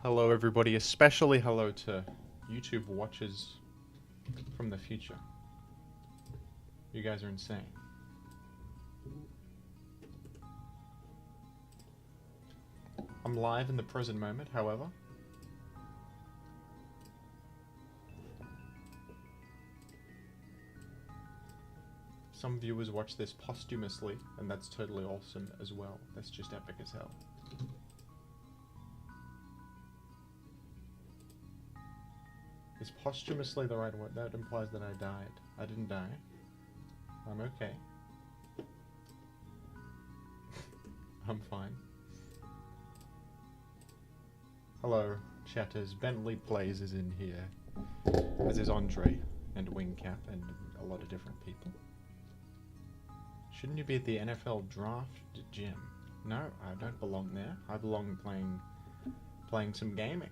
Hello everybody, especially hello to YouTube watchers from the future. You guys are insane. I'm live in the present moment, however. Some viewers watch this posthumously, and that's totally awesome as well. That's just epic as hell. Is posthumously the right word? That implies that I died. I didn't die. I'm okay. I'm fine. Hello, chatters. Bentley Plays is in here. As is Andre and Wingcap and a lot of different people. Shouldn't you be at the NFL draft gym? No, I don't belong there. I belong playing some gaming.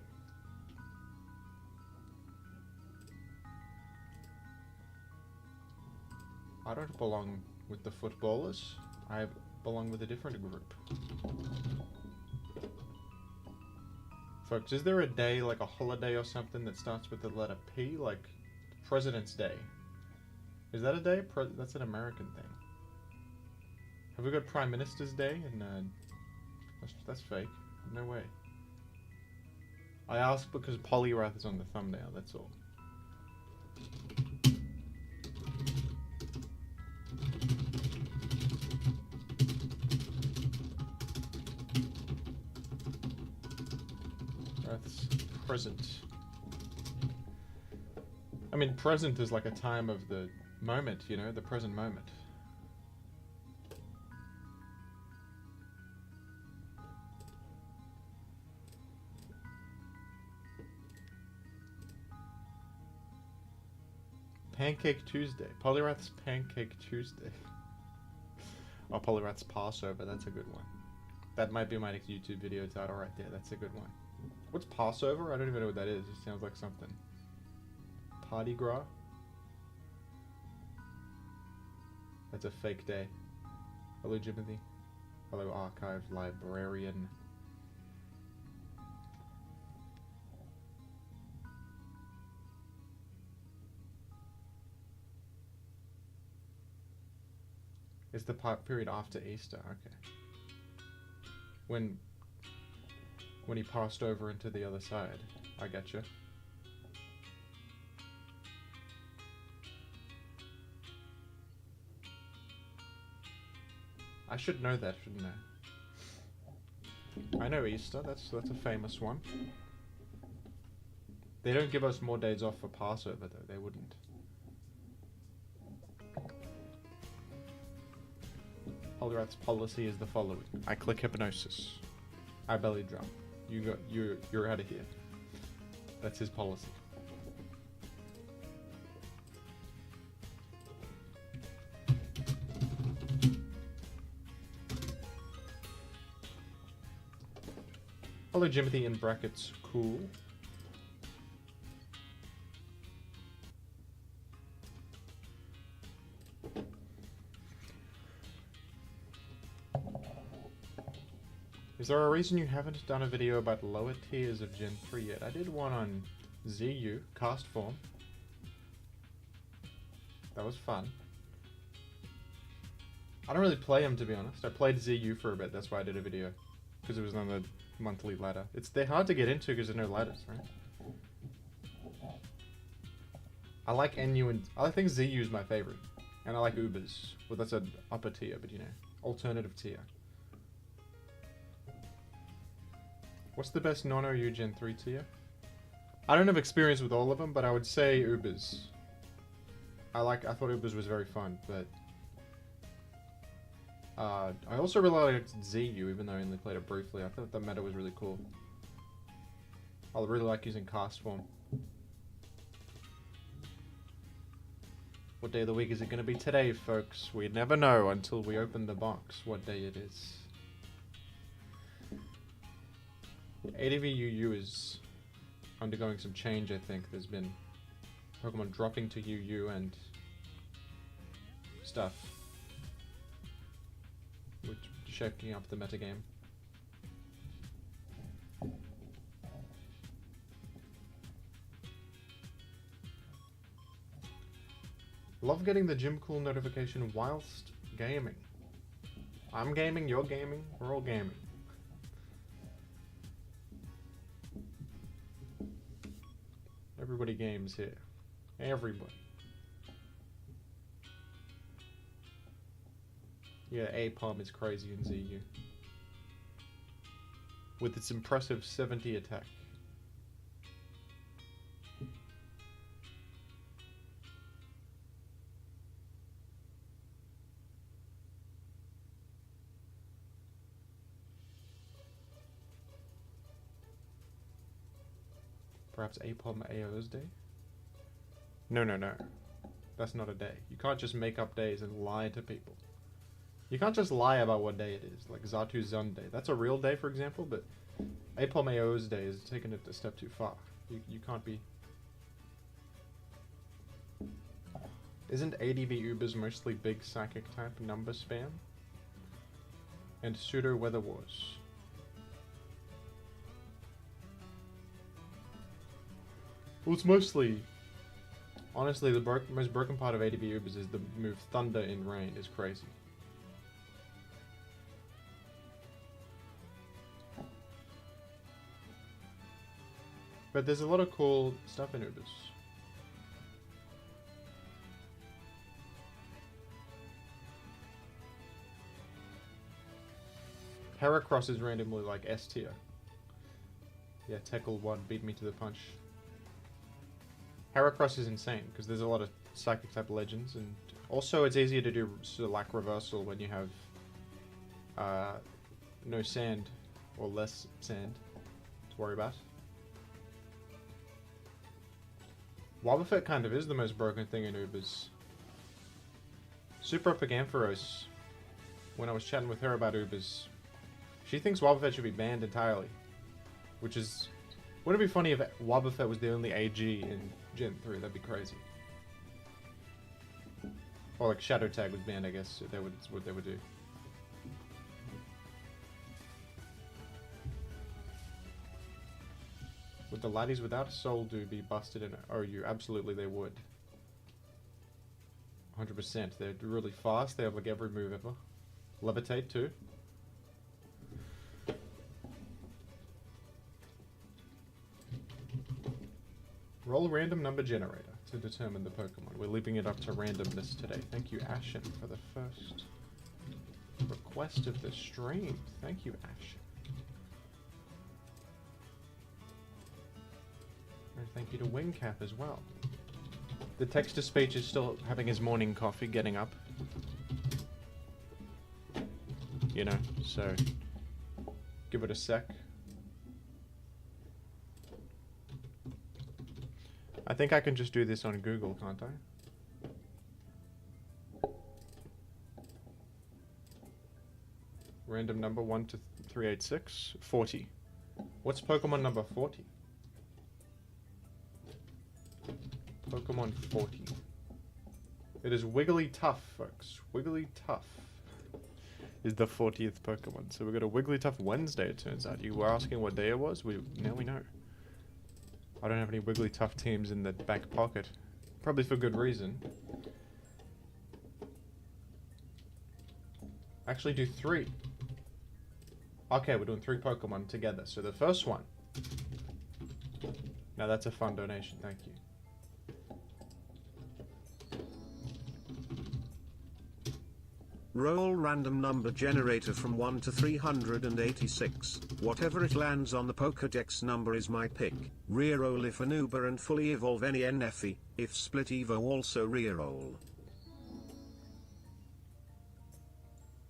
I don't belong with the footballers. I belong with a different group. Folks, is there a day, like a holiday or something that starts with the letter P? Like President's Day. Is that a day? That's an American thing. Have we got Prime Minister's Day? And that's fake. No way. I ask because Polyrath is on the thumbnail, that's all. That's present. I mean, present is like a time of the moment, you know, the present moment. Pancake Tuesday. Polyrath's Pancake Tuesday. Oh, Polyrath's Passover. That's a good one. That might be my next YouTube video title right there. That's a good one. What's Passover? I don't even know what that is. It sounds like something. Party Gras? That's a fake day. Hello, Jimothy. Hello, Archive Librarian. It's the period after Easter, okay. When he passed over into the other side. I getcha. I should know that, shouldn't I? I know Easter, that's a famous one. They don't give us more days off for Passover though, they wouldn't. Polyrath's policy is the following. I click hypnosis. I belly drum. You're out of here. That's his policy. Hello, Jimothy in brackets. Cool. Is there a reason you haven't done a video about lower tiers of Gen 3 yet? I did one on ZU, cast form. That was fun. I don't really play them, to be honest. I played ZU for a bit, that's why I did a video. Because it was on the monthly ladder. They're hard to get into because there's no ladders, right? I like NU and... I think ZU is my favorite. And I like Ubers. Well, that's an upper tier, but you know, alternative tier. What's the best non-OU Gen 3 tier? I don't have experience with all of them, but I would say Ubers. I thought Ubers was very fun, but... I also really liked ZU, even though I only played it briefly. I thought the meta was really cool. I really like using cast form. What day of the week is it going to be today, folks? We never know until we open the box what day it is. ADV UU is undergoing some change, I think. There's been Pokemon dropping to UU and stuff, which shaking up the metagame. Love getting the Gym Cool notification whilst gaming. I'm gaming, you're gaming, we're all gaming. Everybody games here. Everybody. Yeah, APOM is crazy in ZU. With its impressive 70 attack. Perhaps APOM AO's day? No. That's not a day. You can't just make up days and lie to people. You can't just lie about what day it is, like Zatu's Zun Day. That's a real day, for example, but APOM AO's day is taking it a step too far. You can't be... Isn't ADV UU's mostly big psychic type number spam? And pseudo weather wars? Well, it's mostly... Honestly, the most broken part of ADV UU's is the move Thunder in Rain is crazy. But there's a lot of cool stuff in Ubers. Heracross is randomly like S tier. Yeah, Teckle 1 beat me to the punch. Heracross is insane because there's a lot of psychic type legends, and also it's easier to do like reversal when you have no sand or less sand to worry about. Wobbuffet kind of is the most broken thing in Ubers. Super up again for us when I was chatting with her about Ubers. She thinks Wobbuffet should be banned entirely. Which is... Wouldn't it be funny if Wobbuffet was the only AG in Gen 3? That'd be crazy. Or like Shadow Tag was banned, I guess. That's what they would do. Would the laddies without a soul do be busted in OU? Absolutely they would. 100%. They're really fast. They have like every move ever. Levitate too. Roll a random number generator to determine the Pokemon. We're leaving it up to randomness today. Thank you, Ashen, for the first request of the stream. Thank you, Ashen. And thank you to Wingcap as well. The text-to-speech is still having his morning coffee, getting up. You know, so give it a sec. I think I can just do this on Google, can't I? Random number 1 to 386. 40. What's Pokemon number 40? Pokemon 40. It is Wigglytuff, folks. Wigglytuff is the 40th Pokemon. So we got a Wigglytuff Wednesday, it turns out. You were asking what day it was? Now we know. I don't have any Wigglytuff teams in the back pocket. Probably for good reason. Actually do 3. Okay, we're doing 3 Pokemon together. So the first one. Now that's a fun donation, thank you. Roll random number generator from 1 to 386. Whatever it lands on the Pokédex number is my pick. Reroll if an Uber and fully evolve any NFE. If split Evo also reroll.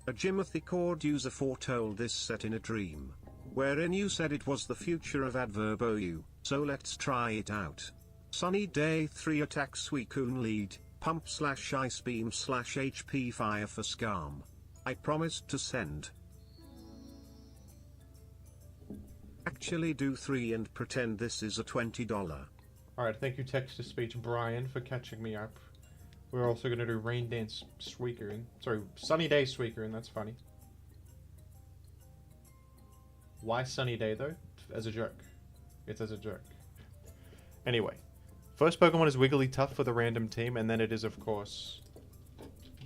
A Jimothy Cord user foretold this set in a dream. Wherein you said it was the future of Adverb OU, so let's try it out. Sunny day 3 attack Suicune lead. Pump / ice beam / HP fire for Scarm. I promised to send. Actually do 3 and pretend this is a $20. Alright, thank you text-to-speech Brian for catching me up. We're also going to do Rain Dance Suicune. Sorry, Sunny Day Suicune, that's funny. Why Sunny Day though? As a joke. It's as a joke. Anyway. First Pokemon is Wigglytuff for the random team, and then it is, of course,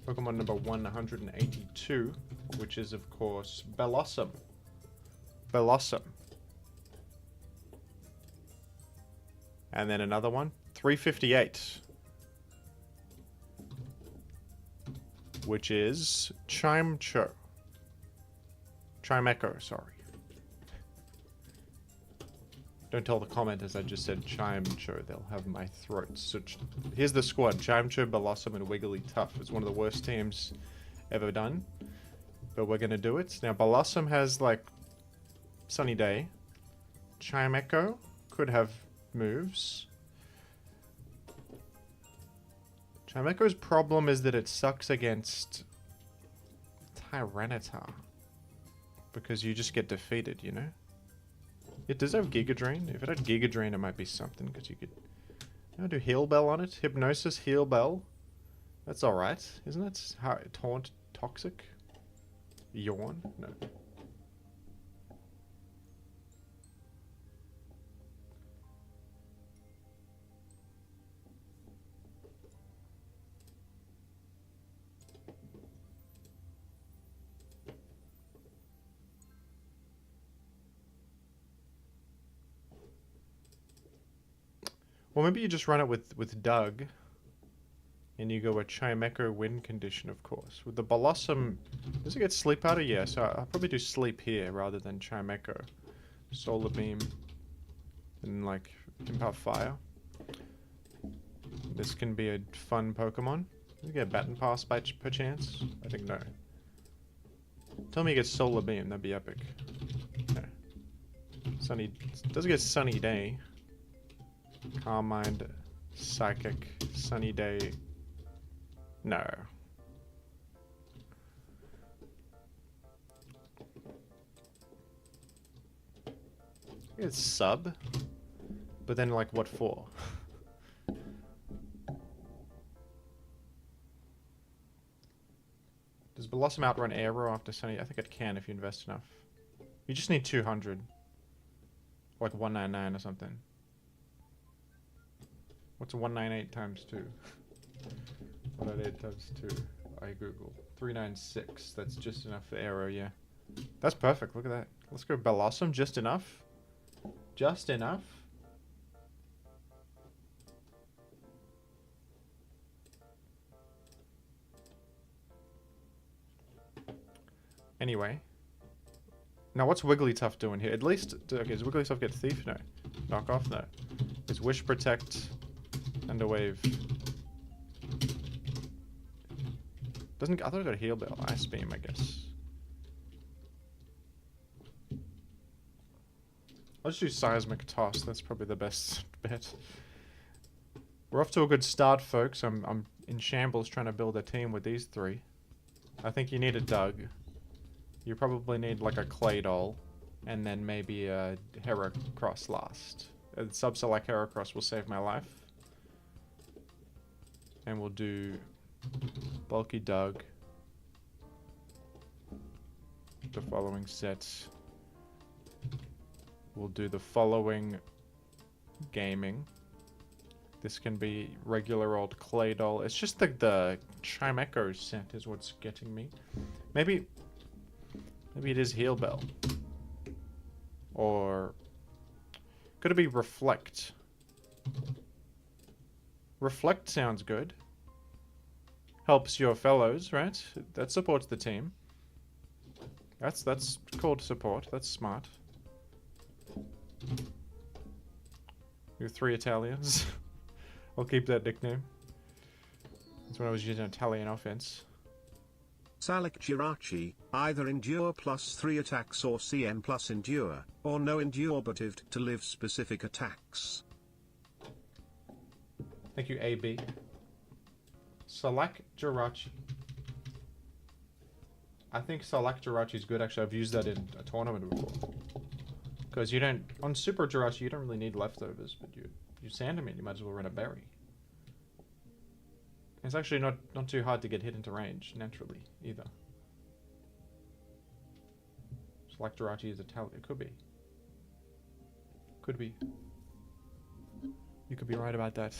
Pokemon number 182, which is, of course, Bellossom. Bellossom. And then another one, 358. Which is Chimecho. Chimecho, sorry. Don't tell the commenters I just said Chimecho, they'll have my throat. So here's the squad, Chimecho, Bellossom, and Wigglytuff. It's one of the worst teams ever done. But we're gonna do it. Now Bellossom has like Sunny Day. Chimecho could have moves. Chimecho's problem is that it sucks against Tyranitar. Because you just get defeated, you know? It does have Giga Drain. If it had Giga Drain, it might be something, because you could... do Heal Bell on it. Hypnosis, Heal Bell. That's alright, isn't it? Taunt, Toxic? Yawn? No. Well, maybe you just run it with Doug, and you go a Chimecho win condition, of course. With the Bellossom, does it get Sleep Powder? Yeah, so I'll probably do Sleep here rather than Chimecho. Solar Beam, and like Impact Fire. This can be a fun Pokemon. You get a Baton Pass by perchance? I think no. Tell me you get Solar Beam, that'd be epic. Okay. Sunny, does it get Sunny Day? Calm Mind, Psychic, Sunny Day. No. It's sub, but then like what for? Does Bellossom outrun Aero after Sunny? I think it can if you invest enough. You just need 200. Like 199 or something. What's 198 times 2? 198 times 2. I Google. 396. That's just enough for Aero, yeah. That's perfect. Look at that. Let's go Bellossom. Just enough. Just enough. Anyway. Now what's Wigglytuff doing here? At least... Okay, does Wigglytuff get Thief? No. Knock off? No. Is Wish Protect... Underwave. Doesn't... I thought it got Heal Bell. Ice Beam, I guess. I'll just do Seismic Toss. That's probably the best bet. We're off to a good start, folks. I'm in shambles trying to build a team with these three. I think you need a Doug. You probably need like a Claydol. And then maybe a Heracross last. A Sub-Select Heracross will save my life. And we'll do Bulky Doug. The following sets. We'll do the following gaming. This can be regular old Claydol. It's just the Chimecho set is what's getting me. Maybe it is Heal Bell. Or could it be Reflect? Reflect sounds good. Helps your fellows, right? That supports the team. That's called support. That's smart. You're 3 Italians. I'll keep that nickname. That's when I was using Italian offense. Salic Jirachi, either Endure plus 3 attacks or CM plus Endure, or no Endure but if to live specific attacks. Thank you, AB. Select Jirachi. I think Select Jirachi is good. Actually, I've used that in a tournament before. Because you don't... On Super Jirachi, you don't really need leftovers, but you sand them in, you might as well run a berry. It's actually not too hard to get hit into range, naturally, either. Select Jirachi is Italian. It could be. Could be. You could be right about that.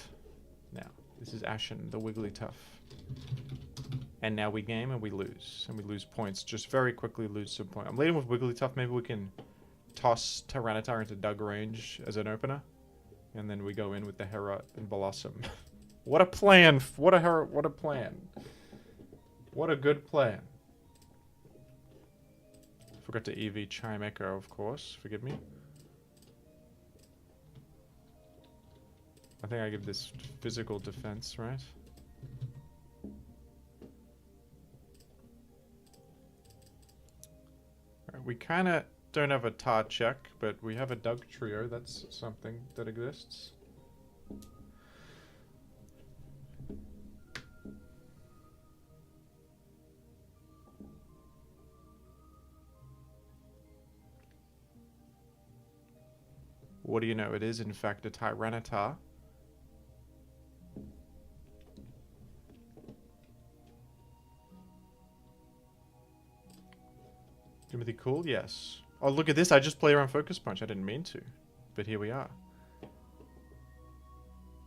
Now, this is Ashen, the Wigglytuff. And now we game and we lose. And we lose points. Just very quickly lose some points. I'm leading with Wigglytuff. Maybe we can toss Tyranitar into Doug range as an opener. And then we go in with the Hera and Blossom. What a plan! What a plan! What a good plan. Forgot to EV Chime Echo, of course. Forgive me. I think I give this physical defense, right? Alright, we kind of don't have a tar check, but we have a Doug trio. That's something that exists. What do you know? It is, in fact, a Tyranitar. Timothy cool? Yes. Oh, look at this. I just play around Focus Punch. I didn't mean to. But here we are.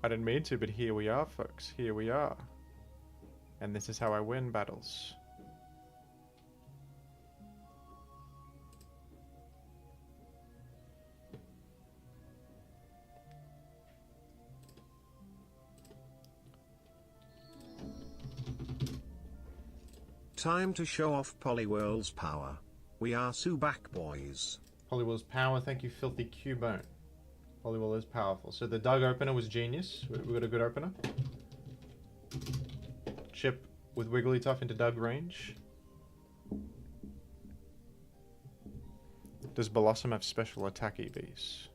I didn't mean to, but here we are, folks. Here we are. And this is how I win battles. Time to show off Poliwhirl's power. We are Subak boys. Poliwhirl's power, thank you, Filthy Cubone. Poliwhirl is powerful. So the Doug opener was genius. We got a good opener. Chip with Wigglytuff into Doug range. Does Blossom have special attack EVs?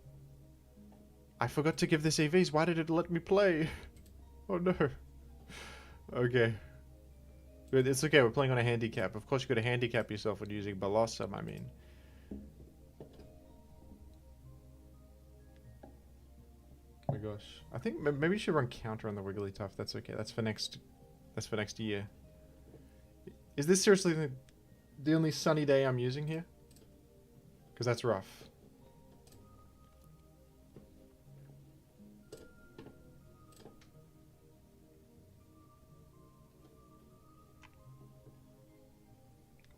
I forgot to give this EVs. Why did it let me play? Oh no. Okay. It's okay, we're playing on a handicap. Of course you gotta handicap yourself when using Blossom, I mean. Oh my gosh. I think maybe you should run counter on the Wigglytuff. That's okay. That's for next year. Is this seriously the only sunny day I'm using here? Because that's rough.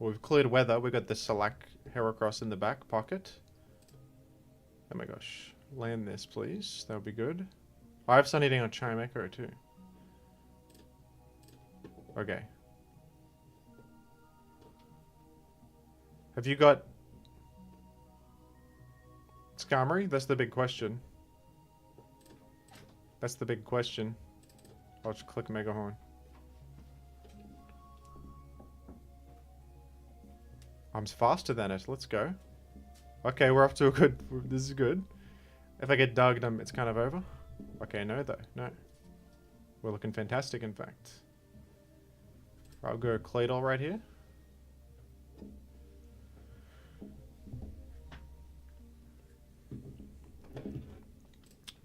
Well, we've cleared weather. We've got the Select Heracross in the back pocket. Oh my gosh. Land this, please. That would be good. I have Sunny Day on Chime Echo, too. Okay. Have you got Skarmory? That's the big question. That's the big question. I'll just click Megahorn. I'm faster than it. Let's go. Okay, we're off to a good... This is good. If I get Dogged, it's kind of over. Okay, no though. No. We're looking fantastic, in fact. I'll go Claydol right here.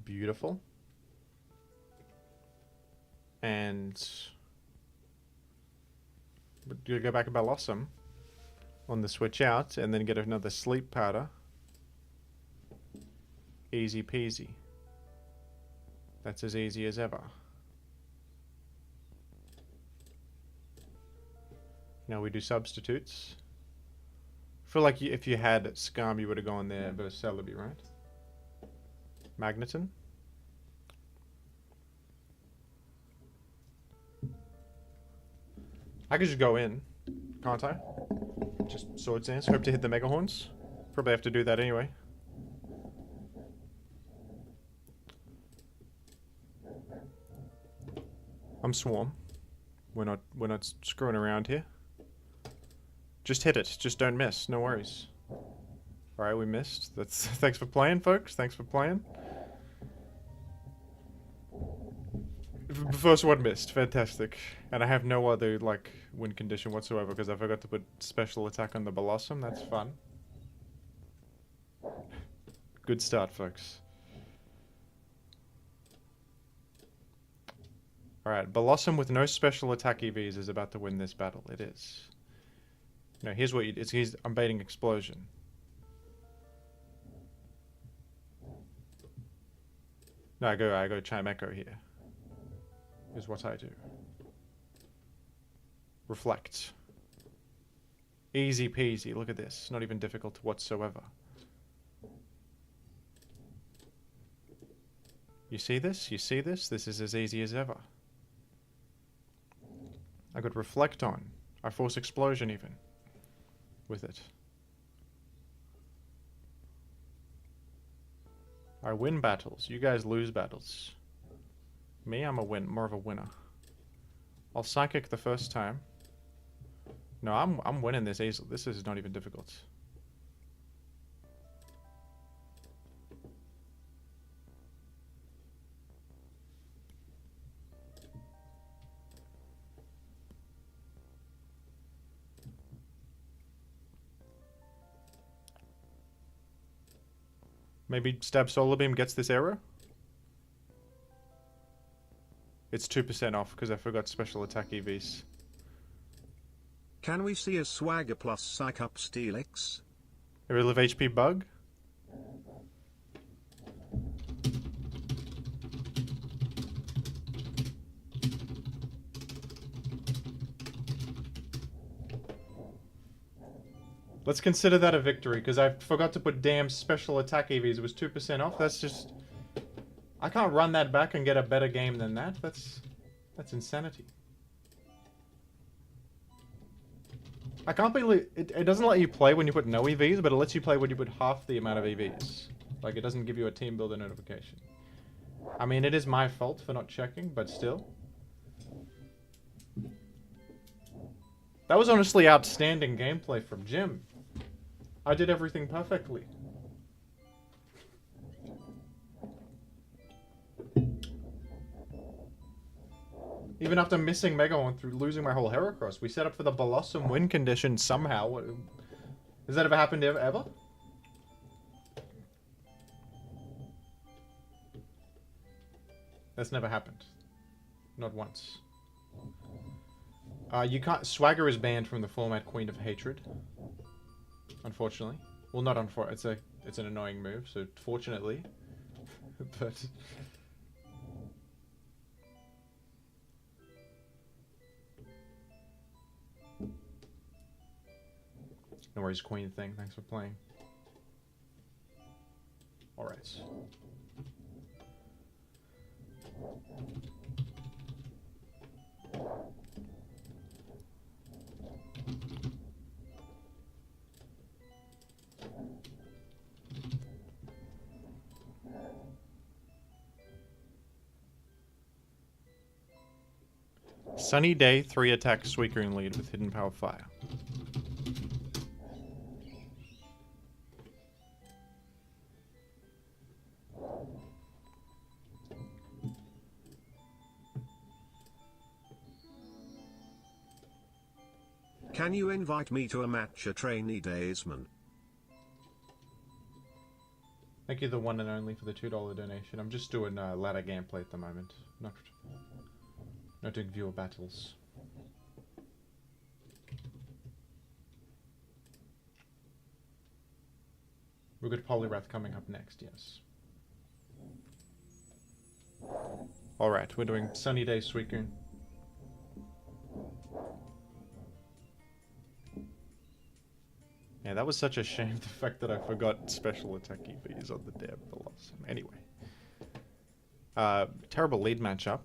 Beautiful. And... we're gonna go back about Blossom on the switch out, and then get another Sleep Powder. Easy peasy. That's as easy as ever. Now we do substitutes. I feel like if you had Skarm, you would have gone there versus Celebi, right? Magneton. I could just go in, can't I? Just Swords Dance. Hope to hit the Mega Horns. Probably have to do that anyway. I'm Swarm. We're not screwing around here. Just hit it. Just don't miss. No worries. Alright, we missed. That's thanks for playing, folks. Thanks for playing. The first one missed. Fantastic. And I have no other, like, win condition whatsoever because I forgot to put special attack on the Blossom. That's fun. Good start, folks. Alright, Blossom with no special attack EVs is about to win this battle. It is. No, here's what I'm baiting Explosion. No, I go Chimecho here. Is what I do. Reflect. Easy peasy. Look at this. Not even difficult whatsoever. You see this? You see this? This is as easy as ever. I could reflect on. I force explosion even. With it. I win battles. You guys lose battles. Me, I'm more of a winner. I'll psychic the first time. No, I'm winning this easily. This is not even difficult. Maybe Stab Solar Beam gets this error? It's 2% off because I forgot special attack EVs. Can we see a Swagger plus Psych Up Steelix? A relive HP bug? Let's consider that a victory, because I forgot to put damn special attack EVs. It was 2% off. That's just... I can't run that back and get a better game than that. That's insanity. I can't believe... It doesn't let you play when you put no EVs, but it lets you play when you put half the amount of EVs. Like, it doesn't give you a team builder notification. I mean, it is my fault for not checking, but still. That was honestly outstanding gameplay from Jim. I did everything perfectly. Even after missing Mega Horn through losing my whole Heracross, we set up for the Blossom win condition somehow. Has that ever happened ever? That's never happened. Not once. You can't... Swagger is banned from the format Queen of Hatred. Unfortunately. Well, not unfortunately. It's an annoying move, so fortunately. But... No worries, Queen thing. Thanks for playing. Alright. Sunny Day, 3 attack Suicune lead with Hidden Power Fire. Can you invite me to a match at Rainy Daysman? Thank you, the one and only, for the $2 donation. I'm just doing ladder gameplay at the moment. Not doing viewer battles. We've got Poliwrath coming up next, yes. Alright, we're doing Sunny Day Suicune. Yeah, that was such a shame, the fact that I forgot special attack EVs on the damn Blossom. Anyway. Terrible lead matchup.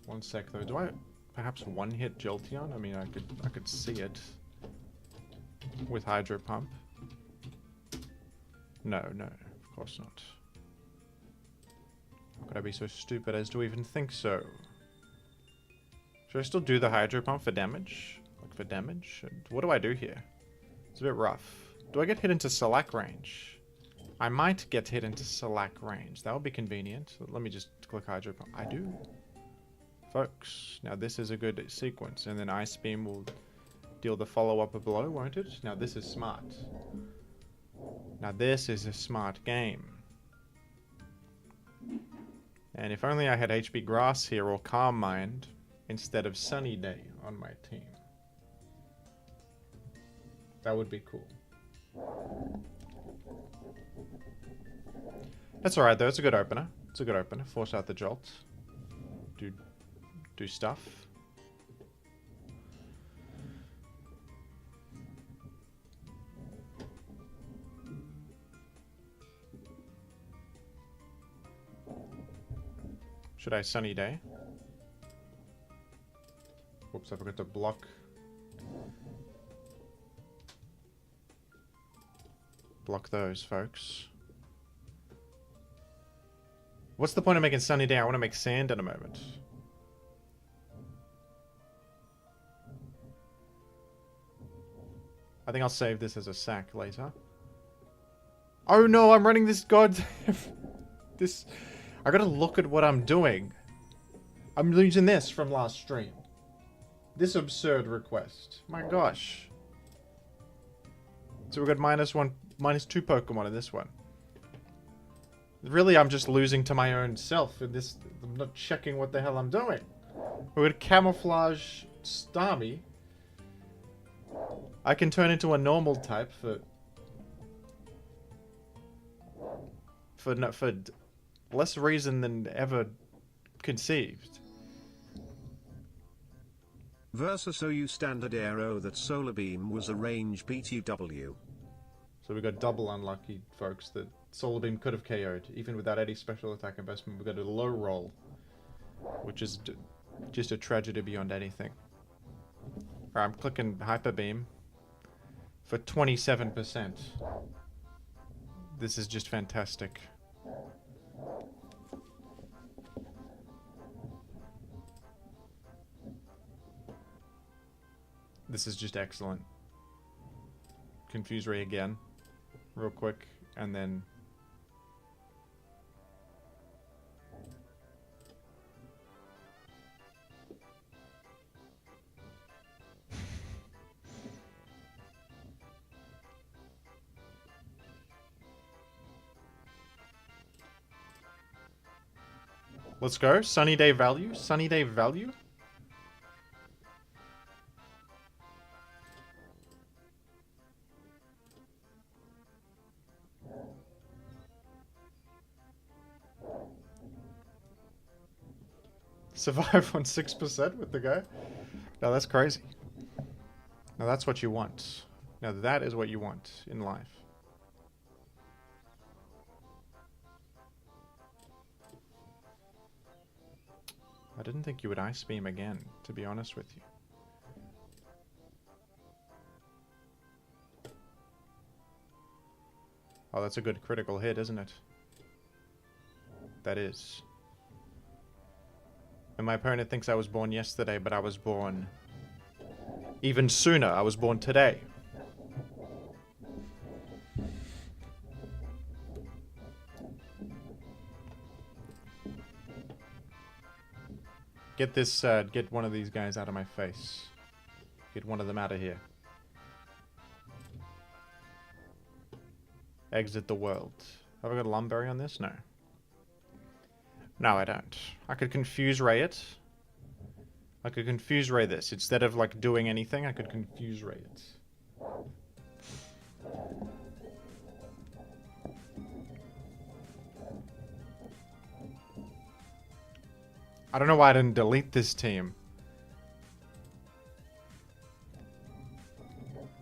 One sec though. Do I perhaps one-hit Jolteon? I mean, I could see it with Hydro Pump. No, of course not. How could I be so stupid as to even think so? Should I still do the Hydro Pump for damage? Like for damage? What do I do here? It's a bit rough. Do I get hit into Slack range? I might get hit into Slack range. That would be convenient. Let me just click Hydro Pump. I do. Folks, now this is a good sequence, and then Ice Beam will deal the follow-up blow, won't it? Now this is smart. Now this is a smart game. And if only I had HP Grass here or Calm Mind instead of Sunny Day on my team. That would be cool. That's alright though, it's a good opener. It's a good opener. Force out the jolt. Do stuff. Should I sunny day? Whoops, I forgot to block. Block those, folks. What's the point of making sunny day? I want to make sand in a moment. I think I'll save this as a sack later. Oh no, I'm running this this... I gotta look at what I'm doing. I'm using this from last stream. This absurd request. My gosh. So we got -2 Pokemon in this one. Really, I'm just losing to my own self in this. I'm not checking what the hell I'm doing. We got Camouflage Starmie. I can turn into a normal type for less reason than ever conceived. Versus OU standard arrow that Solar Beam was a range BTW. So we got double unlucky, folks, that Solar Beam could have KO'd. Even without any special attack investment, we got a low roll. Which is just a tragedy beyond anything. Alright, I'm clicking Hyper Beam for 27%. This is just fantastic. This is just excellent. Confuse Ray again. Real quick. And then... Let's go. Sunny day value. Sunny day value. Survive on 6% with the guy? No, that's crazy. Now that's what you want. Now that is what you want in life. I didn't think you would Ice Beam again, to be honest with you. Oh, that's a good critical hit, isn't it? That is. And my opponent thinks I was born yesterday, but I was born even sooner. I was born today. Get this, get one of these guys out of my face. Get one of them out of here. Exit the world. Have I got a Lumberry on this? No. No, I don't. I could Confuse Ray it. I could Confuse Ray this. Instead of, like, doing anything, I could Confuse Ray it. I don't know why I didn't delete this team.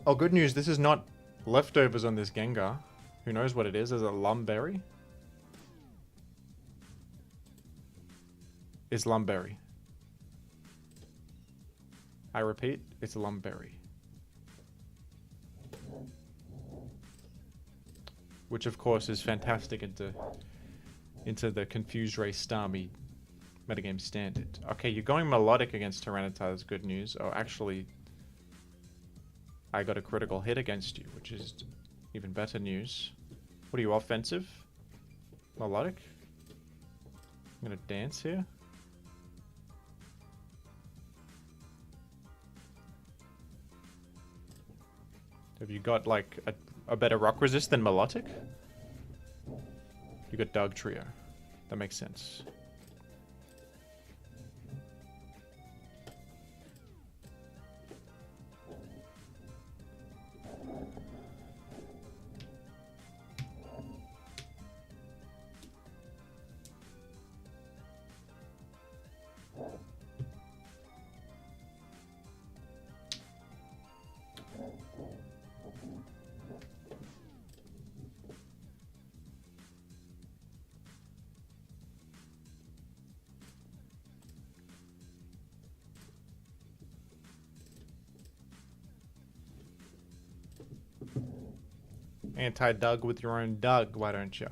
Oh, good news. This is not leftovers on this Gengar. Who knows what it is? Is it a Lumberry? It's Lumberry. I repeat, it's a Lumberry. Which, of course, is fantastic into the Confused Ray Starmie metagame standard. Okay, you're going melodic against Tyranitar. That's good news. Oh, actually, I got a critical hit against you, which is even better news. What are you, offensive? Melodic? I'm gonna dance here. Have you got, like, a better rock resist than Melodic? You got Dog Trio. That makes sense. Anti-Doug with your own Doug, why don't you?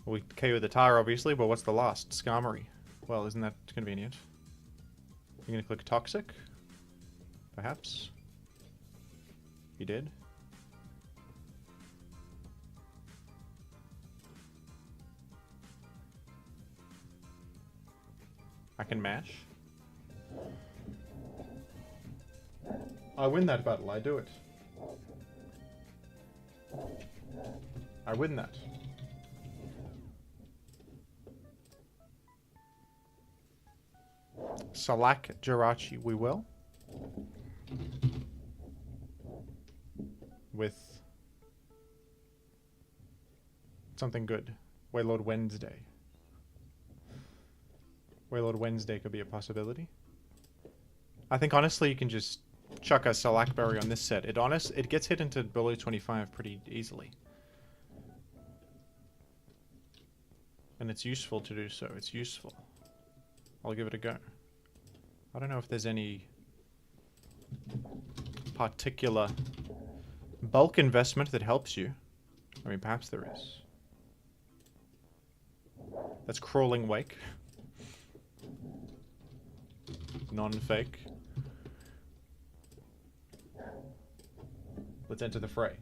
We KO the tire, obviously, but what's the last? Skarmory. Well, isn't that convenient? You're gonna click Toxic? Perhaps? You did? I can mash. I win that battle, I do it. I win that. Salak Jirachi, we will. With something good. Wailord Wednesday. Wailord Wednesday could be a possibility. I think honestly you can just chuck a Salakberry on this set. It gets hit into below 25 pretty easily. And it's useful to do so. It's useful. I'll give it a go. I don't know if there's any particular bulk investment that helps you. I mean, perhaps there is. That's Crawling Wake. Non-fake. Let's enter the fray.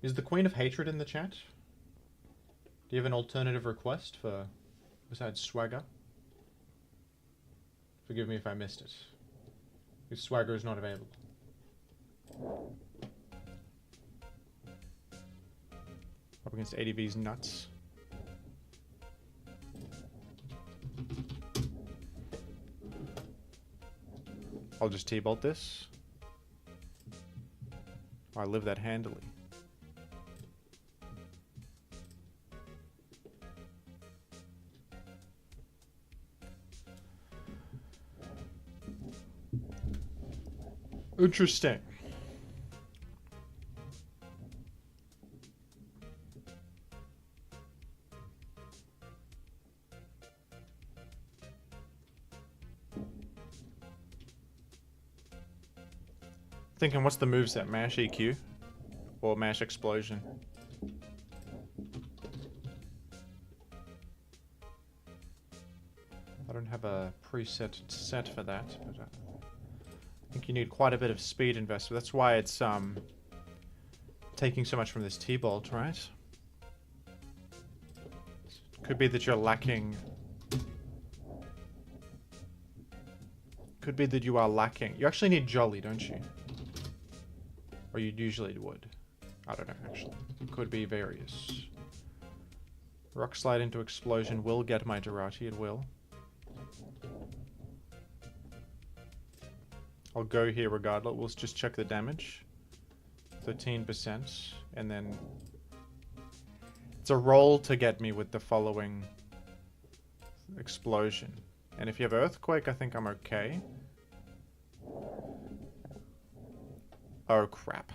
Is the Queen of Hatred in the chat? Do you have an alternative request for besides Swagger? Forgive me if I missed it. If Swagger is not available. Up against ADV's nuts. I'll just T-bolt this. I live that handily. Interesting. Thinking, what's the moveset? Mash EQ? Or Mash Explosion? I don't have a preset set for that, but I think you need quite a bit of speed investment. That's why it's taking so much from this T-Bolt, right? Could be that you're lacking... Could be that you are lacking... You actually need Jolly, don't you? Or you usually would. I don't know, actually. It could be various. Rock Slide into Explosion will get my Jirachi, it will. I'll go here regardless. We'll just check the damage. 13%. And then... It's a roll to get me with the following... Explosion. And if you have Earthquake, I think I'm okay. Oh, crap.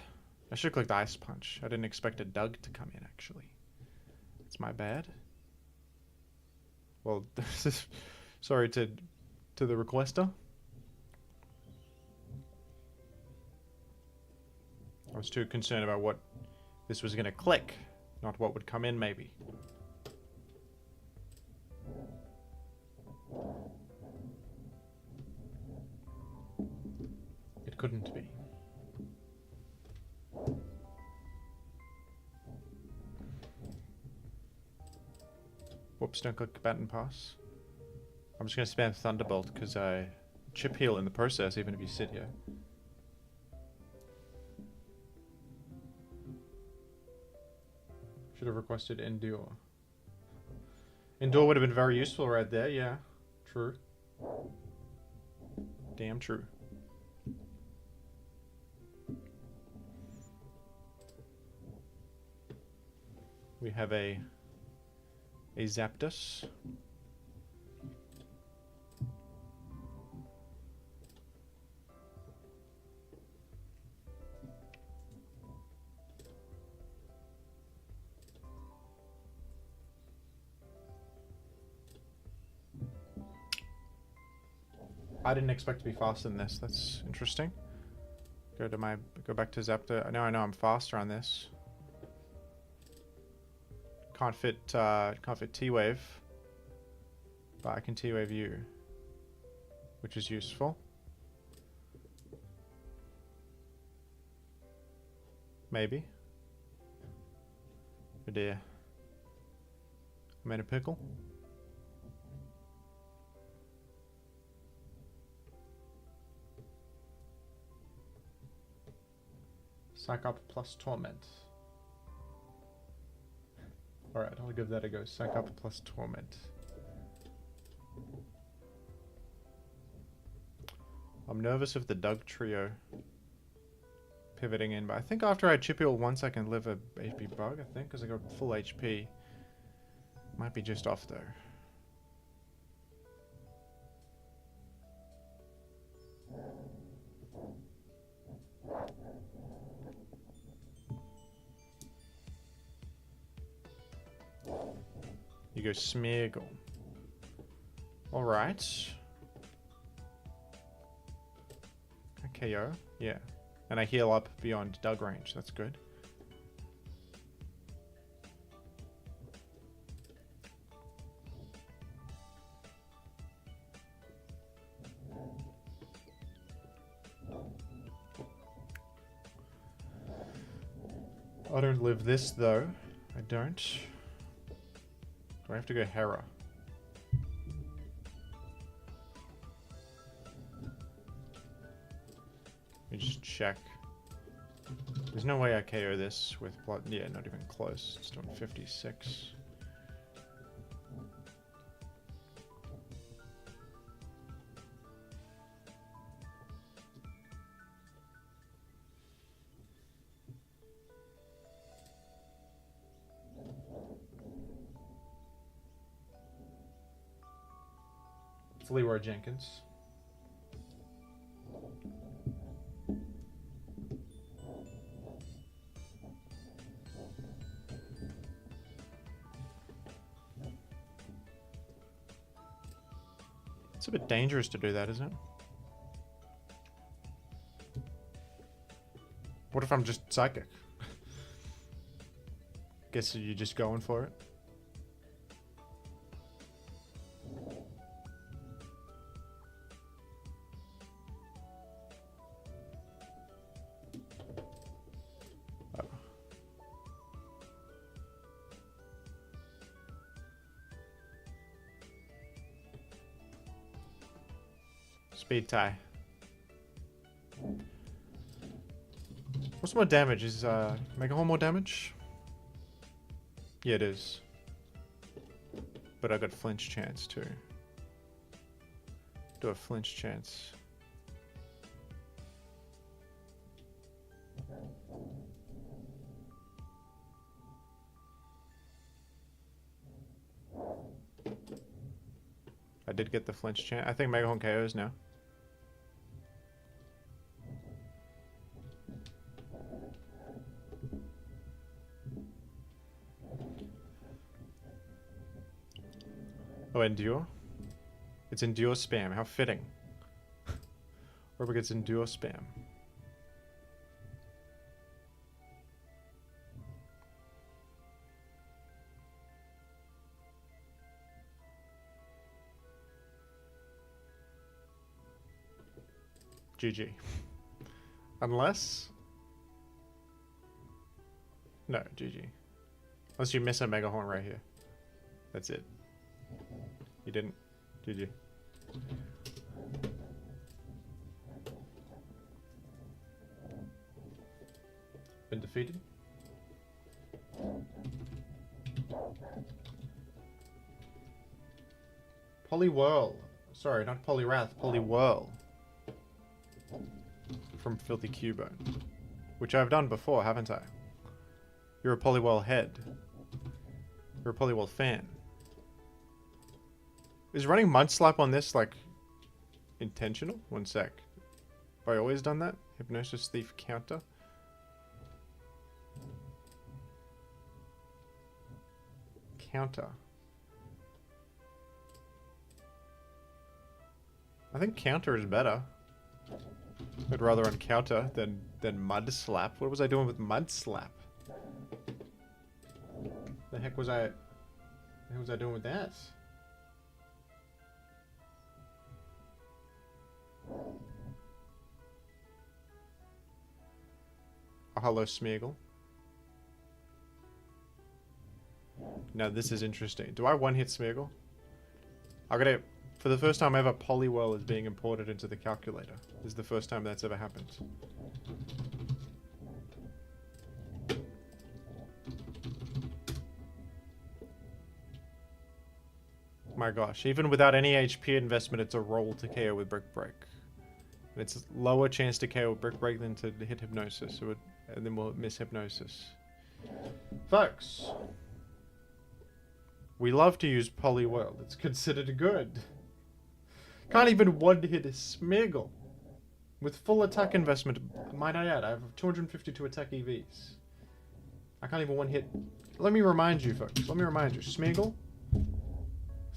I should have clicked Ice Punch. I didn't expect a Doug to come in, actually. It's my bad. Well, sorry to the requester. I was too concerned about what this was going to click, not what would come in, maybe. It couldn't be. Whoops, don't click Baton Pass. I'm just going to spam Thunderbolt because I chip heal in the process, even if you sit here. Should have requested Endure. Endure would have been very useful right there, yeah. True. Damn true. We have a Zapdos. I didn't expect to be faster than this. That's interesting. Go back to Zapdos. Now I know I'm faster on this. Can't fit T-Wave. But I can T-Wave you. Which is useful. Maybe. Oh dear. I'm in a pickle. Psych Up plus Torment. Alright, I'll give that a go. Psych Up plus Torment. I'm nervous of the Doug trio pivoting in, but I think after I chip heal once I can live a HP bug, I think, because I got full HP. Might be just off though. You go Smeargle. Alright. KO, yeah. And I heal up beyond Doug range, that's good. I don't live this though. I don't. Do I have to go Hera? Let me just check. There's no way I KO this with blood. Yeah, not even close. It's doing 56. It's Leroy Jenkins. It's a bit dangerous to do that, isn't it? What if I'm just psychic? Guess you're just going for it. Oh. Speed tie. What's more damage? Is Mega Horn more damage? Yeah, it is. But I got flinch chance too. Do a flinch chance. I did get the flinch chance. I think Mega Horn KOs now. Oh, Endure? It's Endure spam. How fitting. Rubber gets Endure spam. GG. Unless... No, GG. Unless you miss a Mega Horn right here. That's it. You didn't. GG. Been defeated. Poliwhirl. Sorry, not Poliwrath. Poliwhirl. From Filthy Cubone. Which I've done before, haven't I? You're a Poliwhirl head. You're a Poliwhirl fan. Is running Mudslap on this, like, intentional? One sec. Have I always done that? Hypnosis Thief counter? Counter. I think counter is better. I'd rather on counter than mud slap. What was I doing with mud slap? The heck was I doing with that? Oh, hello, Smeargle. Now this is interesting. Do I one-hit Smeargle? I gotta... For the first time ever, Poliwhirl is being imported into the calculator. This is the first time that's ever happened. My gosh, even without any HP investment, it's a roll to KO with Brick Break. And it's lower chance to KO with Brick Break than to hit Hypnosis, so and then we'll miss Hypnosis. Folks, we love to use Poliwhirl. It's considered good. Can't even one-hit a Smeargle. With full attack investment, might I add, I have 252 attack EVs. I can't even one-hit... Let me remind you, folks. Let me remind you. Smeargle,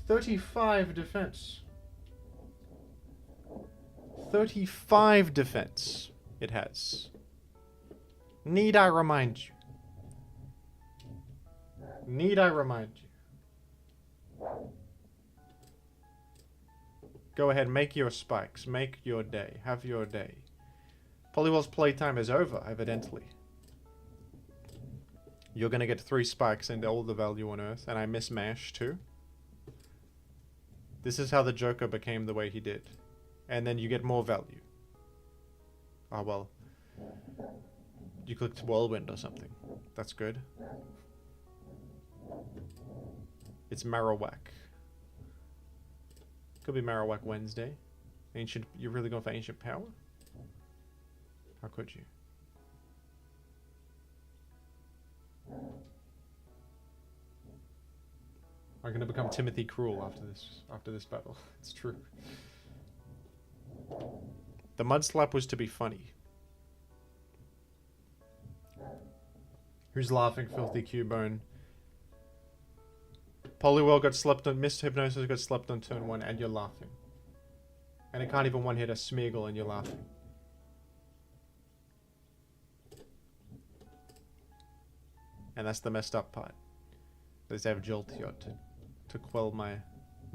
35 defense. 35 defense it has. Need I remind you? Need I remind you? Go ahead, make your spikes. Make your day. Have your day. Poliwhirl's playtime is over, evidently. You're gonna get 3 spikes and all the value on Earth, and I miss Mash too. This is how the Joker became the way he did. And then you get more value. Oh well. You clicked Whirlwind or something. That's good. It's Marowak. Could be Marowak Wednesday. Ancient... You're really going for Ancient Power? How could you? I'm gonna become Timothy Cruel after this battle. It's true. The Mud Slap was to be funny. Who's laughing, Filthy Cubone? Poliwhirl got slept on, missed Hypnosis, got slept on turn 1, and you're laughing. And it can't even one-hit a Smeargle, and you're laughing. And that's the messed up part. At least I have Jolteon to quell my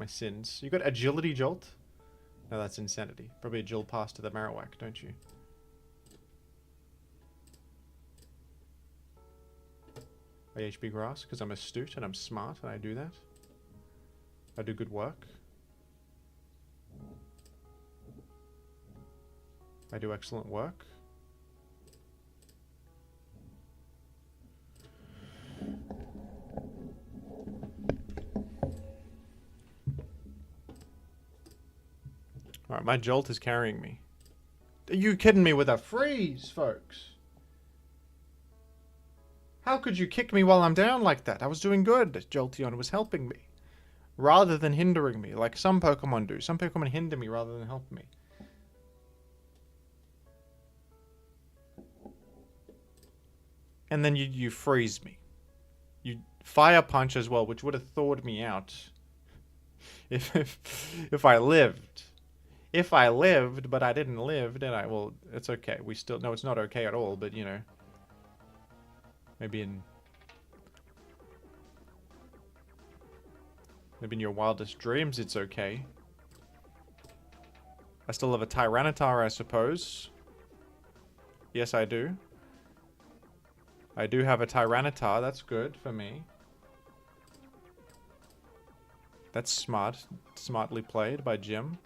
sins. You got Agility Jolt? No, that's insanity. Probably a Jill pass to the Marowak, don't you? I HP Grass because I'm astute and I'm smart and I do that. I do good work. I do excellent work. Alright, my Jolt is carrying me. Are you kidding me with a freeze, folks? How could you kick me while I'm down like that? I was doing good. Jolteon was helping me. Rather than hindering me, like some Pokemon do. Some Pokemon hinder me rather than help me. And then you freeze me. You Fire Punch as well, which would have thawed me out. If I lived. If I lived, but I didn't live, then well, it's okay. We still... No, it's not okay at all, but, you know... Maybe in your wildest dreams, it's okay. I still have a Tyranitar, I suppose. Yes, I do. I do have a Tyranitar. That's good for me. That's smart. Smartly played by Jim.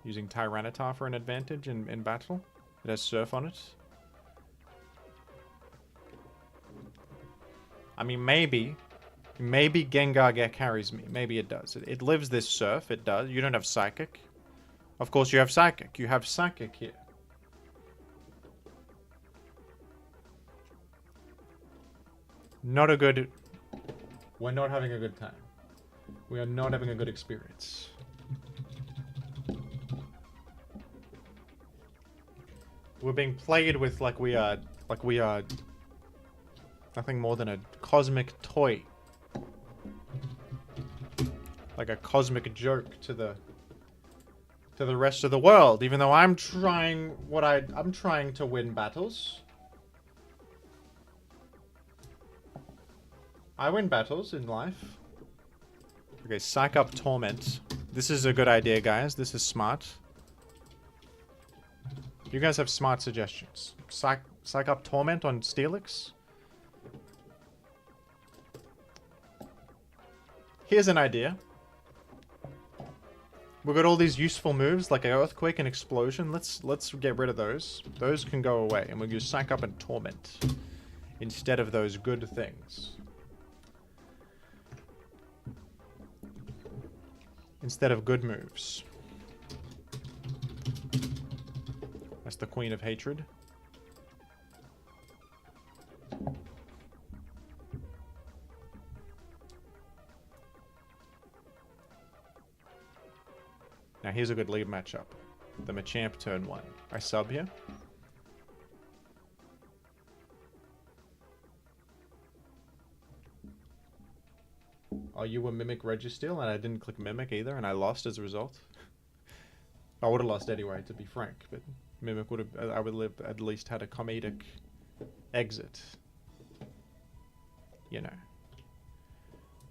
Using Tyranitar for an advantage in battle. It has Surf on it. I mean, maybe Gengar carries me. Maybe it does. It lives this Surf. It does. You don't have Psychic. Of course you have Psychic. You have Psychic here. Not a good... We're not having a good time. We are not having a good experience. We're being played with like we are nothing more than a cosmic toy. Like a cosmic joke to the to the rest of the world, even though I'm trying I'm trying to win battles. I win battles in life. Okay, Psych Up Torment. This is a good idea, guys. This is smart. You guys have smart suggestions. Psych Up Torment on Steelix? Here's an idea. We've got all these useful moves like an Earthquake and Explosion. Let's get rid of those. Those can go away, and we'll use Psych Up and Torment instead of those good things. Instead of good moves. That's the Queen of Hatred. Now here's a good lead matchup. The Machamp turn 1. I sub here. Oh, you were Mimic Registeel, and I didn't click Mimic either, and I lost as a result. I would have lost anyway, to be frank, but Mimic would have... I would have at least had a comedic exit. You know.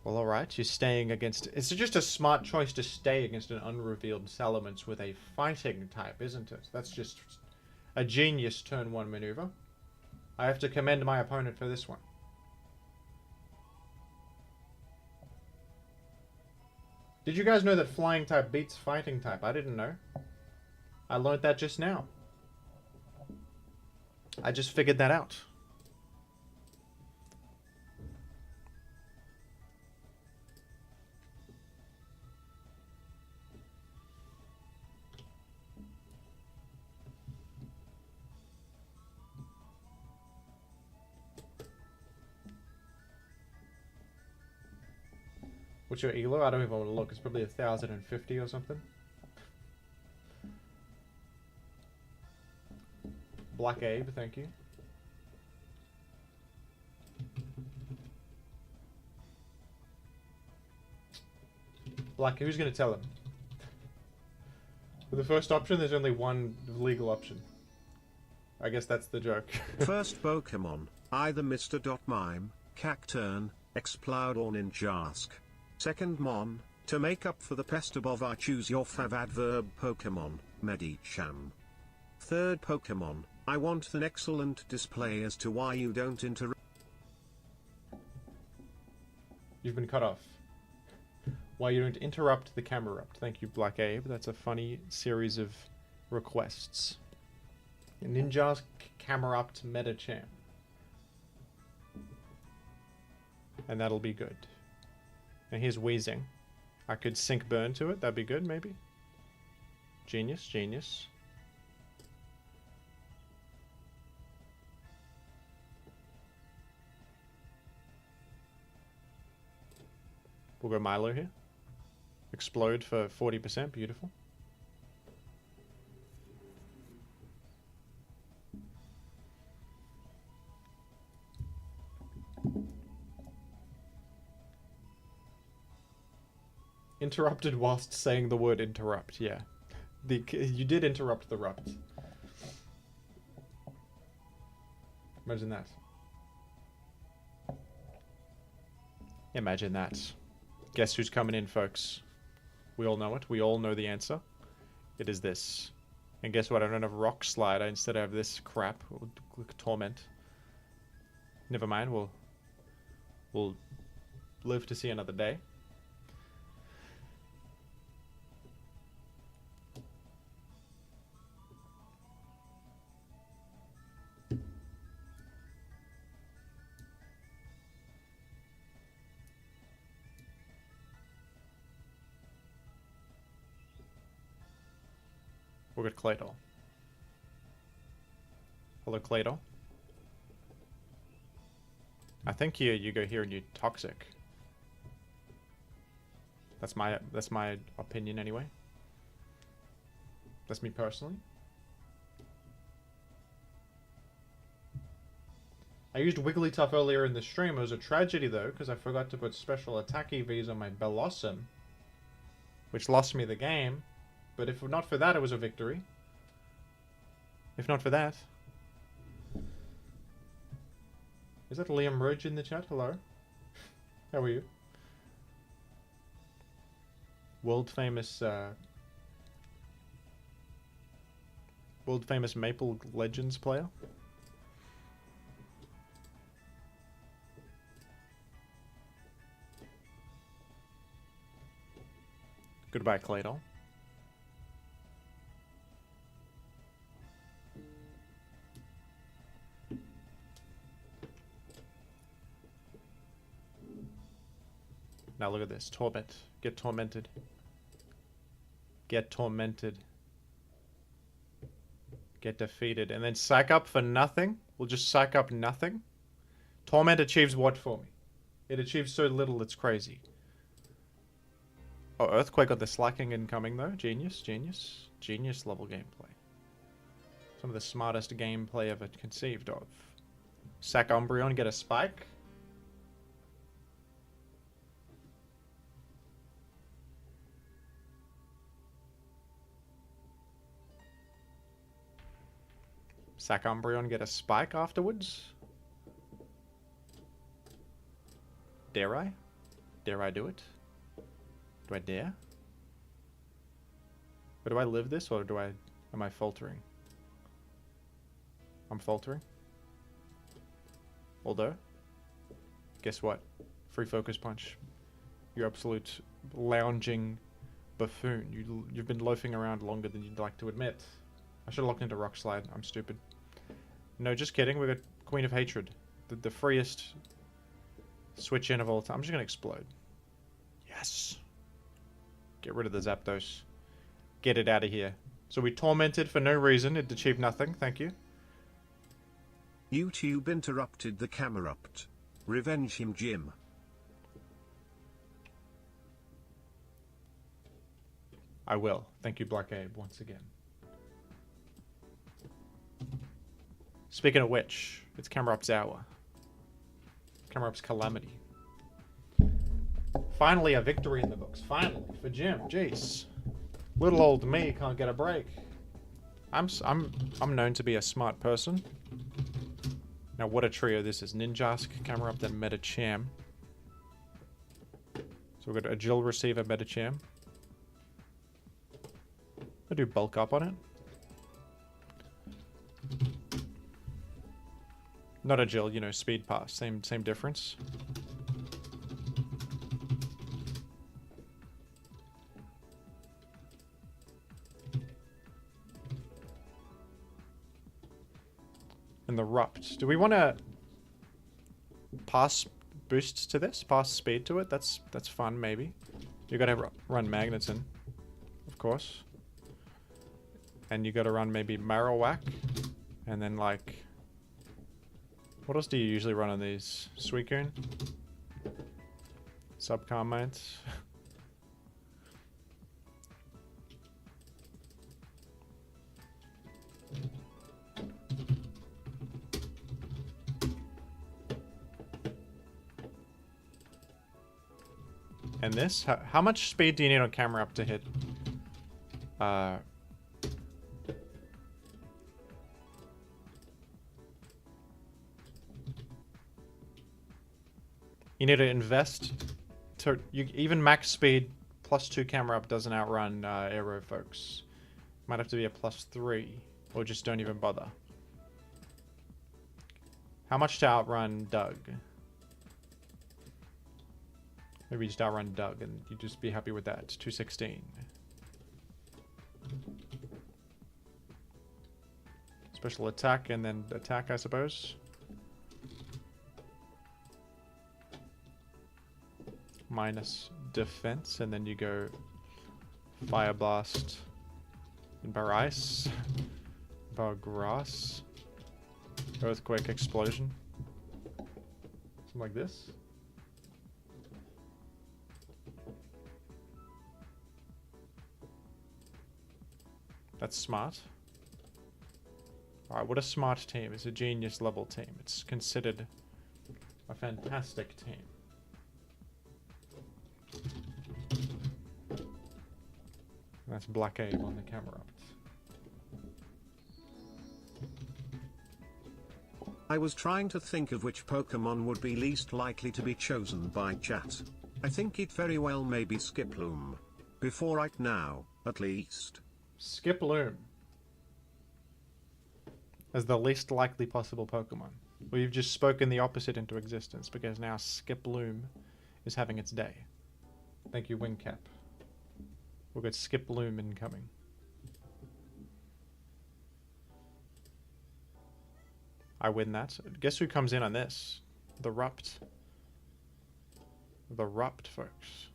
Well, alright, you're staying against... It's just a smart choice to stay against an unrevealed Salamence with a fighting type, isn't it? That's just a genius turn 1 maneuver. I have to commend my opponent for this one. Did you guys know that flying type beats fighting type? I didn't know. I learned that just now. I just figured that out. What's your elo? I don't even want to look. It's probably 1,050 or something. Black Abe, thank you. Black, who's going to tell him? For the first option, there's only one legal option. I guess that's the joke. First Pokemon, either Mr. Mime, Cacturn, Exploud or Ninjask. Second Mon, to make up for the pest above I choose your fav adverb Pokemon, Medicham. Third Pokemon, I want an excellent display as to why you don't interrupt. You've been cut off. Why you don't interrupt the Camerupt. Thank you, Black Abe. That's a funny series of requests. Ninjask Camerupt Medicham. And that'll be good. And here's Weezing. I could Sync Burn to it. That'd be good, maybe. Genius, genius. We'll go Milo here. Explode for 40%. Beautiful. Interrupted whilst saying the word interrupt, yeah. You did interrupt the rupt. Imagine that. Imagine that. Guess who's coming in, folks? We all know it. We all know the answer. It is this. And guess what? I don't have Rock Slide. I instead have this crap. Torment. Never mind. We'll live to see another day. We'll get Claydol. Hello, Claydol. I think you go here and you Toxic. That's my opinion anyway. That's me personally. I used Wigglytuff earlier in the stream. It was a tragedy though, because I forgot to put special attack EVs on my Bellossom, which lost me the game. but if not for that, it was a victory. If not for that. Is that Liam Roach in the chat? Hello. How are you? World famous Maple Legends player. Goodbye, Claydol. Now look at this. Torment. Get tormented. Get tormented. Get defeated. And then psych up for nothing? We'll just psych up nothing? Torment achieves what for me? It achieves so little, it's crazy. Oh, Earthquake got the slacking incoming though. Genius, genius. Genius level gameplay. Some of the smartest gameplay ever conceived of. Sack Umbreon, get a spike. Sack Umbreon, get a spike afterwards. Dare I? Dare I do it? Do I dare? But do I live this, or am I faltering? I'm faltering. Although, guess what? Free Focus Punch. You absolute lounging buffoon. You've been loafing around longer than you'd like to admit. I should have locked into Rock Slide. I'm stupid. No, just kidding. We got Queen of Hatred. The freest switch in of all time. I'm just gonna explode. Yes. Get rid of the Zapdos. Get it out of here. So we tormented for no reason. It achieved nothing. Thank you. YouTube interrupted the Camerupt. Revenge him, Jim. I will. Thank you, Black Abe, once again. Speaking of which, it's Camerupt's hour. Camerupt's calamity. Finally a victory in the books. Finally, for Jim. Jeez. Little old me can't get a break. I'm known to be a smart person. Now what a trio this is. Ninjask, Camerupt, and Metacham. So we've got Agile Receiver, Metacham. I'll do bulk up on it. Not Agile, you know, speed pass. Same difference. And the Rupt. Do we want to pass boosts to this? Pass speed to it? That's fun, maybe. You gotta run Magnets in, of course. And you gotta run maybe Marowak. And then like... What else do you usually run on these? Suicune? Subcarmines? And this? How much speed do you need on Camerupt to hit? You need to invest to even max speed +2 Camerupt doesn't outrun Aero, folks. Might have to be a +3, or just don't even bother. How much to outrun Doug? Maybe just outrun Doug and you just be happy with that. 216. Special attack and then attack, I suppose. Minus defense, and then you go Fire Blast, Bar Ice, Bar Grass, Earthquake, Explosion. Something like this. That's smart. Alright, what a smart team. It's a genius level team. It's considered a fantastic team. That's Black Abe on the Camerupt. I was trying to think of which Pokemon would be least likely to be chosen by chat. I think it very well may be Skiploom. Before right now, at least. Skiploom. As the least likely possible Pokemon. Well, you've just spoken the opposite into existence, because now Skiploom is having its day. Thank you, Wingcap. We'll get Skiploom incoming. I win that. Guess who comes in on this? The Rupt. The Rupt, folks.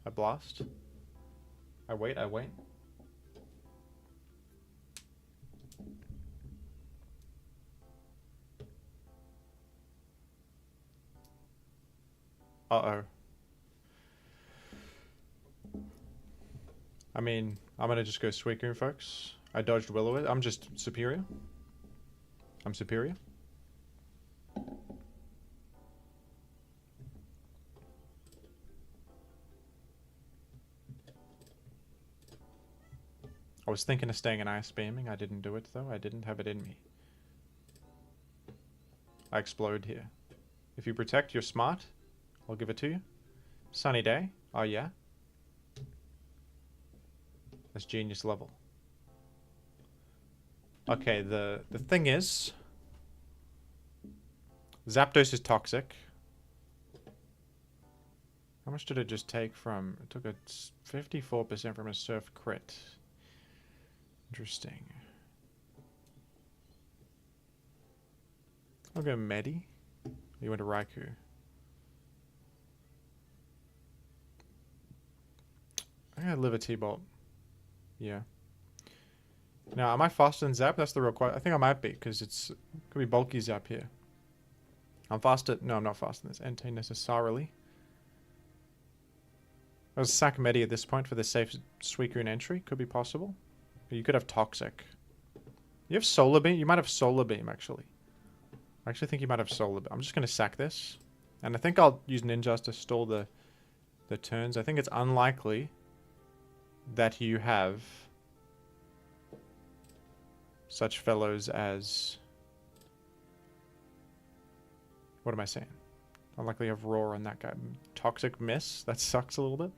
I blast. I wait, I wait. Uh-oh. I mean, I'm gonna just go Suicune, folks. I dodged Will-O-Wisp. I'm just superior. I'm superior. I was thinking of staying in Ice Beaming. I didn't do it, though. I didn't have it in me. I explode here. If you protect, you're smart. I'll give it to you. Sunny Day. Oh, yeah. That's genius level. Okay, the thing is... Zapdos is toxic. How much did it just take from... It took a 54% from a Surf crit. Interesting. I'll go Medi. You went to Raikou. I gotta live a T-Bolt. Yeah. Now, am I faster than Zap? That's the real question. I think I might be, because it's could be bulky Zap here. I'm faster. No, I'm not faster than this. Entei necessarily. I was sack Medi at this point for the safe Suicune entry. Could be possible. But you could have Toxic. You have Solar Beam? You might have Solar Beam, actually. I actually think you might have Solar Beam. I'm just going to sack this. And I think I'll use Ninjas to stall the turns. I think it's unlikely that you have such fellows as... What am I saying? Unlikely to have Roar on that guy. Toxic Miss? That sucks a little bit.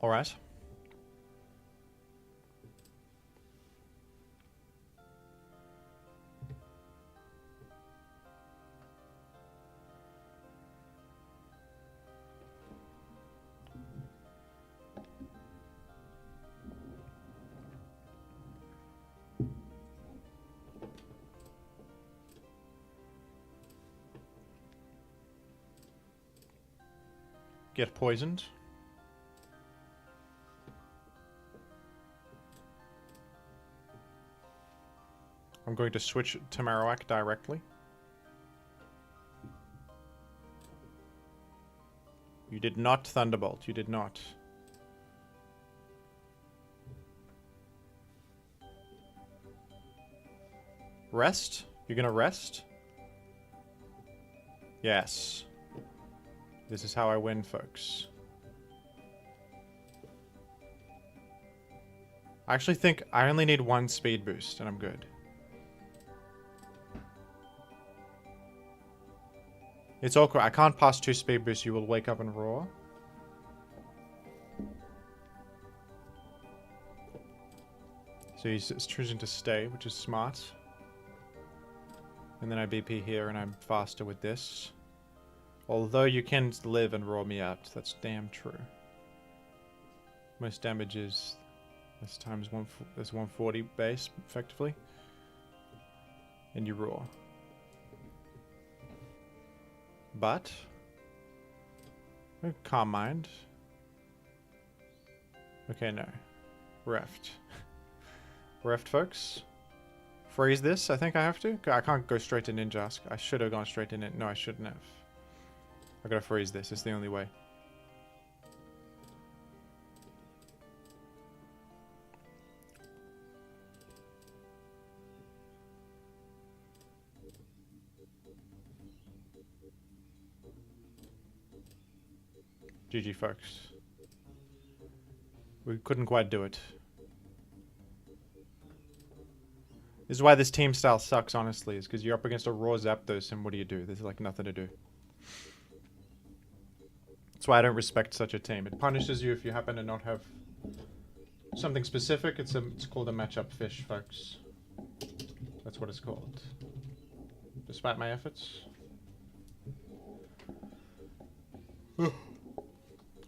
All right. Get poisoned. I'm going to switch to Marowak directly. You did not Thunderbolt. You did not. Rest? You're gonna rest? Yes. This is how I win, folks. I actually think I only need one speed boost and I'm good. It's awkward. I can't pass 2 speed boosts. You will wake up and roar. So he's choosing to stay, which is smart. And then I BP here and I'm faster with this. Although you can live and roar me out. That's damn true. Most damage is... This times that's 140 base, effectively. And you roar. But... Calm Mind. Okay, no. Reft. Reft, folks. Freeze this, I think I have to. I can't go straight to Ninjask. I should have gone straight in it. No, I shouldn't have. I gotta freeze this. It's the only way. GG, folks. We couldn't quite do it. This is why this team style sucks, honestly, is because you're up against a raw Zapdos, and what do? There's like nothing to do. That's why I don't respect such a team. It punishes you if you happen to not have something specific. It's called a matchup fish, folks. That's what it's called. Despite my efforts.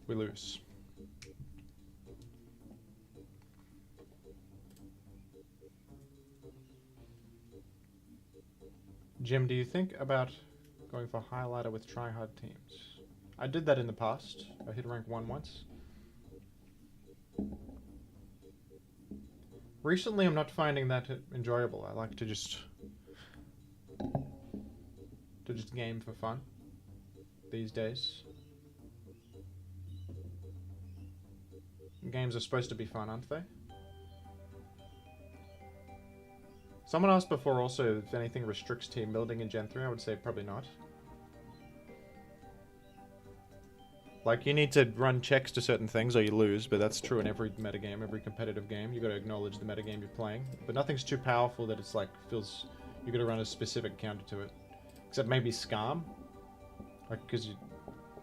We lose. Jim, do you think about going for highlighter with try-hard teams? I did that in the past. I hit rank 1 once. Recently, I'm not finding that enjoyable. I like to just game for fun these days. Games are supposed to be fun, aren't they? Someone asked before also if anything restricts team building in Gen 3. I would say probably not. Like, you need to run checks to certain things or you lose, but that's true in every metagame, every competitive game. You gotta acknowledge the metagame you're playing. But nothing's too powerful that it's like, feels... You gotta run a specific counter to it. Except maybe Scarm. Like, because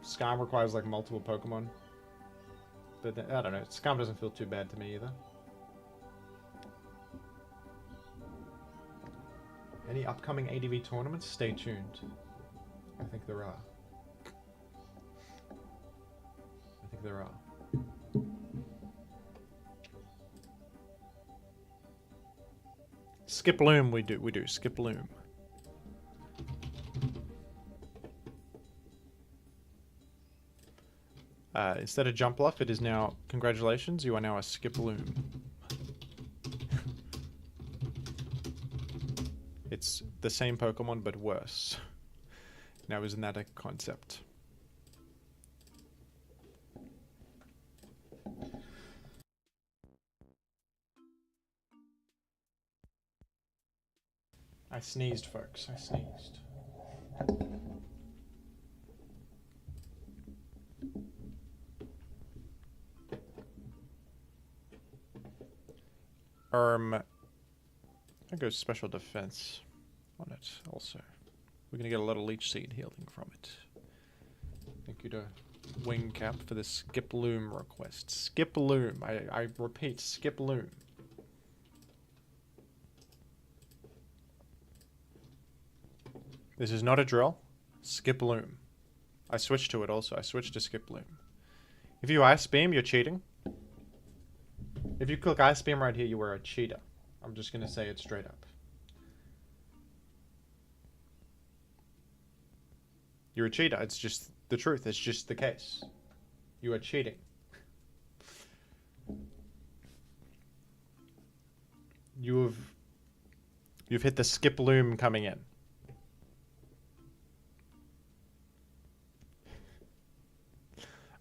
Scarm requires like multiple Pokemon. But then, I don't know, Scarm doesn't feel too bad to me either. Any upcoming ADV tournaments? Stay tuned. I think there are. There are. Skiploom, we do Skiploom. Instead of Jumpluff, it is now, congratulations, you are now a Skiploom. It's the same Pokemon, but worse. Now, isn't that a concept? I sneezed, folks. I sneezed. I go special defense on it also. We're gonna get a lot of leech seed healing from it. Thank you to Wing Cap for the Skiploom request. Skiploom. I repeat, Skiploom. This is not a drill. Skiploom. I switched to it also. I switched to Skiploom. If you Ice Beam, you're cheating. If you click Ice Beam right here, you are a cheater. I'm just going to say it straight up. You're a cheater. It's just the truth. It's just the case. You are cheating. You've hit the Skiploom coming in.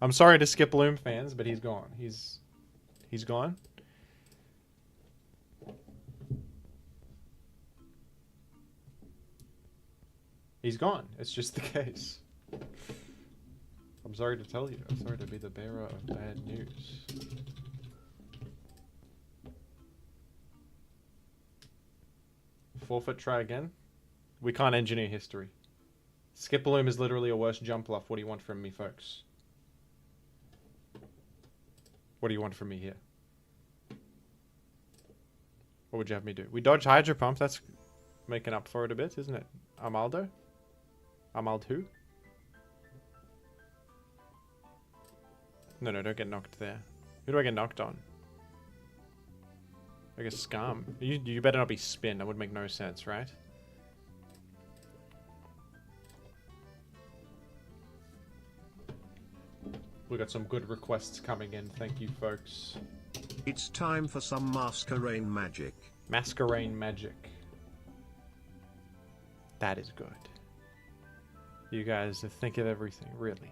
I'm sorry to Skiploom fans, but he's gone. He's gone. He's gone. It's just the case. I'm sorry to tell you. I'm sorry to be the bearer of bad news. Forfeit, try again. We can't engineer history. Skiploom is literally a worse Jumpluff. What do you want from me, folks? What do you want from me here? What would you have me do? We dodge Hydro Pump. That's making up for it a bit, isn't it? Amaldo? Amald who? No, don't get knocked there. Who do I get knocked on? I guess Scum. You better not be Spin. That would make no sense, right? We got some good requests coming in. Thank you, folks. It's time for some Masquerain magic. Masquerain magic. That is good. You guys think of everything, really.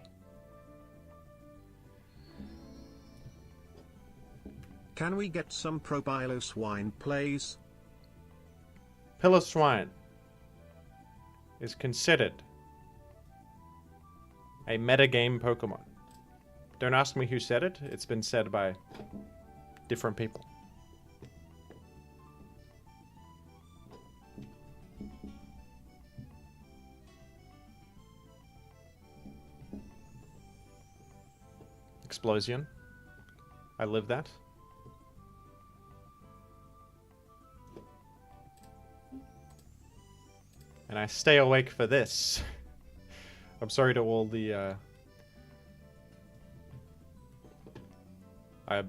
Can we get some pro Piloswine plays? Piloswine is considered a metagame Pokemon. Don't ask me who said it. It's been said by different people. Explosion. I live that. And I stay awake for this. I'm sorry to all the,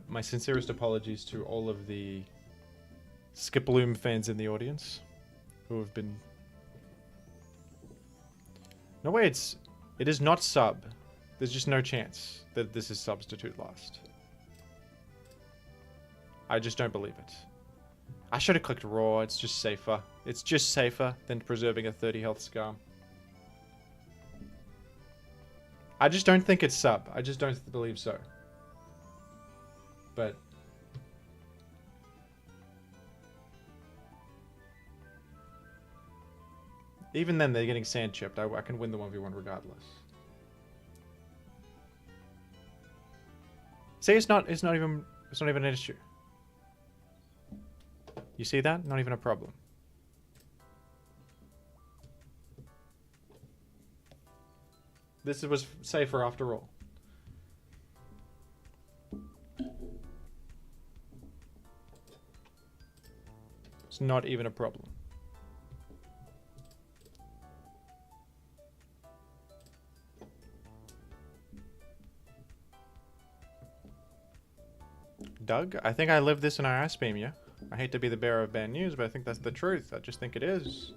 my sincerest apologies to all of the Skiploom fans in the audience who have been... No way, it is not sub. There's just no chance that this is substitute last. I just don't believe it. I should have clicked raw, it's just safer. It's just safer than preserving a 30 health Scar. I just don't think it's sub. I just don't believe so. But... even then, they're getting sand chipped. I can win the 1v1 regardless. See, it's not even an issue. You see that? Not even a problem. This was safer after all. It's not even a problem. Doug, I think I lived this in our ice beam, yeah? I hate to be the bearer of bad news, but I think that's the truth. I just think it is.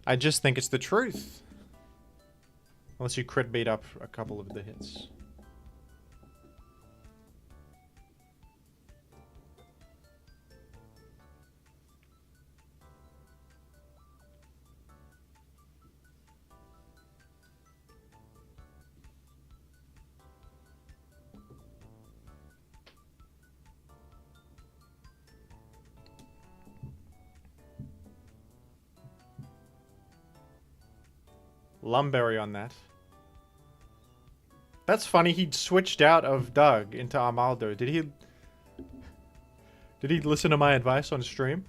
I just think it's the truth. Unless you crit beat up a couple of the hits. Lumberry on that. That's funny, he switched out of Doug into Armaldo. Did he listen to my advice on stream?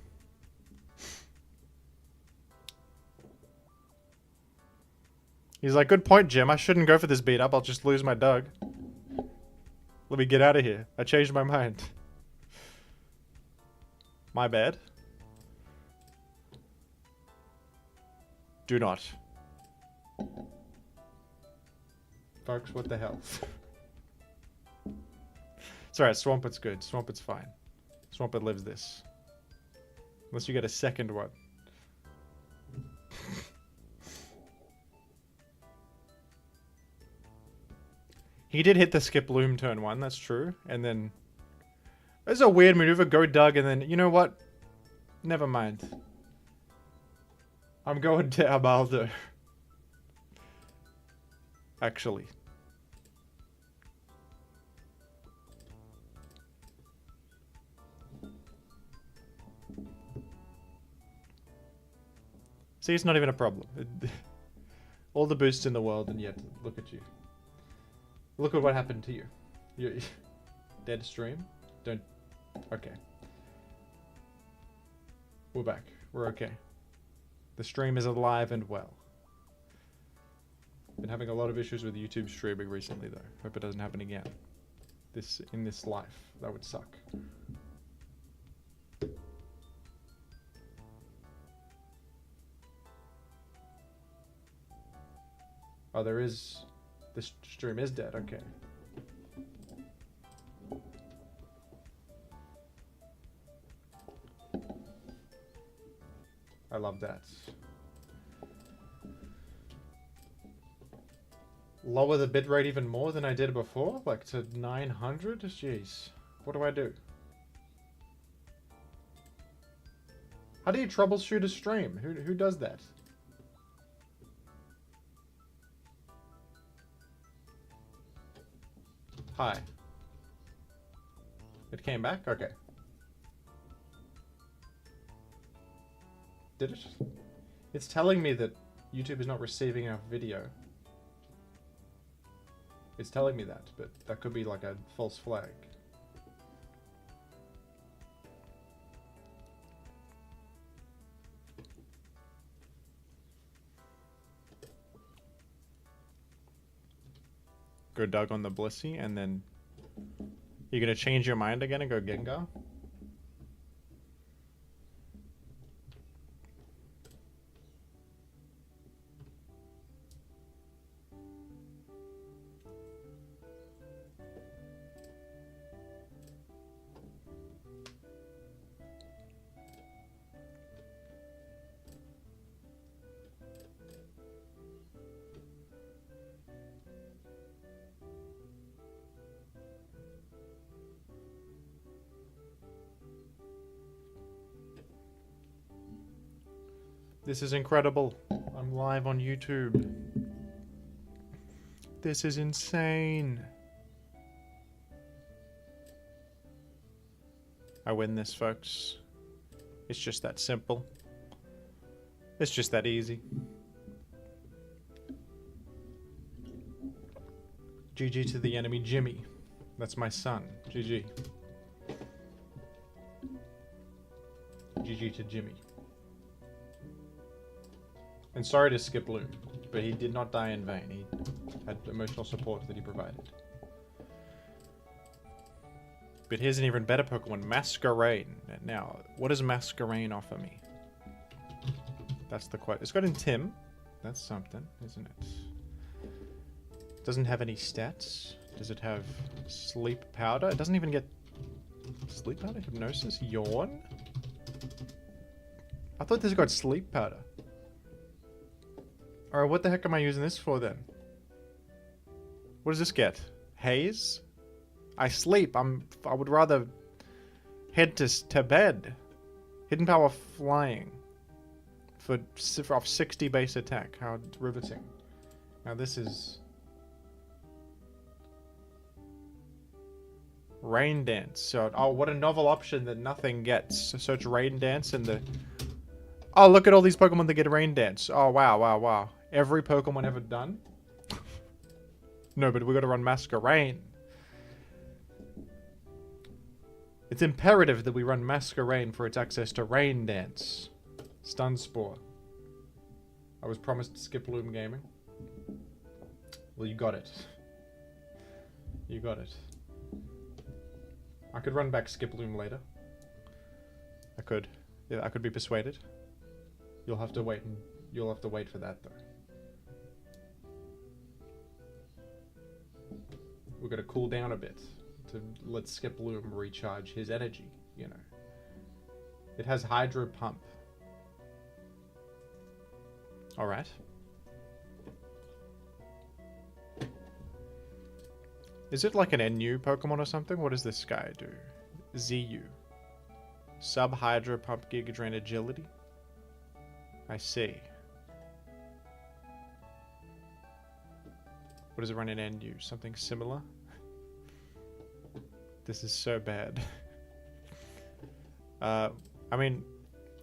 He's like, good point, Jim. I shouldn't go for this beat up. I'll just lose my Doug. Let me get out of here. I changed my mind. My bad. Do not. Folks, what the hell? It's alright, Swampet's good. Swampet's fine. Swampet lives this. Unless you get a second one. He did hit the Skiploom turn 1, that's true. And then... there's a weird maneuver, go Doug, and then... you know what? Never mind. I'm going to Armaldo. Actually. See, it's not even a problem. All the boosts in the world, and yet, look at you. Look at what happened to you. You're dead stream? Don't... okay. We're back. We're okay. The stream is alive and well. Been having a lot of issues with YouTube streaming recently, though. Hope it doesn't happen again. In this life. That would suck. Oh, there is... this stream is dead, okay. I love that. Lower the bitrate even more than I did before? Like to 900? Jeez. What do I do? How do you troubleshoot a stream? Who does that? Hi. It came back? Okay. Did it? It's telling me that YouTube is not receiving our video. It's telling me that, but that could be like a false flag. Go Doug on the Blissey, and then you're gonna change your mind again and go Gengar? This is incredible. I'm live on YouTube. This is insane. I win this, folks. It's just that simple. It's just that easy. GG to the enemy Jimmy. That's my son. GG. GG to Jimmy. And sorry to Skiploom, but he did not die in vain. He had emotional support that he provided. But here's an even better Pokemon, Masquerain. Now, what does Masquerain offer me? That's the question. It's got Intim. That's something, isn't it? Doesn't have any stats. Does it have Sleep Powder? It doesn't even get Sleep Powder? Hypnosis? Yawn? I thought this got Sleep Powder. Alright, what the heck am I using this for then? What does this get? Haze? I sleep. I would rather head to bed. Hidden Power Flying. For off 60 base attack. How riveting. Now this is... Rain Dance. So, oh, what a novel option that nothing gets. So search Rain Dance in the... Oh, look at all these Pokemon that get Rain Dance. Oh, wow, wow, wow. Every Pokemon ever done? No, but we gotta run Masquerain. It's imperative that we run Masquerain for its access to Rain Dance. Stun Spore. I was promised Skiploom Gaming. Well, you got it. You got it. I could run back Skiploom later. I could. Yeah, I could be persuaded. You'll have to wait for that though. We're gonna cool down a bit to let Skiploom recharge his energy, you know. It has Hydro Pump. Alright. Is it like an NU Pokemon or something? What does this guy do? ZU. Sub Hydro Pump Giga Drain Agility? I see. What does it run in NU? Something similar? This is so bad. I mean,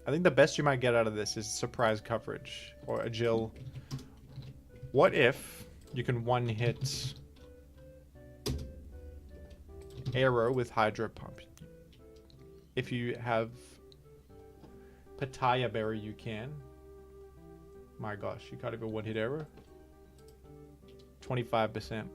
I think the best you might get out of this is surprise coverage. Or Agil. What if you can one-hit Arrow with Hydro Pump? If you have Pataya Berry, you can. My gosh, you can't even one-hit Arrow. 25%.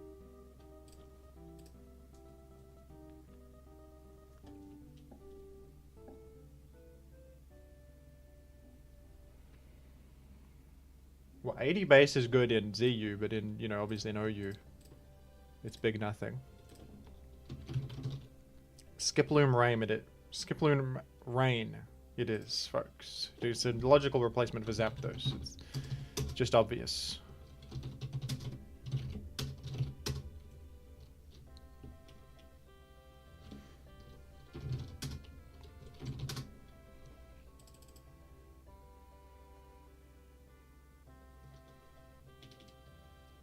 Well, 80 base is good in ZU, but in, you know, obviously in OU, it's big nothing. Skiploom Rain Skiploom Rain it is, folks. It's a logical replacement for Zapdos. It's just obvious.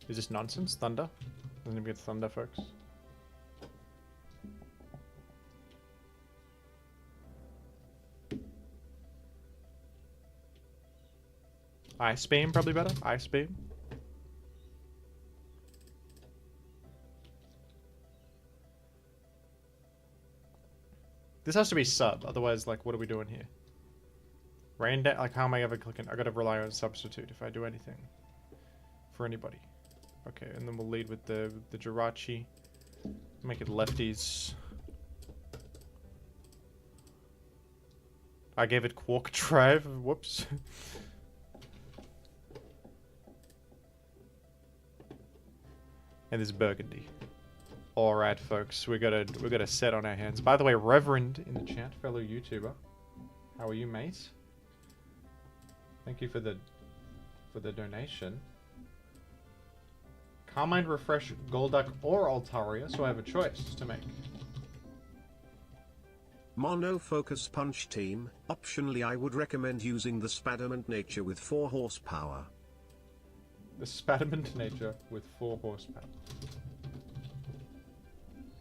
Is this nonsense? Thunder? Doesn't even get Thunder, folks. Ice Beam, probably better. Ice Beam. This has to be sub, otherwise, like, what are we doing here? Rain down, like, how am I ever clicking? I gotta rely on substitute if I do anything. For anybody. Okay, and then we'll lead with the Jirachi. Make it lefties. I gave it Quark Drive. Whoops. And this Burgundy. Alright, folks. We got a set on our hands. By the way, Reverend in the chat, fellow YouTuber. How are you, mate? Thank you for the donation. Carmine, Refresh, Golduck, or Altaria, so I have a choice to make. Mono Focus Punch Team. Optionally, I would recommend using the Spadiment Nature with 4 horsepower. The Spadiment Nature with 4 horsepower.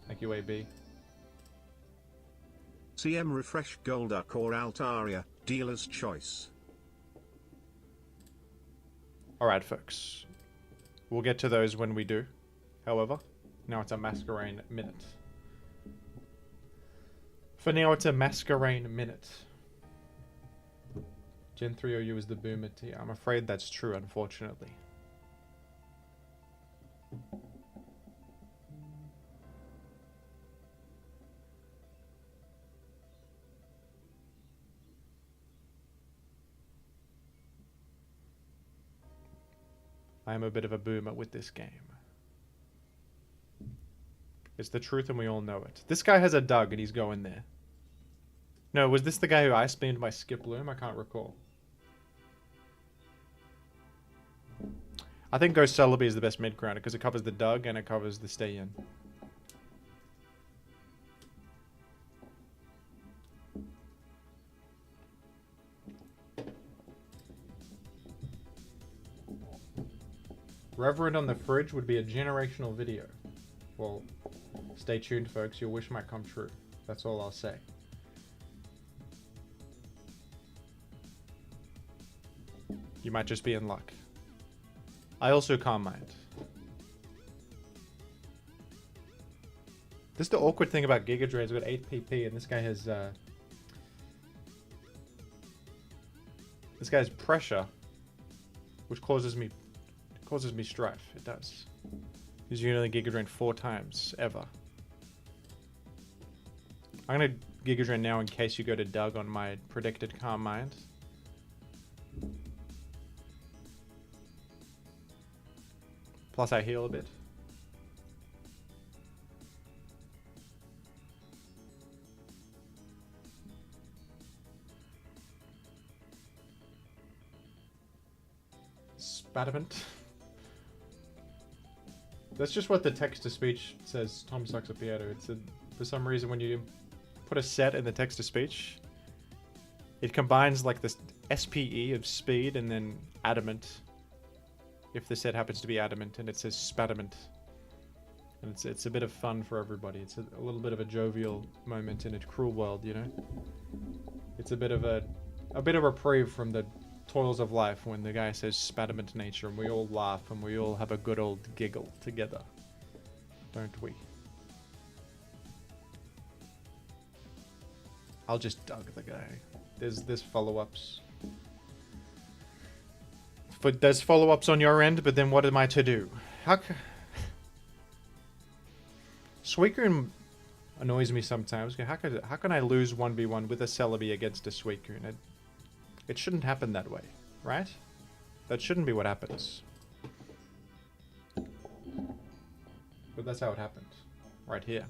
Thank you, AB. CM Refresh Golduck or Altaria, dealer's choice. Alright, folks. We'll get to those when we do. However, now it's a Masquerain minute. For now, it's a Masquerain minute. Gen 3 OU is the boomer tier. I'm afraid that's true, unfortunately. I am a bit of a boomer with this game. It's the truth and we all know it. This guy has a Doug and he's going there. No, was this the guy who Ice Beamed my Skiploom? I can't recall. I think Ghost Celebi is the best mid-grounder because it covers the Doug and it covers the Stay In. Reverend on the fridge would be a generational video. Well, stay tuned, folks. Your wish might come true. That's all I'll say. You might just be in luck. I also can't mind. This is the awkward thing about Giga Drain's. We've got 8 PP and this guy has this guy has pressure, which causes me strife. It does. He's usually Giga Drain 4 times ever. I'm gonna Giga Drain now in case you go to Doug on my predicted Calm Mind. Plus I heal a bit. Spadiment. That's just what the text-to-speech says. Tom sucks at piano. It's for some reason when you put a set in the text-to-speech, it combines like this SPE of speed and then adamant. If the set happens to be adamant and it says spadiment. And it's a bit of fun for everybody. It's a little bit of a jovial moment in a cruel world, you know? It's a bit of a reprieve from the toils of life when the guy says spadiment nature and we all laugh and we all have a good old giggle together. Don't we? I'll just Doug the guy. There's follow-ups. There's follow-ups on your end, but then what am I to do? Suicune annoys me sometimes. How can I lose 1v1 with a Celebi against a Suicune? It shouldn't happen that way, right? That shouldn't be what happens. But that's how it happened. Right here.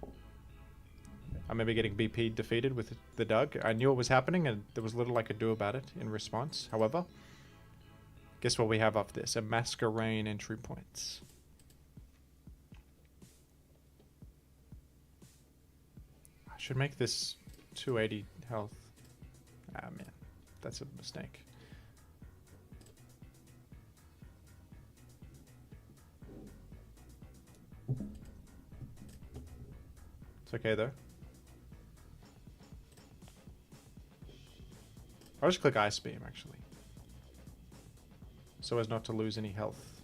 I remember getting BP defeated with the Doug. I knew it was happening and there was little I could do about it in response. However, guess what we have off this? A Masquerain entry points. I should make this 280 health. Ah, man. That's a mistake. It's okay, though. I'll just click Ice Beam, actually. so as not to lose any health.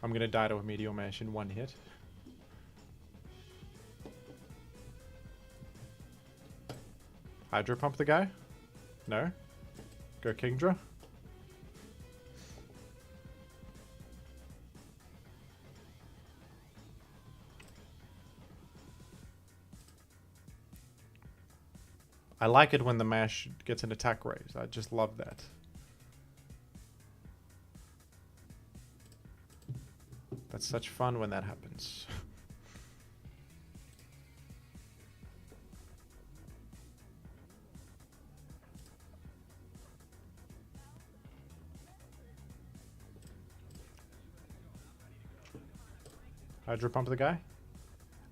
I'm gonna die to a Meteor Mash in one hit. Hydro Pump the guy? No? Go Kingdra? I like it when the mash gets an attack raise. I just love that. That's such fun when that happens. Hydro Pump the guy?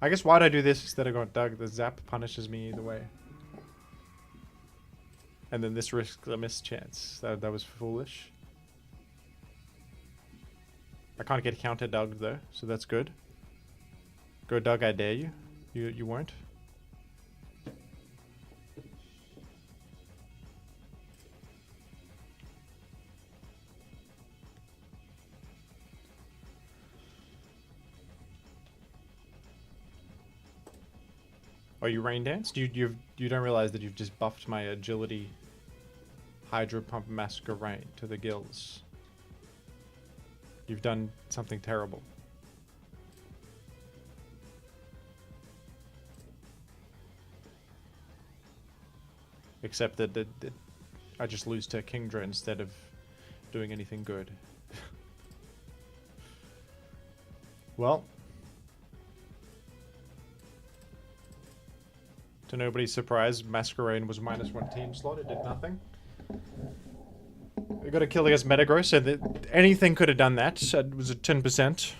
I guess why'd I do this instead of going Doug? The zap punishes me either way. And then this risks a miss chance. That was foolish. I can't get counter Doug though, so that's good. Go Doug, I dare you. You won't. Oh, you rain danced? You don't realize that you've just buffed my agility Hydro Pump Masquerain to the gills. You've done something terrible. Except that I just lose to Kingdra instead of doing anything good. Well. To nobody's surprise, Masquerain was -1 team slot. It did nothing. We got a kill against Metagross, so that anything could have done that. It was a 10%.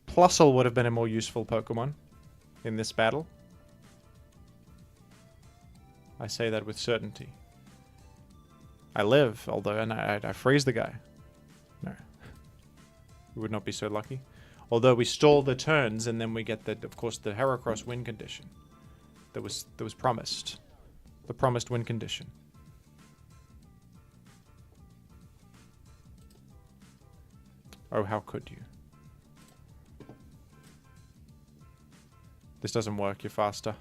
Plusle would have been a more useful Pokemon in this battle. I say that with certainty. I live, although, and I freeze the guy. No. We would not be so lucky. Although we stall the turns, and then we get, of course, the Heracross win condition that was promised. The promised win condition. Oh, how could you? This doesn't work, you're faster.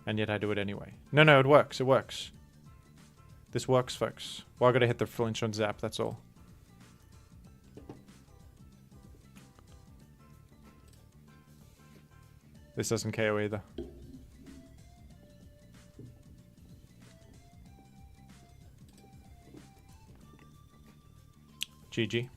And yet I do it anyway. No, it works, it works. This works, folks. Well, I gotta hit the flinch on Zap, that's all. This doesn't KO either. GG.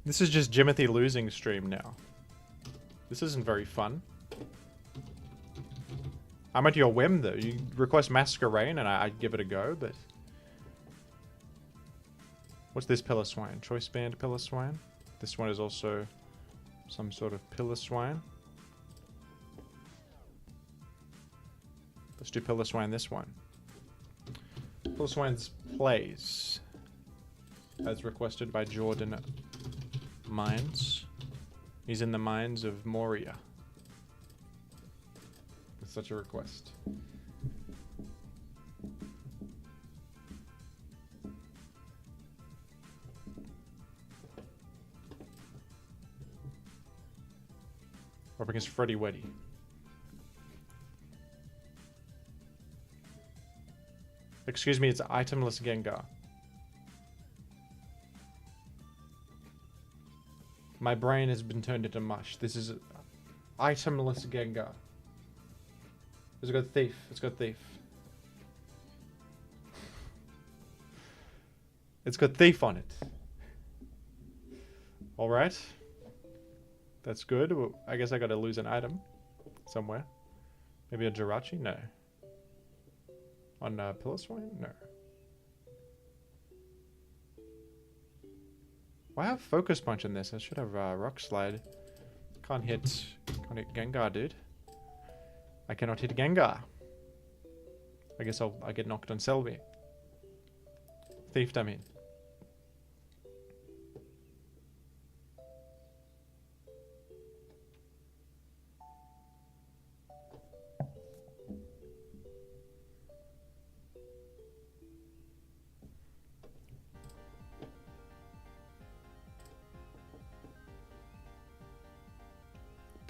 This is just Jimothy losing stream now. This isn't very fun. I'm at your whim though. You request Masquerain and I'd give it a go, but... What's this Piloswine? Choice Band Piloswine? This one is also some sort of Piloswine. Let's do Piloswine this one. Piloswine's plays. As requested by Jordan Mines. He's in the mines of Moria. With such a request. Up against Freddy Weddy. Excuse me, it's itemless Gengar. My brain has been turned into mush. This is itemless Gengar. It's got Thief. It's got Thief. It's got Thief on it. Alright. That's good. Well, I guess I gotta lose an item somewhere. Maybe a Jirachi? No. On Piloswine? No. Why have Focus Punch in this? I should have Rock Slide. Can't hit Gengar, dude. I cannot hit Gengar. I guess I get knocked on Selby. Thief, I mean.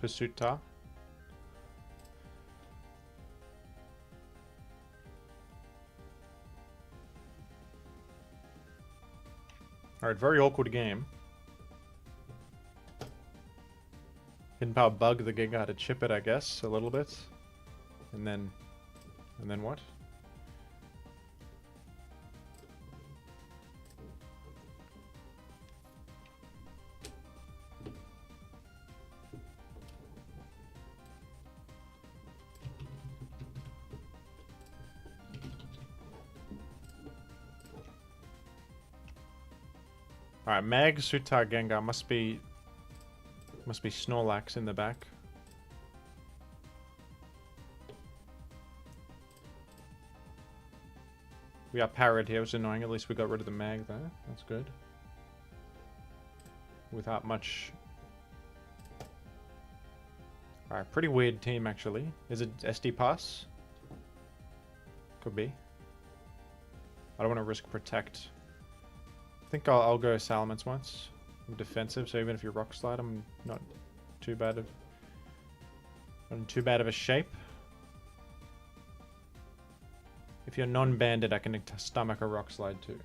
Pursuita. Alright, very awkward game. Hidden Power bug the Gengar to chip it, I guess, a little bit. And then what? Alright, Mag, Sutar, Gengar must be Snorlax in the back. We are parried here, which is annoying. At least we got rid of the Mag there. That's good. Without much. Alright, pretty weird team actually. Is it SD Pass? Could be. I don't want to risk Protect. I think I'll go Salamence once. I'm defensive, so even if you Rock Slide, I'm not too bad of a shape. If you're non-banded, I can stomach a Rock Slide too.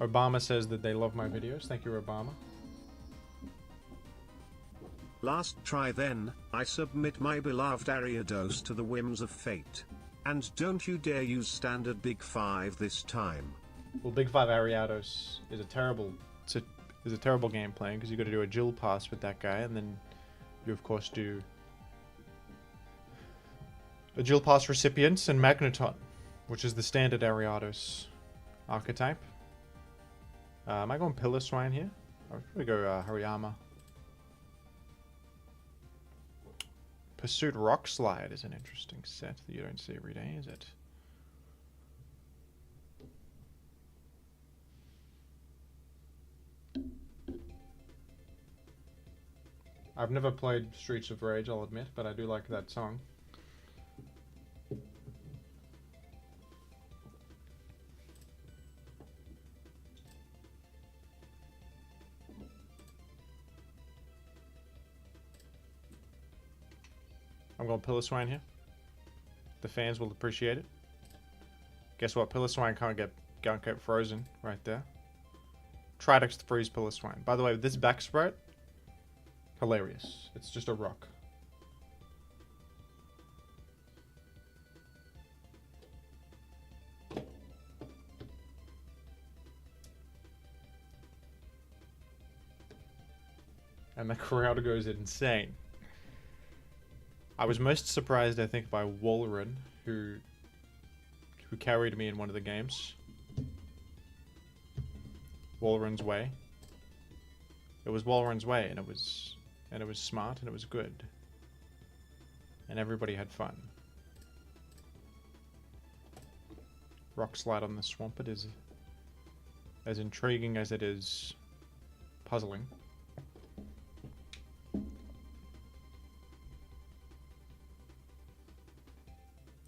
Obama says that they love my videos. Thank you, Obama. Last try then, I submit my beloved Ariados to the whims of fate. And don't you dare use standard Big 5 this time. Well, Big 5 Ariados is a terrible game plan, because you got to do a Jill pass with that guy, and then you of course do a Jill pass recipients and Magneton, which is the standard Ariados archetype. Am I going Piloswine here? I would probably go Hariyama. Pursuit Rock Slide is an interesting set that you don't see every day, is it? I've never played Streets of Rage, I'll admit, but I do like that song. I'm going Piloswine here. The fans will appreciate it. Guess what? Piloswine can't get frozen right there. Try to freeze Piloswine. By the way, this back sprite, hilarious. It's just a rock. And the crowd goes insane. I was most surprised, I think, by Walrein, who carried me in one of the games. Walrein's Way. It was Walrein's Way, and it was smart, and it was good. And everybody had fun. Rock Slide on the Swampert is as intriguing as it is puzzling.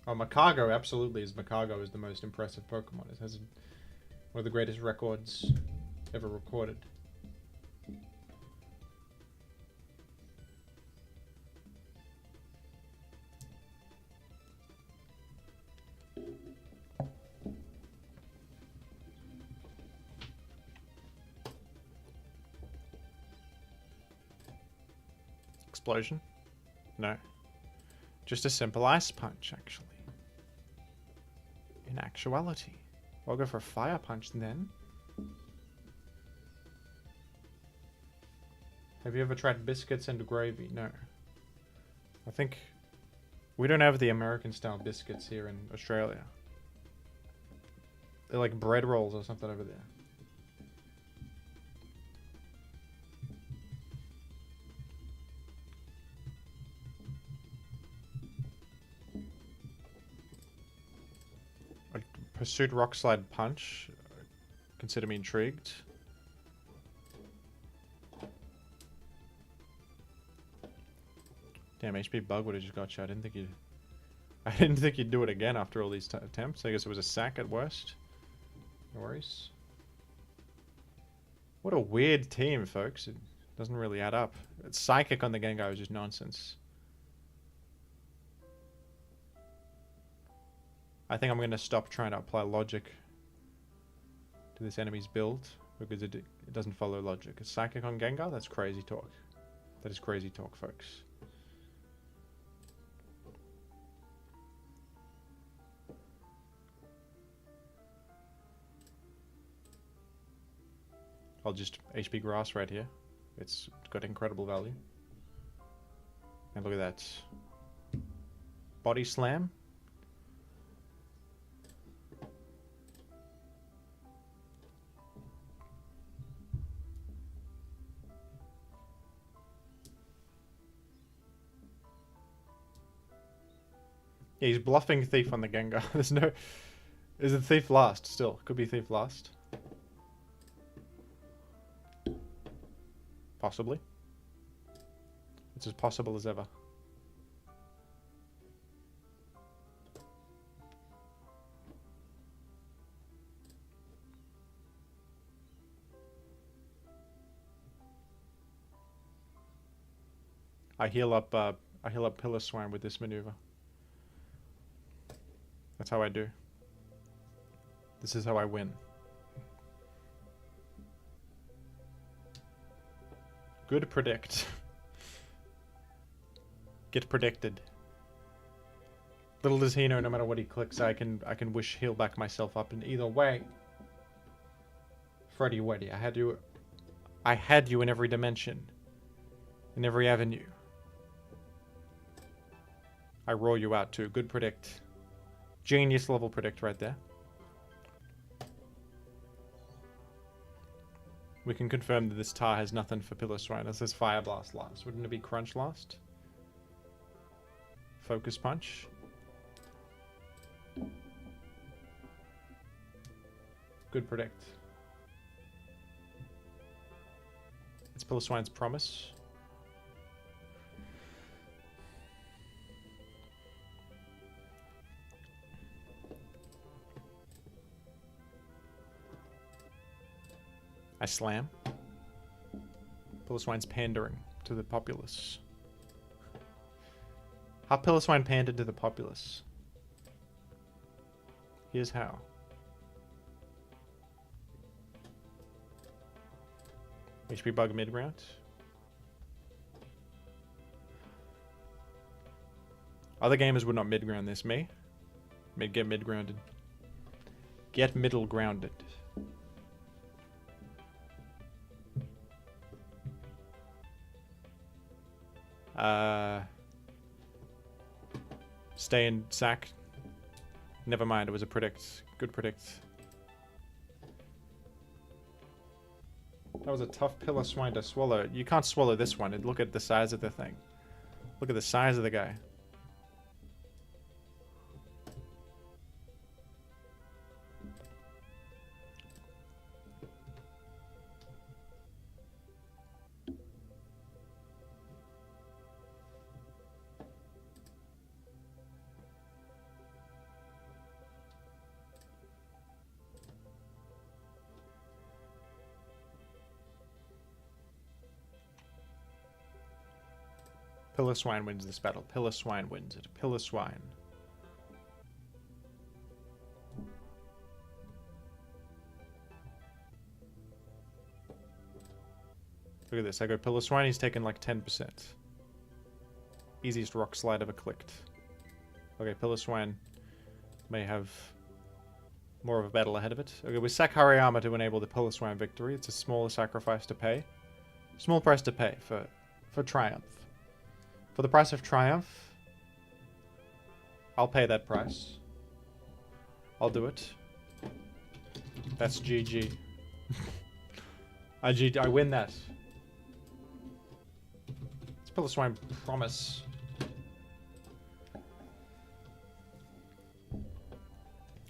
Oh, Makago absolutely is. Makago is the most impressive Pokemon. It has one of the greatest records ever recorded. Explosion? No. Just a simple Ice Punch, actually. In actuality. I'll go for a Fire Punch then. Have you ever tried biscuits and gravy? No. I think we don't have the American style biscuits here in Australia. They're like bread rolls or something over there. I pursued Rock Slide Punch. Consider me intrigued. Damn, HP Bug would have just got you. I didn't think you'd do it again after all these attempts. I guess it was a sack at worst. No worries. What a weird team, folks. It doesn't really add up. It's Psychic on the Gengar is just nonsense. I think I'm going to stop trying to apply logic to this enemy's build because it doesn't follow logic. A Psychic on Gengar? That's crazy talk. That is crazy talk, folks. I'll just HP Grass right here. It's got incredible value. And look at that. Body Slam. Yeah, he's bluffing Thief on the Gengar. There's no... Is it Thief last still? Could be Thief last. Possibly. It's as possible as ever. I heal up Piloswine with this maneuver. That's how I do. This is how I win. Good predict. Get predicted. Little does he know, no matter what he clicks, I can wish heal back myself up in either way. Freddy Weddy, I had you in every dimension. In every avenue. I roll you out too. Good predict. Genius level predict right there. We can confirm that this tar has nothing for Piloswine. This is Fire Blast last. Wouldn't it be Crunch last? Focus Punch. Good predict. It's Piloswine's Promise. I slam. Piloswine's pandering to the populace. How Piloswine pandered to the populace? Here's how. HP Bug mid-round. Other gamers would not mid-ground this. Me? Get mid-grounded. Get middle-grounded. Stay in sack. Never mind, it was a predict. Good predict. That was a tough Piloswine to swallow. You can't swallow this one. Look at the size of the thing. Look at the size of the guy. Piloswine wins this battle. Piloswine wins it. Piloswine. Look at this. I go Piloswine, he's taken like 10%. Easiest rock slide ever clicked. Okay, Piloswine may have more of a battle ahead of it. Okay, we sack Hariyama to enable the Piloswine victory. It's a smaller sacrifice to pay. Small price to pay for triumph. For the price of triumph, I'll pay that price. I'll do it. That's GG. I win that. It's Piloswine promise.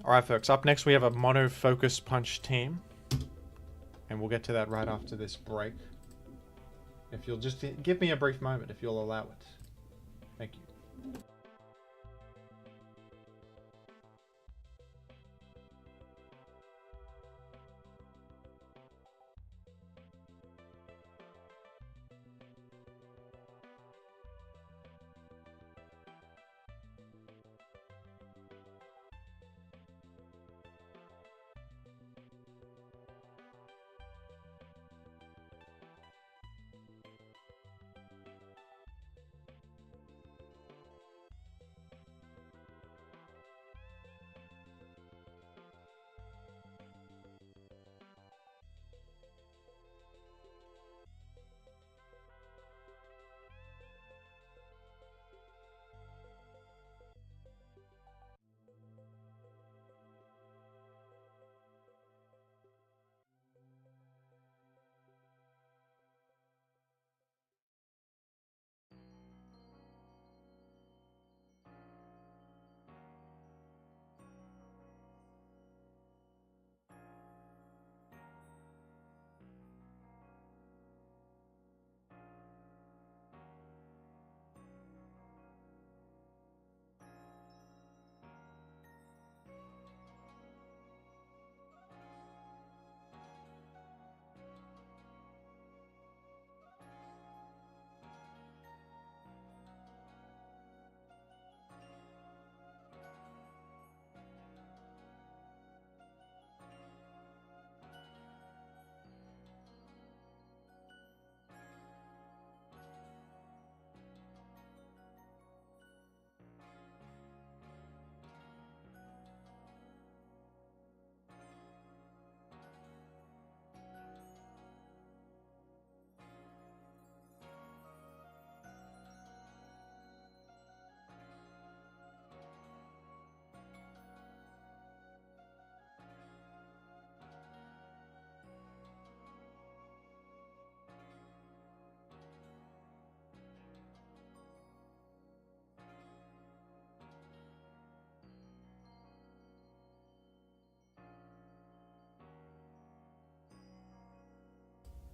Alright folks, up next we have a mono focus punch team. And we'll get to that right after this break. If you'll just give me a brief moment, if you'll allow it. Thank you.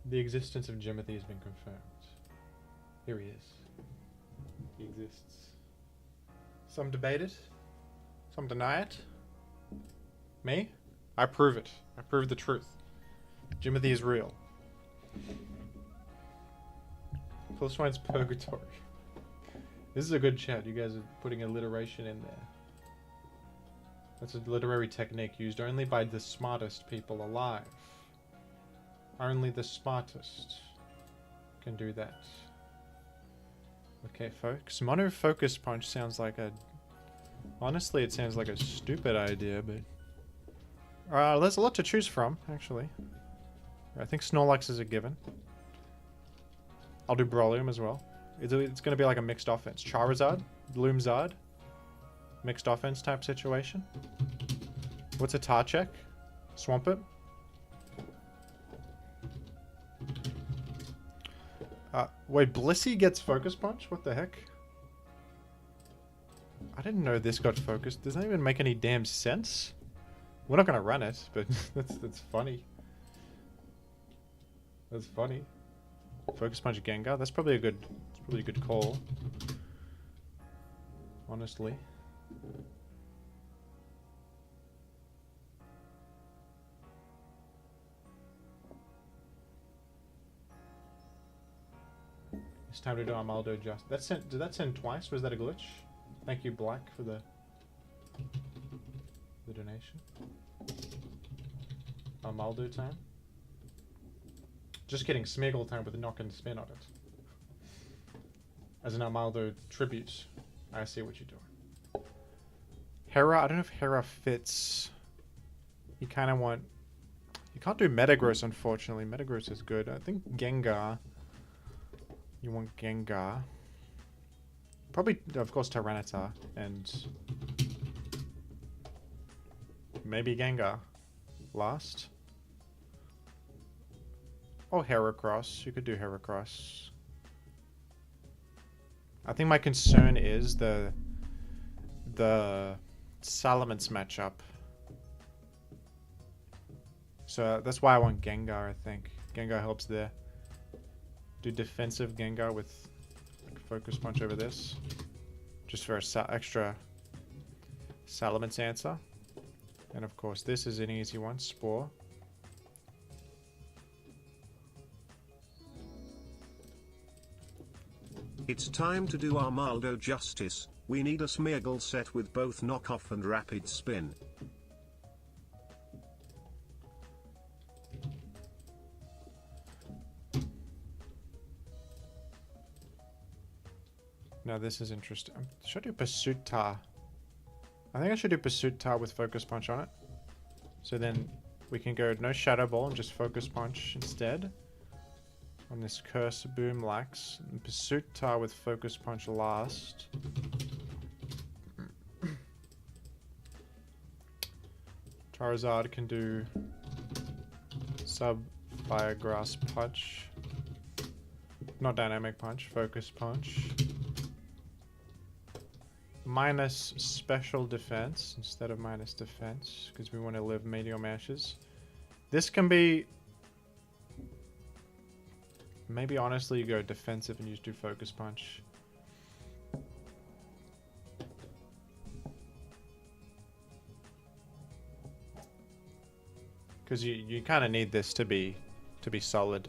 The existence of Jimothy has been confirmed. Here he is. He exists. Some debate it. Some deny it. Me? I prove it. I prove the truth. Jimothy is real. Piloswine's Purgatory. This is a good chat. You guys are putting alliteration in there. That's a literary technique used only by the smartest people alive. Only the smartest can do that. Okay, folks. Mono focus punch sounds like a... Honestly, it sounds like a stupid idea, but... there's a lot to choose from, actually. I think Snorlax is a given. I'll do Brawlium as well. It's going to be like a mixed offense. Charizard, Bloomzard. Mixed offense type situation. What's a Tarchek? Swampert. Wait, Blissey gets Focus Punch? What the heck? I didn't know this got focused. Does that even make any damn sense? We're not gonna run it, but that's funny. That's funny. Focus Punch Gengar. That's probably a good call. Honestly. It's time to do Armaldo just. Did that send twice? Was that a glitch? Thank you, Black, for the donation. Armaldo time. Just kidding, Smeargle time with a knock and spin on it. As an Armaldo tribute. I see what you're doing. Hera, I don't know if Hera fits. You kind of want... You can't do Metagross, unfortunately. Metagross is good. I think Gengar... You want Gengar. Probably, of course, Tyranitar. And... maybe Gengar. last. Or Heracross. You could do Heracross. I think my concern is the Salamence matchup. So that's why I want Gengar, I think. Gengar helps there. Do defensive Gengar with like, Focus Punch over this. Just for a extra Salamence answer. And of course, this is an easy one. Spore. It's time to do Armaldo justice. We need a Smeargle set with both knockoff and rapid spin. Now this is interesting. Should I do Pursuit Tar? I think I should do Pursuit Tar with Focus Punch on it. So then we can go no Shadow Ball and just Focus Punch instead. On this Curse Boom Lax. And Pursuit Tar with Focus Punch last. Charizard can do Sub Fire Grass Punch. Not Dynamic Punch, Focus Punch. Minus Special Defense instead of minus Defense, because we want to live Meteor Mashes. This can be... Maybe honestly you go defensive and you just do Focus Punch. Because you kind of need this to be solid.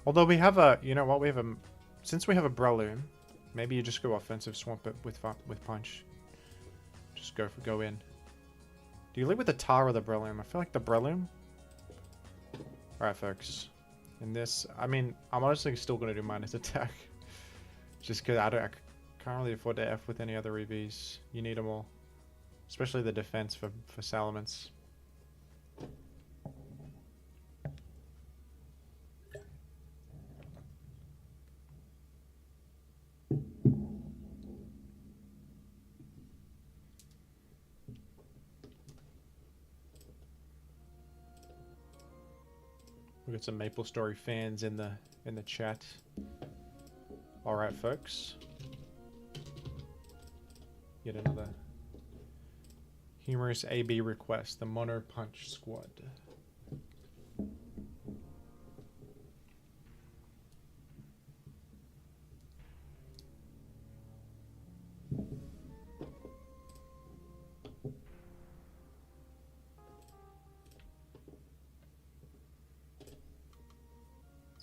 Although we have a... You know what? We have a... Since we have a Breloom, maybe you just go offensive, swamp it with Punch. Just go in. Do you lead with the Tar or the Breloom? I feel like the Breloom. Alright, folks. In this, I mean, I'm honestly still going to do minus attack. Just because I can't really afford to F with any other EVs. You need them all. Especially the defense for Salamence. We got some Maple Story fans in the chat. All right, folks. Yet another humorous AB request. The Mono Punch Squad.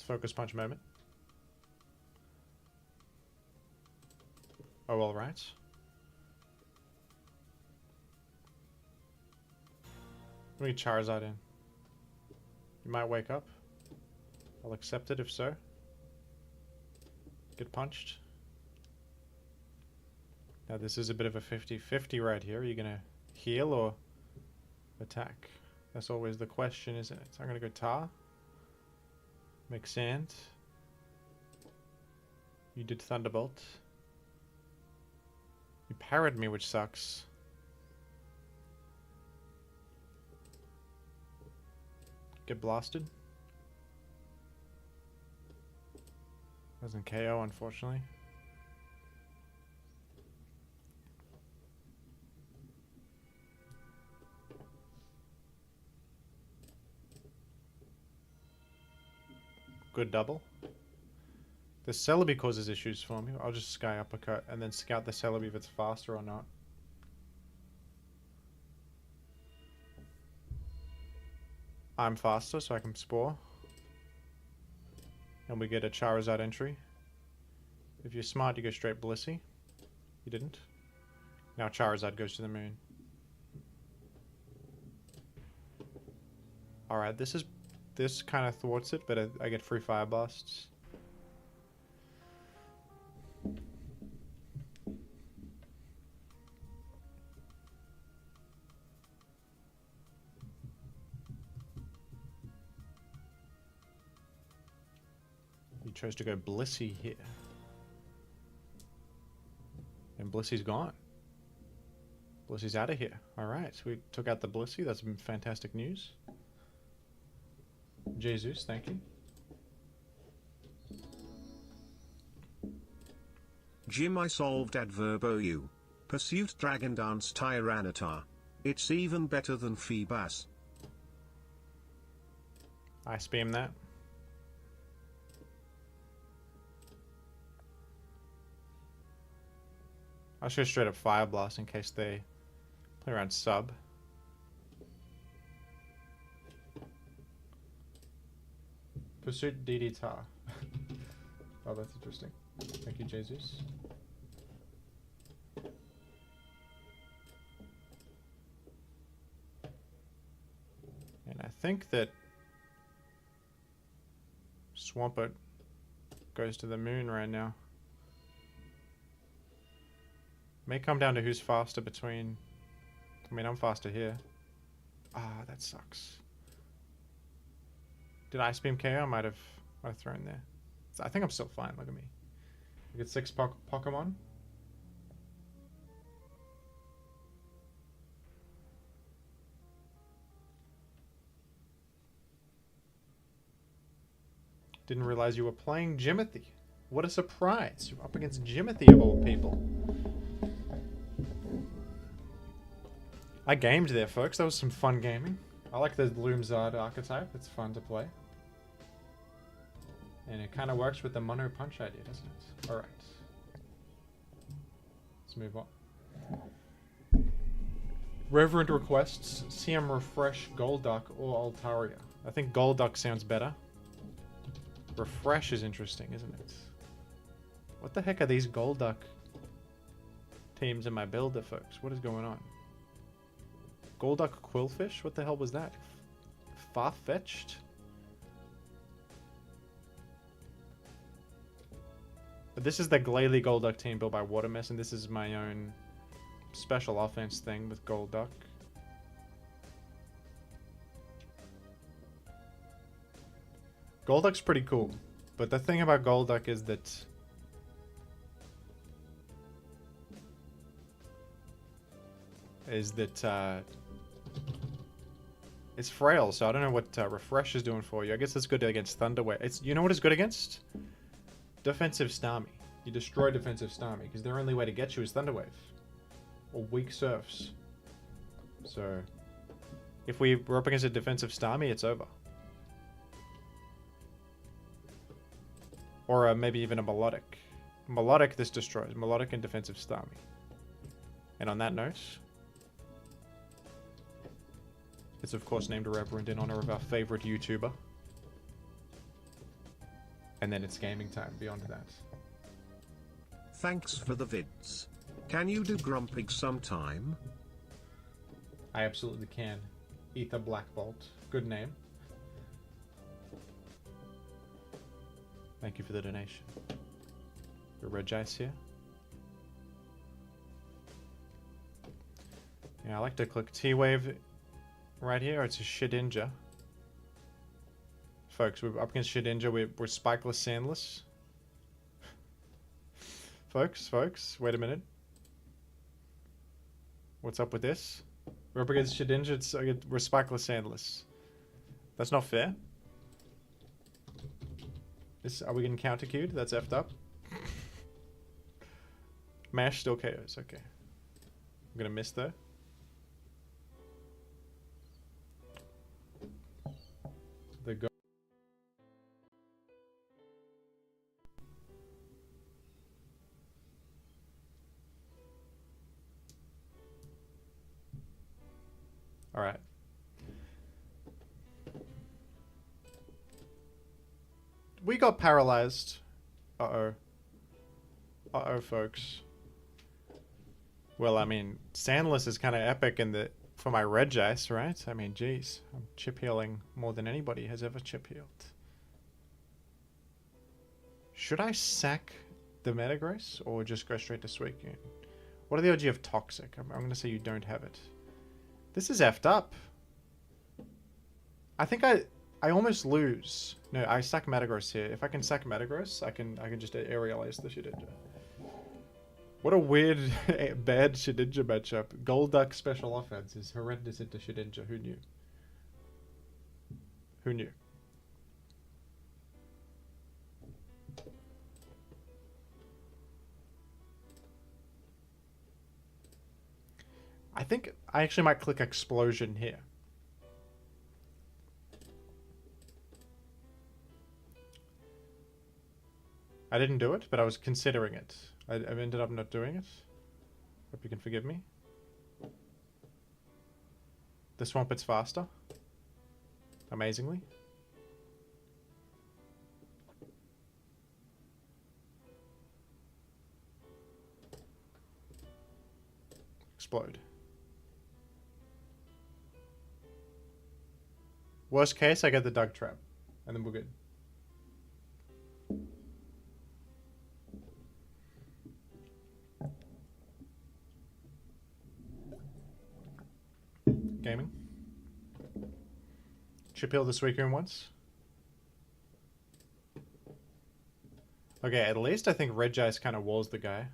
Focus Punch moment. Oh, all right. Let me Charizard in. You might wake up. I'll accept it if so. Get punched. Now this is a bit of a 50-50 right here. Are you gonna heal or attack? That's always the question, isn't it? So I'm gonna go Tar. Make sand. You did Thunderbolt. You parried me, which sucks. Get blasted. Doesn't KO, unfortunately. Good double. The Celebi causes issues for me. I'll just Sky Uppercut and then scout the Celebi if it's faster or not. I'm faster, so I can Spore. And we get a Charizard entry. If you're smart, you go straight Blissey. You didn't. Now Charizard goes to the moon. Alright, this kind of thwarts it, but I get free Fire Blasts. He chose to go Blissey here. And Blissey's gone. Blissey's out of here. Alright, so we took out the Blissey. That's fantastic news. Jesus, thank you. Jim, I solved Adverb OU. Pursuit Dragon Dance Tyranitar. It's even better than Feebas. I spam that. I'll show straight up Fire Blast in case they play around sub. Pursuit DD Tar. Oh, that's interesting. Thank you, Jesus. And I think that Swampert goes to the moon right now. May come down to who's faster between... I mean, I'm faster here. Ah, that sucks. Did Ice Beam KO? I might have thrown there. So I think I'm still fine. Look at me. We get 6 Pokemon. Didn't realize you were playing Jimothy. What a surprise. You're up against Jimothy of all people. I gamed there, folks. That was some fun gaming. I like the Loomzard archetype. It's fun to play. And it kind of works with the Mono Punch idea, doesn't it? Alright. Let's move on. Reverend requests CM Refresh, Golduck, or Altaria. I think Golduck sounds better. Refresh is interesting, isn't it? What the heck are these Golduck teams in my builder, folks? What is going on? Golduck Quillfish? What the hell was that? Far-fetched? But this is the Glalie Golduck team built by Watermess, and this is my own special offense thing with Golduck. Golduck's pretty cool, but the thing about Golduck is that it's frail, so I don't know what Refresh is doing for you. I guess it's good against Thunderwave. You know what it's good against? Defensive Starmie. You destroy defensive Starmie, because their only way to get you is Thunderwave. Or weak Surfs. So, if we're up against a defensive Starmie, it's over. Or maybe even a Melodic. Melodic, this destroys. Melodic and defensive Starmie. And on that note, it's of course named Reverend in honor of our favorite YouTuber. And then it's gaming time beyond that. Thanks for the vids. Can you do Grumpig sometime? I absolutely can. Ether Black Bolt. Good name. Thank you for the donation. The Regice here. Yeah, I like to click T-Wave right here. It's a Shedinja. Folks, we're up against Shedinja. We're spikeless, sandless. Folks, wait a minute. What's up with this? We're up against Shedinja. We're spikeless, sandless. That's not fair. Are we getting counter queued? That's effed up. Mash still KOs. Okay. I'm gonna miss though. The go. All right. We got paralyzed. Uh-oh. Uh-oh, folks. Well, I mean, Sandless is kind of epic for my Regice, right? I mean, geez. I'm chip healing more than anybody has ever chip healed. Should I sack the Metagross or just go straight to Suicune? What are the odds you have Toxic? I'm going to say you don't have it. This is effed up. I think I almost lose. No, I sack Metagross here. If I can sack Metagross, I can just aerialize the Shedinja. What a weird, bad Shedinja matchup. Golduck special offense is horrendous into Shedinja. Who knew? Who knew? I think I actually might click explosion here. I didn't do it, but I was considering it. I've ended up not doing it. Hope you can forgive me. The Swampet's faster. Amazingly. Explode. Worst case, I get the Dug Trap. And then we're good. Gaming. Chip heal the Suicune once. Okay, at least I think Regice kind of walls the guy.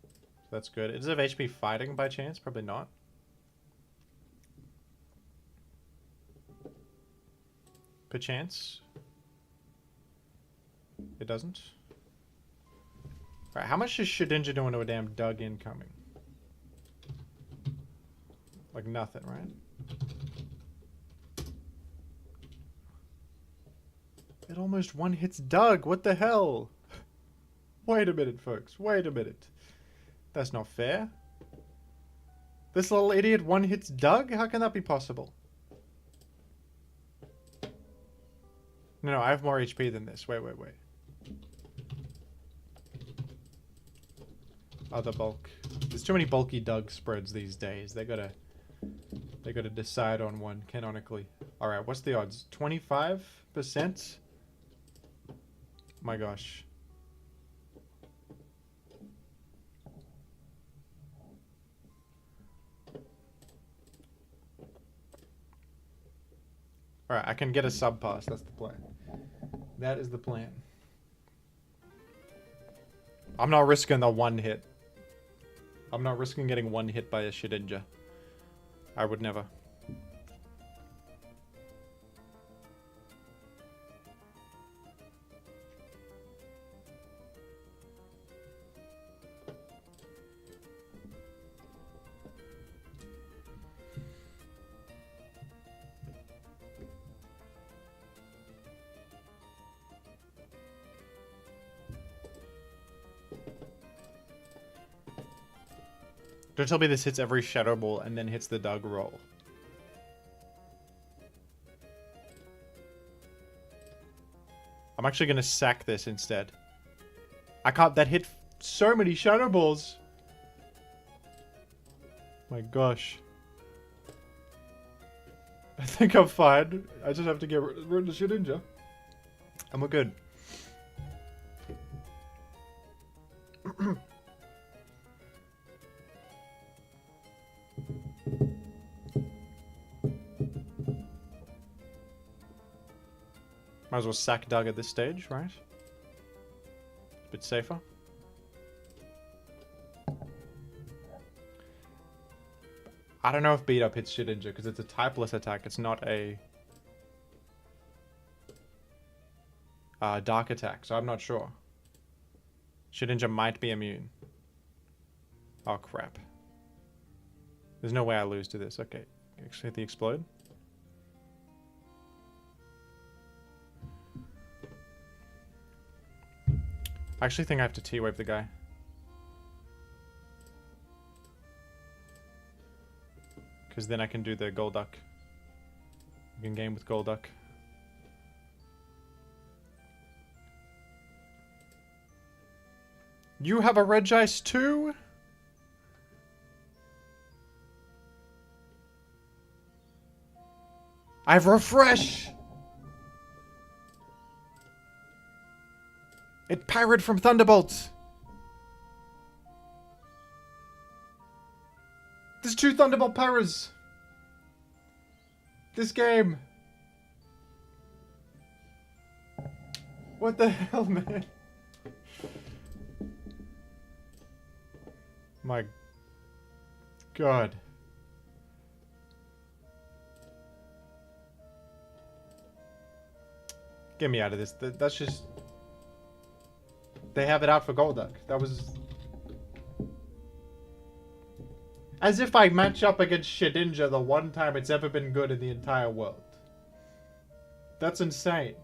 So that's good. Does it have HP fighting by chance? Probably not. Perchance. It doesn't. Alright, how much is Shedinja doing to a damn Dug incoming? Like nothing, right? It almost one-hits Dug. What the hell? Wait a minute, folks. Wait a minute. That's not fair. This little idiot one-hits Dug? How can that be possible? No, I have more HP than this. Wait. Other bulk. There's too many bulky Dug spreads these days. They gotta decide on one canonically. Alright, what's the odds? 25%? My gosh. Alright, I can get a sub pass. That's the plan. That is the plan. I'm not risking the one hit. I'm not risking getting one hit by a Shedinja. I would never. Don't tell me this hits every Shadow Ball and then hits the Dug roll. I'm actually going to sack this instead. I can't... That hit so many Shadow Balls. My gosh. I think I'm fine. I just have to get rid of the Shedinja. And we're good. Might as well sack Dug at this stage, right? A bit safer. I don't know if beat up hits Shedinja because it's a typeless attack. It's not a dark attack, so I'm not sure. Shedinja might be immune. Oh crap. There's no way I lose to this. Okay. Actually hit the explode. I actually think I have to T-wave the guy. Because then I can do the Golduck. I can game with Golduck. You have a Regice too? I have Refresh! It parried from Thunderbolts! There's 2 Thunderbolt parries! This game! What the hell, man? My God. Get me out of this. That's just... They have it out for Golduck. That was... As if I match up against Shedinja the one time it's ever been good in the entire world. That's insane.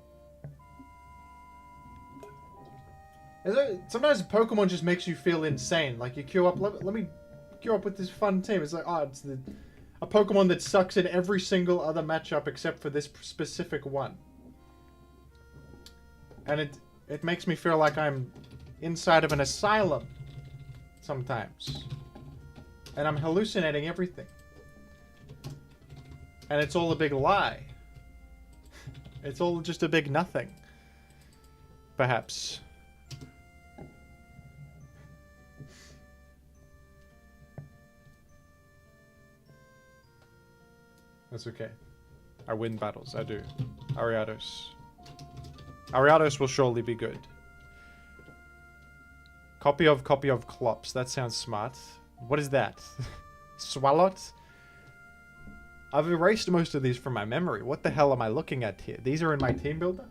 Sometimes Pokemon just makes you feel insane. Like you queue up, let me queue up with this fun team. It's like, oh, it's a Pokemon that sucks in every single other matchup except for this specific one. And it makes me feel like I'm inside of an asylum sometimes. And I'm hallucinating everything. And it's all a big lie. It's all just a big nothing. Perhaps. That's okay. I win battles. I do. Ariados. Ariados will surely be good. Copy of Clops. That sounds smart. What is that? Swalot? I've erased most of these from my memory. What the hell am I looking at here? These are in my team builder?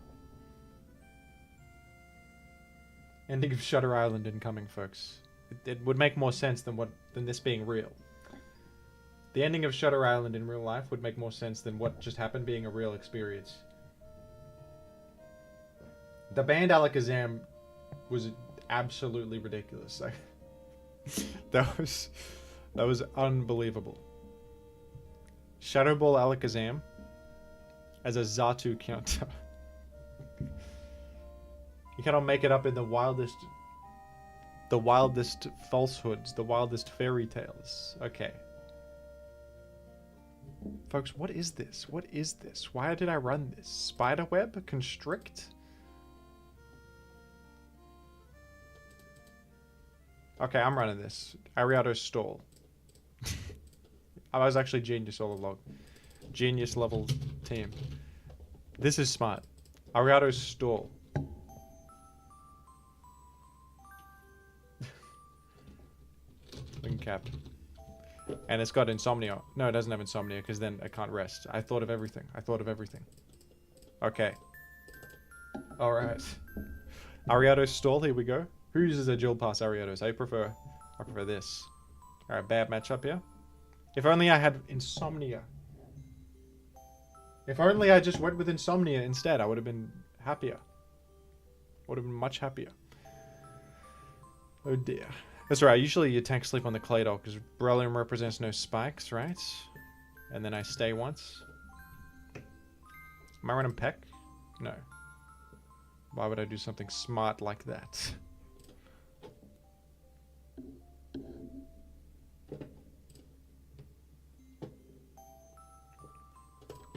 Ending of Shutter Island incoming, folks. It would make more sense than this being real. The ending of Shutter Island in real life would make more sense than what just happened being a real experience. The band Alakazam was absolutely ridiculous. That was unbelievable. Shadow Ball Alakazam as a Xatu counter. You cannot make it up in the wildest falsehoods, the wildest fairy tales. Okay. Folks, what is this? What is this? Why did I run this? Spiderweb? Constrict? Okay, I'm running this. Ariados stall. I was actually genius all along. Genius level team. This is smart. Ariados stall. Wing cap. And it's got insomnia. No, it doesn't have insomnia because then I can't rest. I thought of everything. I thought of everything. Okay. Alright. Ariados stall, here we go. Who uses a dual pass Ariados? I prefer this. Alright, bad matchup here. If only I had insomnia. If only I just went with insomnia instead, I would have been happier. Would have been much happier. Oh dear. That's right, usually you tank sleep on the Claydol because Brillium represents no spikes, right? And then I stay once. Am I running Peck? No. Why would I do something smart like that?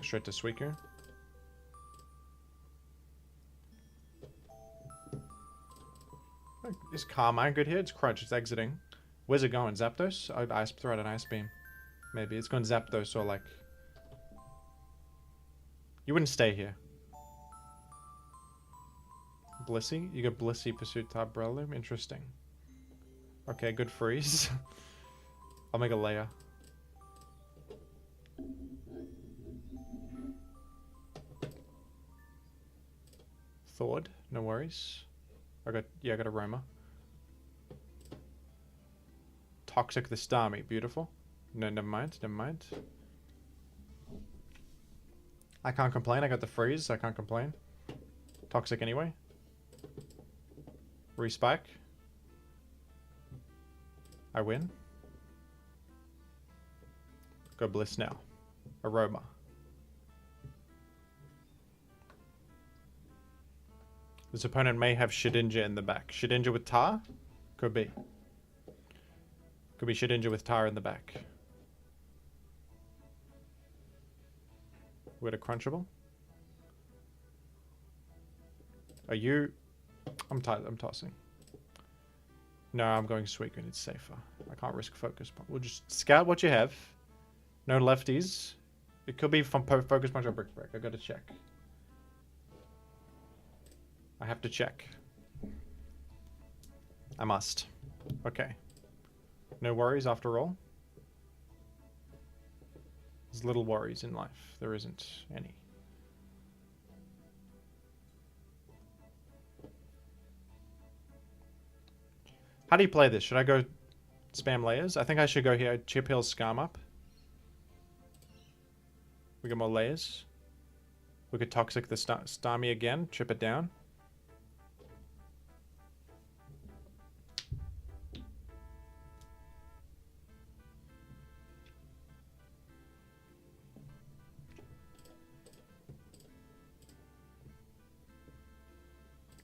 Straight to Suicune. Is Carmine good here? It's Crunch. It's exiting. Where's it going? Zapdos? I'd throw out an Ice Beam. Maybe. It's going Zapdos or like... You wouldn't stay here. Blissey? You got Blissey, Pursuit type Breloom. Interesting. Okay, good freeze. I'll make a layer. Thord, no worries. I got a Roma. Toxic the Starmie, beautiful. No, never mind. I can't complain, I got the freeze, I can't complain. Toxic anyway. Respike. I win. Go Bliss now. Aroma. This opponent may have Shedinja in the back. Shedinja with Tar? Could be. Could be Shedinja with Tar in the back. We're at a Crunchable. Are you... I'm tossing. No, I'm going Suicune. It's safer. I can't risk Focus Punch. We'll just scout what you have. No lefties. It could be from Focus Punch or Brick Break. I gotta check. I have to check. I must. Okay. No worries after all. There's little worries in life. There isn't any. How do you play this? Should I go spam layers. I think I should go here. Chip Hill Scarmup. We get more layers. We could Toxic the Starmie again. Chip it down.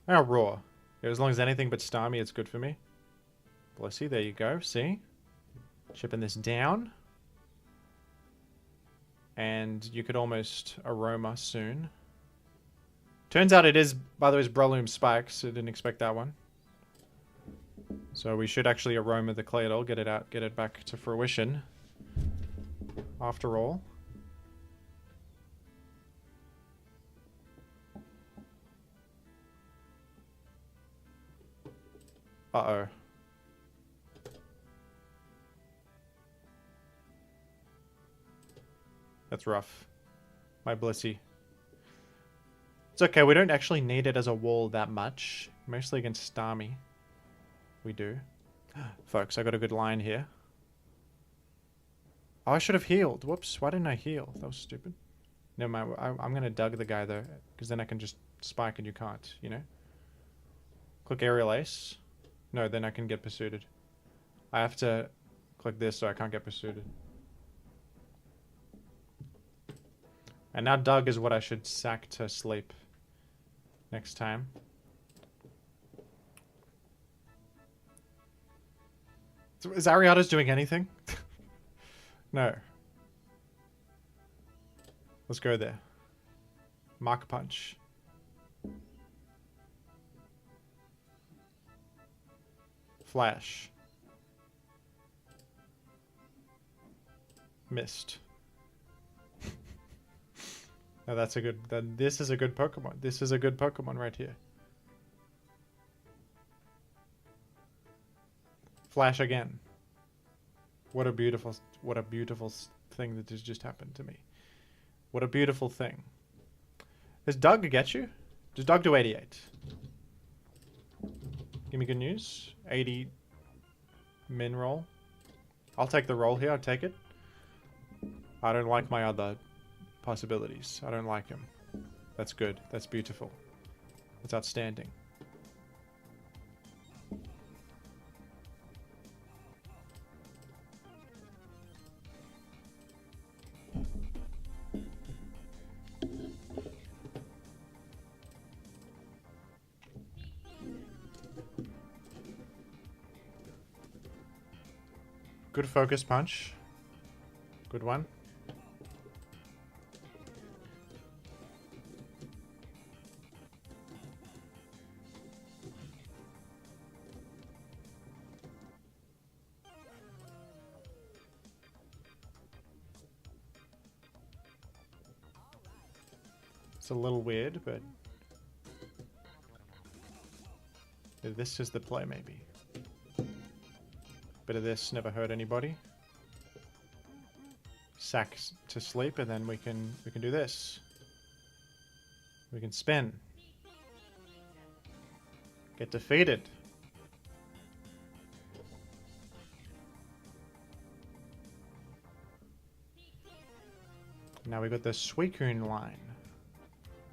Oh, Raw. Yeah, as long as anything but Starmie, it's good for me. Blissey, there you go. See? Chipping this down. And you could almost Aroma soon. Turns out it is, by the way, Breloom Spikes. I didn't expect that one. So we should actually Aroma the Claydol, get it out, get it back to fruition. After all. Uh-oh. That's rough. My Blissey. It's okay, we don't actually need it as a wall that much. Mostly against Starmie. We do. Folks, I got a good line here. Oh, I should have healed. Whoops, why didn't I heal? That was stupid. Never mind, I'm going to Dug the guy though. Because then I can just spike and you can't, you know? Click Aerial Ace. No, then I can get pursued. I have to click this so I can't get pursued. And now Dug is what I should sack to sleep next time. So is Ariados doing anything? No. Let's go there. Mark Punch. Flash. Missed. Now that's a good... This is a good Pokemon. This is a good Pokemon right here. Flash again. What a beautiful thing that has just happened to me. What a beautiful thing. Does Dug get you? Does Dug do 88? Give me good news. 80 min roll. I'll take the roll here. I'll take it. I don't like my other possibilities. I don't like him. That's good. That's beautiful. That's outstanding. Good focus punch. Good one. It's a little weird, but this is the play maybe. Bit of this never hurt anybody. Sack to sleep, and then we can do this. We can spin. Get defeated. Now we got the Suicune line.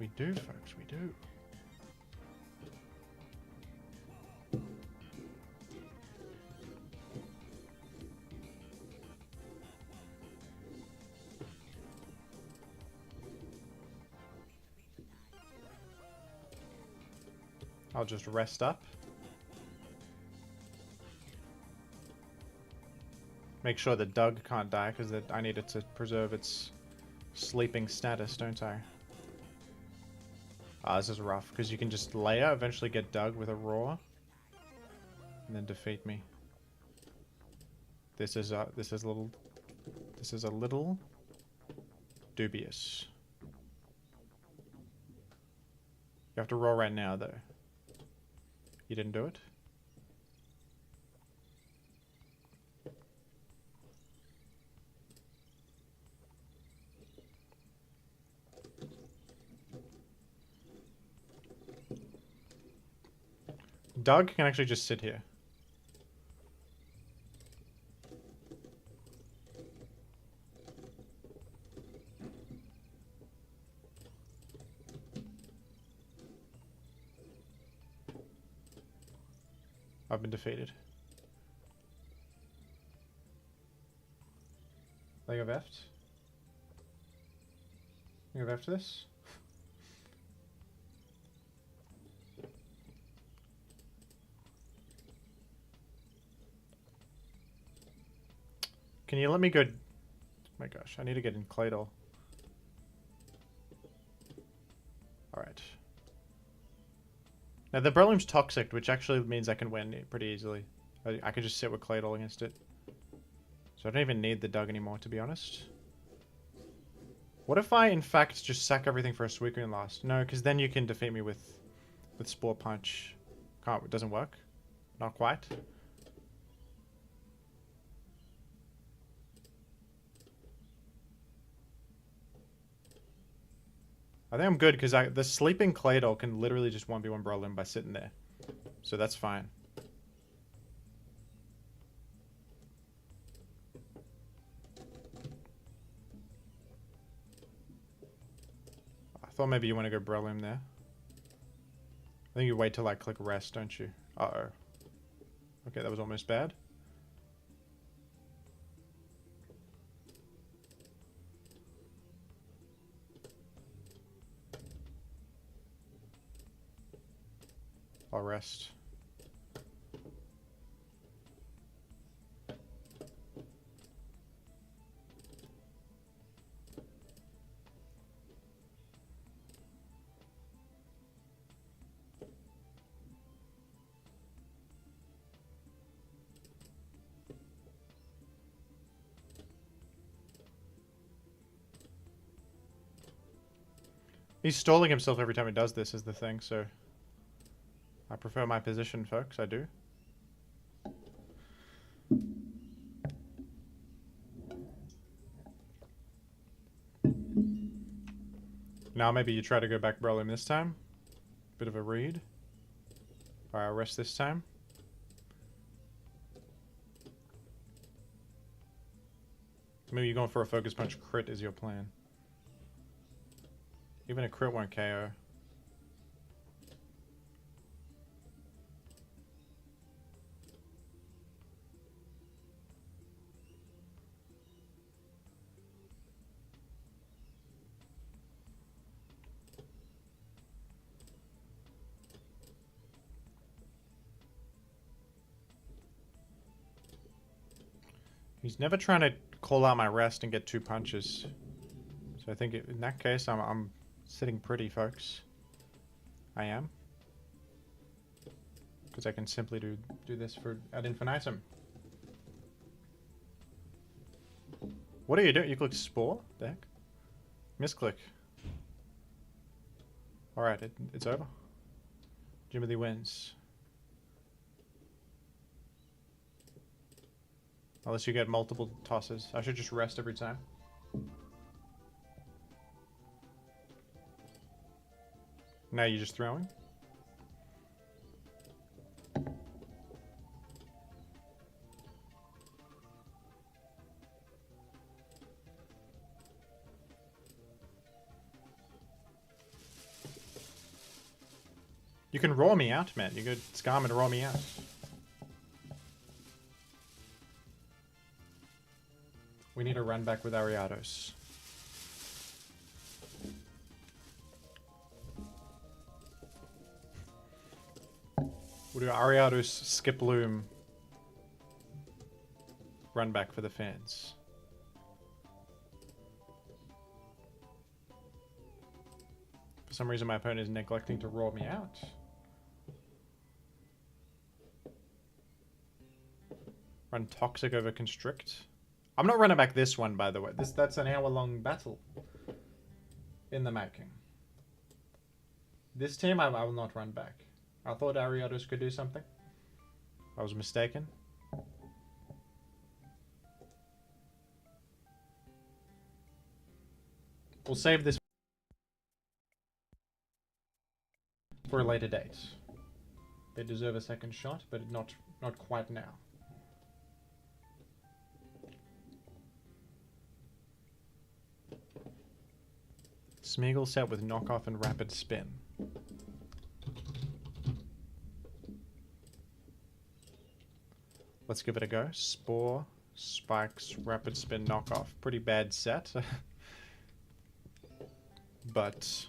We do, folks, we do. I'll just rest up. Make sure the Dug can't die, because I need it to preserve its sleeping status, don't I? Ah, this is rough, because you can just layer, eventually get Dug with a Roar, and then defeat me. This is a little dubious. You have to roar right now, though. You didn't do it? Dug can actually just sit here. I've been defeated. They go left. You go after this? Can you let me go? Oh my gosh, I need to get in Claydol. Alright. Now the Breloom's toxic, which actually means I can win it pretty easily. I can just sit with Claydol against it. So I don't even need the Dug anymore, to be honest. What if I, in fact, just sack everything for a Suicune last? No, because then you can defeat me with Spore Punch. Can't, it doesn't work. Not quite. I think I'm good because the sleeping Claydol can literally just 1v1 Breloom by sitting there. So that's fine. I thought maybe you want to go Breloom there. I think you wait till I click rest, don't you? Uh-oh. Okay, that was almost bad. I'll rest. He's stalling himself every time he does this is the thing, so... I prefer my position, folks, I do. Now maybe you try to go back Breloom this time. Bit of a read. Alright, I'll rest this time. Maybe you're going for a Focus Punch crit is your plan. Even a crit won't KO. He's never trying to call out my rest and get 2 punches. So I think in that case, I'm sitting pretty, folks. I am. Because I can simply do this for ad infinitum. What are you doing? You click Spore? The heck? Misclick. Alright, it's over. Jimothy wins. Unless you get multiple tosses. I should just rest every time. Now you're just throwing? You can roar me out, man. You could Scarm and roar me out. We need a run back with Ariados. We'll do Ariados Skiploom run back for the fans. For some reason my opponent is neglecting to roar me out. Run Toxic over Constrict. I'm not running back this one, by the way. That's an hour-long battle in the making. This team, I will not run back. I thought Ariados could do something. I was mistaken. We'll save this for a later date. They deserve a second shot, but not quite now. Smeargle set with knockoff and rapid spin. Let's give it a go. Spore, Spikes, Rapid Spin, Knockoff. Pretty bad set. But...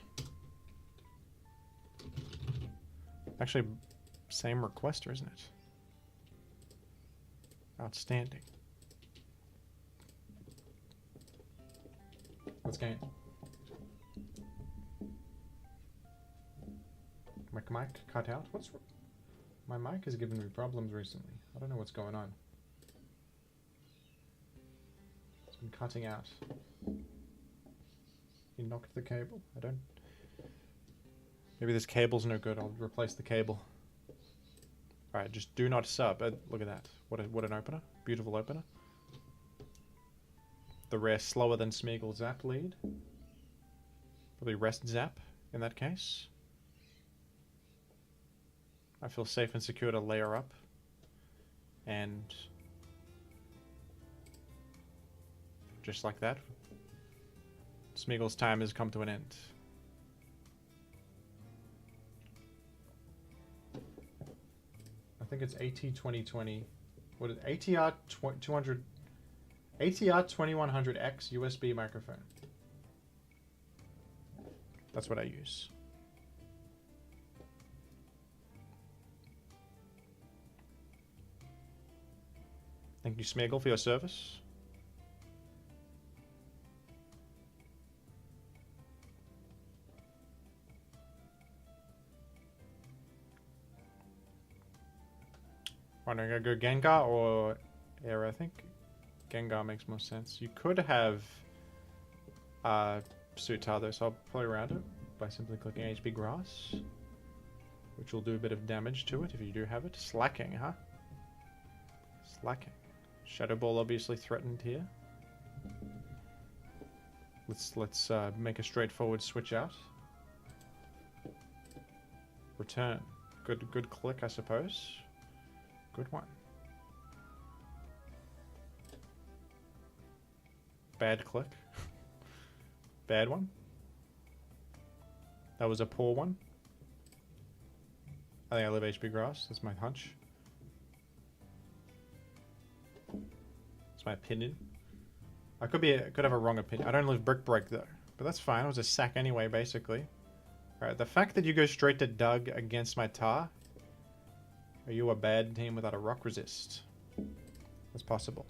actually, same requester, isn't it? Outstanding. Let's game. Mic cut out? What's... my mic has given me problems recently. I don't know what's going on. It's been cutting out. He knocked the cable? I don't... maybe this cable's no good. I'll replace the cable. Alright, just do not sub. Look at that. What an opener. Beautiful opener. The rare slower than Smeargle Zap lead. Probably Rest Zap in that case. I feel safe and secure to layer up. And... just like that. Smeargle's time has come to an end. I think it's AT 2020. What is ATR 200? ATR 2100X USB microphone. That's what I use. Thank you, Smeargle, for your service. I'm gonna go Gengar or Air, I think. Gengar makes more sense. You could have Suitar though, so I'll play around it by simply clicking HP Grass, which will do a bit of damage to it if you do have it. Slacking, huh? Slacking. Shadow Ball obviously threatened here. Let's make a straightforward switch out. Return. Good click, I suppose. Good one. Bad click. Bad one. That was a poor one. I think I live HP Grass. That's my hunch. That's my opinion. I could have a wrong opinion. I don't live Brick Break though, but that's fine. It was a sack anyway, basically. All right. The fact that you go straight to Doug against my Tar. Are you a bad team without a rock resist? That's possible.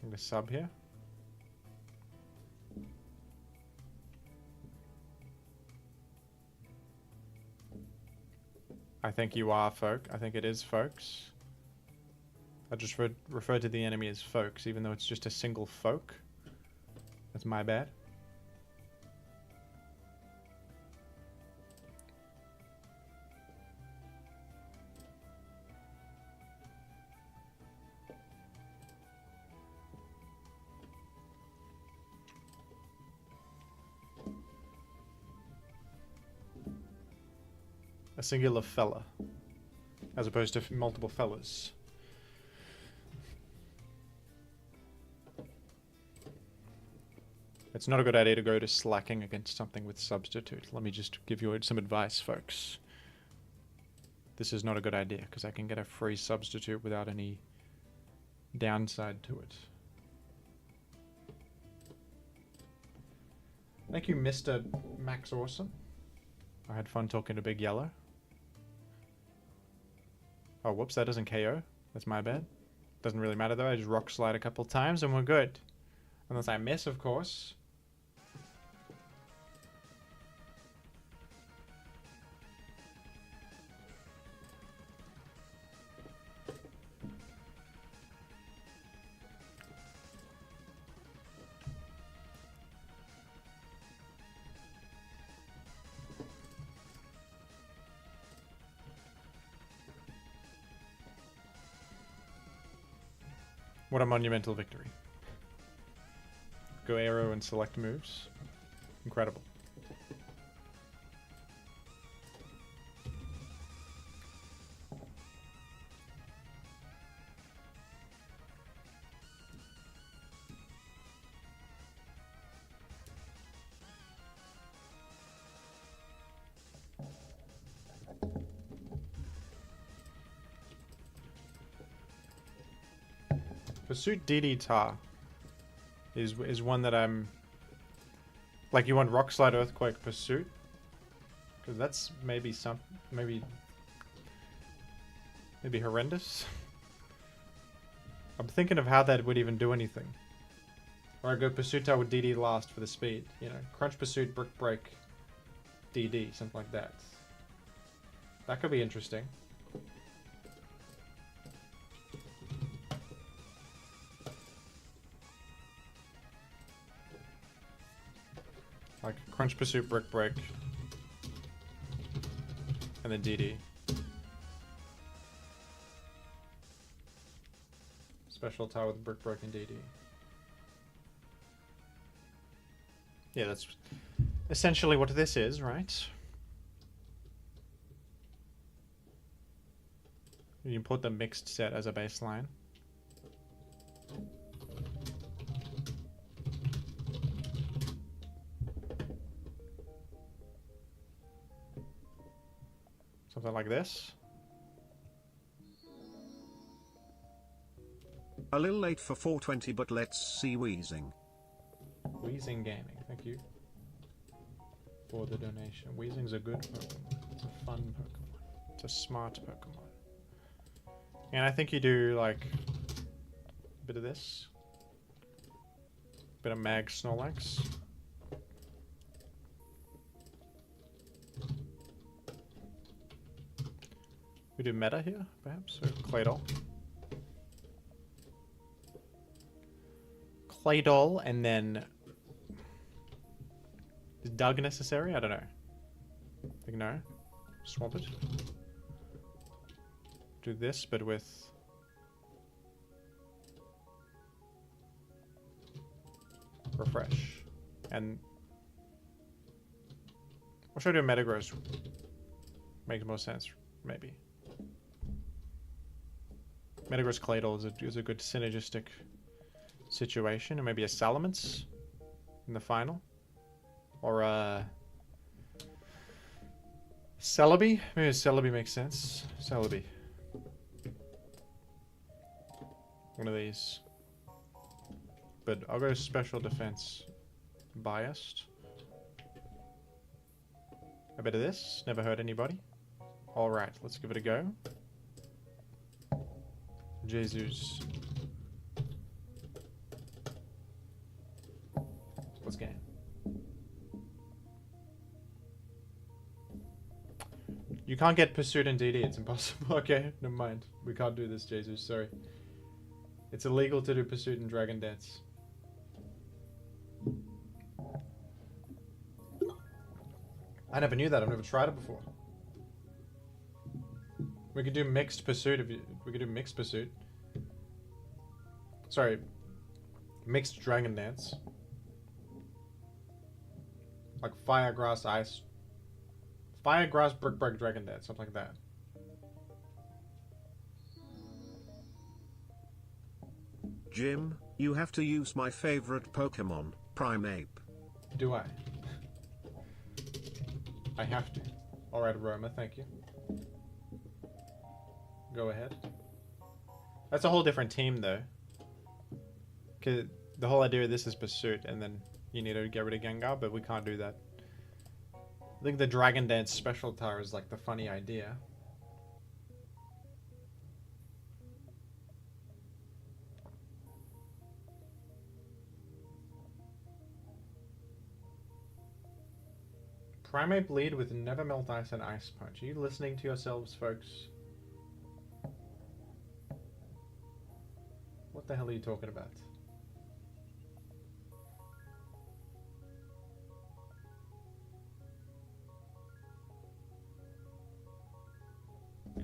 I'm gonna sub here. I think you are folk. I think it is folks. I just refer to the enemy as folks, even though it's just a single folk. That's my bad. A singular fella, as opposed to multiple fellas. It's not a good idea to go to slacking against something with substitute. Let me just give you some advice, folks. This is not a good idea, because I can get a free substitute without any downside to it. Thank you, Mr. Max Awesome. I had fun talking to Big Yellow. Oh, whoops, that doesn't KO. That's my bad. Doesn't really matter, though. I just rock slide a couple times and we're good. Unless I miss, of course. What a monumental victory. Go arrow and select moves. Incredible. Pursuit DD is one that I'm... Like, you want Rock Slide Earthquake Pursuit? Because that's maybe maybe horrendous. I'm thinking of how that would even do anything. Or I go Pursuit Tower with DD last for the speed. You know, Crunch Pursuit, Brick Break, DD, something like that. That could be interesting. Like Crunch Pursuit, Brick Break, and then DD. Special Tower with Brick Break and DD. Yeah, that's essentially what this is, right? You put the mixed set as a baseline. Something like this. A little late for 420, but let's see Weezing. Weezing Gaming, thank you for the donation. Weezing's a good Pokemon. It's a fun Pokemon. It's a smart Pokemon. And I think you do like a bit of this. A bit of Mag Snorlax. We do meta here, perhaps? Or Claydol. Claydol, and then... Is Doug necessary? I don't know. I think no. Swamp it. Do this, but with... Refresh. And... Or should I do a Metagross? Makes more sense, maybe. Metagross Claydol is a good synergistic situation, and maybe a Salamence in the final, or a Celebi. Maybe a Celebi makes sense. Celebi, one of these, but I'll go special defense biased. A bit of this, never hurt anybody. All right, let's give it a go. Jesus. Let's game. You can't get Pursuit in DD, it's impossible. Okay, never mind. We can't do this, Jesus, sorry. It's illegal to do Pursuit in Dragon Dance. I never knew that, I've never tried it before. We could do Mixed Pursuit if we could do Mixed Pursuit. Sorry. Mixed Dragon Dance. Like Fire, Grass, Ice. Fire, Grass, Brick, Break, Dragon Dance. Something like that. Jim, you have to use my favorite Pokemon, Primeape. Do I? I have to. Alright, Roma, thank you. Go ahead. That's a whole different team, though. Cause the whole idea of this is Pursuit, and then you need to get rid of Gengar, but we can't do that. I think the Dragon Dance Special Tower is like the funny idea. Primeape lead with Never Melt Ice and Ice Punch. Are you listening to yourselves, folks? What the hell are you talking about?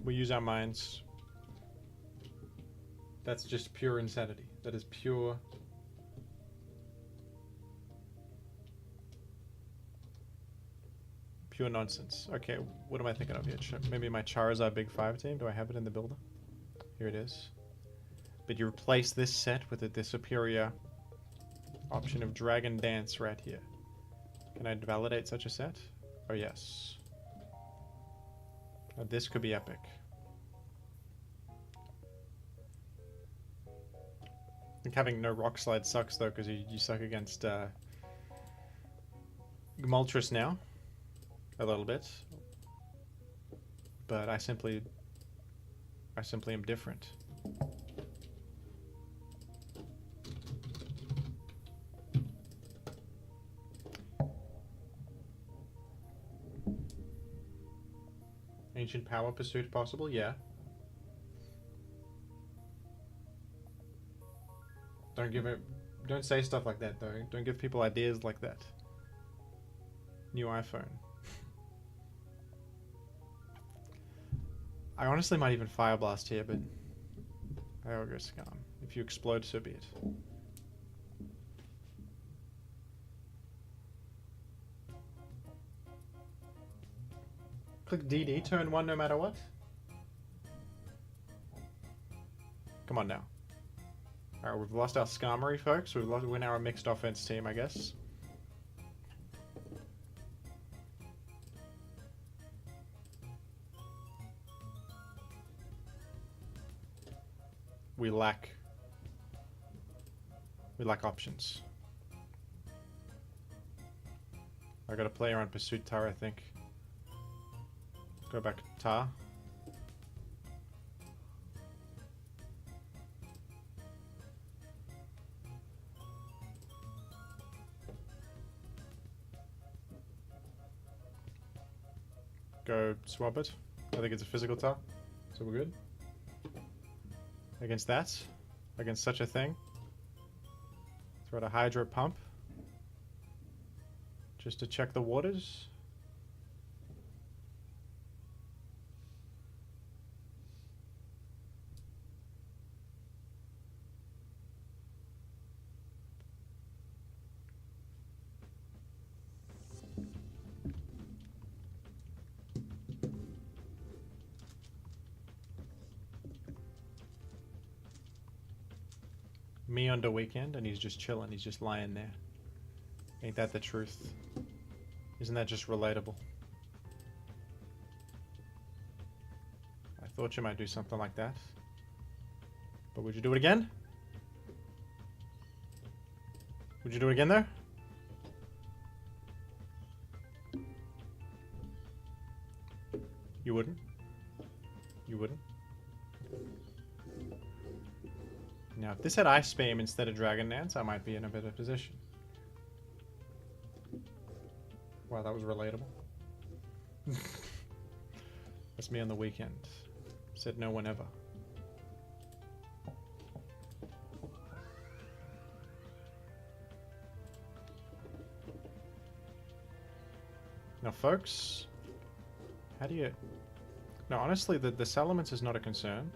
We use our minds. That's just pure insanity. That is pure... pure nonsense. Okay, what am I thinking of here? Maybe my Charizard Big 5 team? Do I have it in the builder? Here it is. But you replace this set with the superior option of Dragon Dance right here. Can I validate such a set? Oh yes. Now this could be epic. think having no Rock Slide sucks though, because you suck against Moltres now. A little bit. But I simply am different. Ancient power pursuit possible? Yeah. Don't say stuff like that though. Don't give people ideas like that. New iPhone. I honestly might even Fire Blast here, but I will go Scum. If you explode, so be it. Click DD, turn 1 no matter what. Come on now. Alright, we've lost our Skarmory, folks. We've lost win our mixed offense team, I guess. We lack options. I got a player on Pursuit Tar, I think. Go back to Tar. Go swap it. I think it's a physical Tar, so we're good. Against that, against such a thing, throw out a Hydro Pump just to check the waters. Me on the weekend and he's just chilling, he's just lying there. Ain't that the truth? Isn't that just relatable? I thought you might do something like that. But would you do it again? Would you do it again there? You wouldn't? You wouldn't? Now, if this had Ice Beam instead of Dragon Dance, I might be in a better position. Wow, that was relatable. That's me on the weekend. Said no one ever. Now, folks, how do you... No, honestly, the Salamence is not a concern.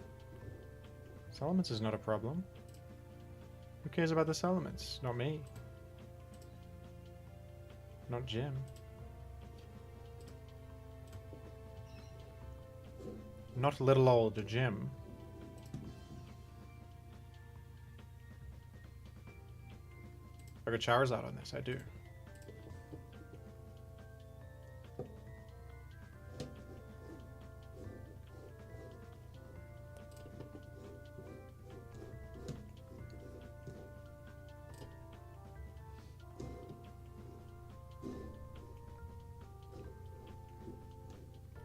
Salamence is not a problem. Who cares about the Salamence? Not me. Not Jim. Not little old Jim. I got Charizard on this, I do.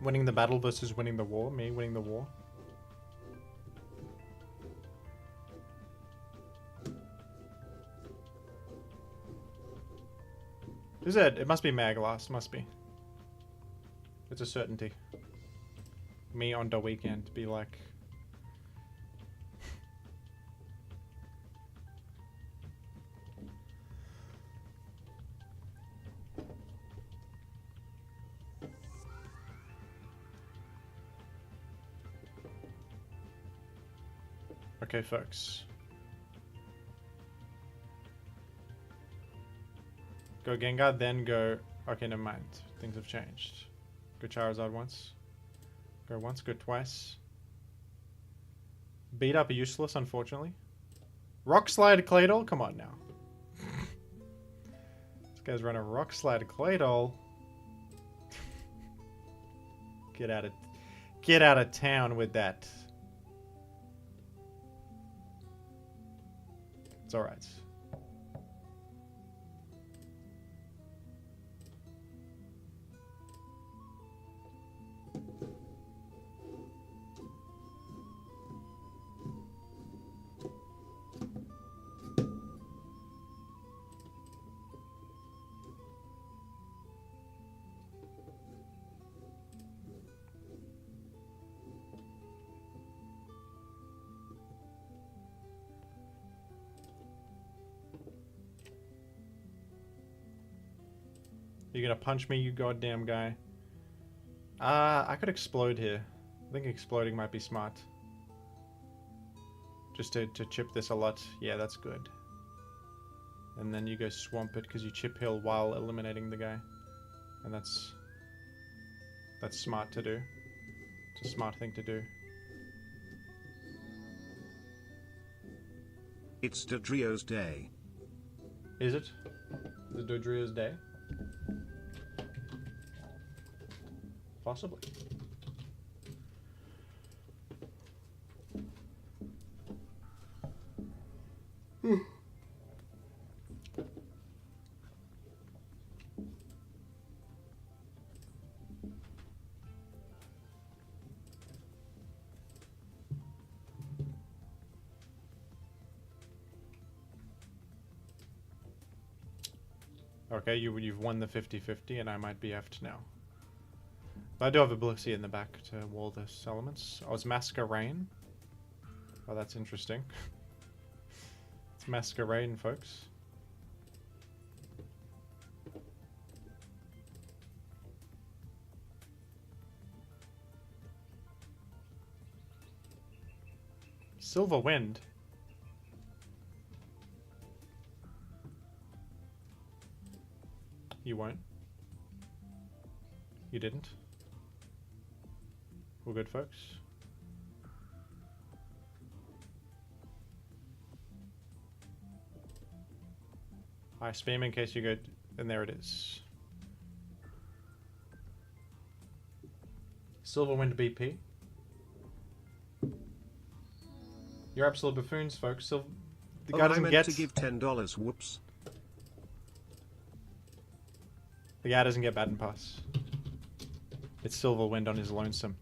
Winning the battle versus winning the war. Me winning the war. Is it? It must be Maglass. Must be. It's a certainty. Me on the weekend be like... Okay, folks. Go Gengar, then go... Okay, never mind. Things have changed. Go Charizard once. Go once, go twice. Beat up a useless, unfortunately. Rock Slide Claydol? Come on now. This guy's running Rock Slide Claydol. Get out of town with that. alright. You gonna punch me, you goddamn guy? I could explode here. I think exploding might be smart. Just to chip this a lot. Yeah, that's good. And then you go swamp it because you chip hill while eliminating the guy. And that's smart to do. It's a smart thing to do. It's Dodrio's day. Is it? Is it Dodrio's day? Possibly. Okay, you've won the 50-50 and I might be effed now. But I do have ability in the back to wall this elements. Oh, it's Masquerain. Oh, that's interesting. It's Masquerain, folks. Silver Wind. You won't. You didn't. We're good, folks. I spam in case you go, and there it is. Silverwind BP. You're absolute buffoons, folks. The guy doesn't get to give $10. Whoops. The guy doesn't get Baton Pass. It's Silverwind on his lonesome.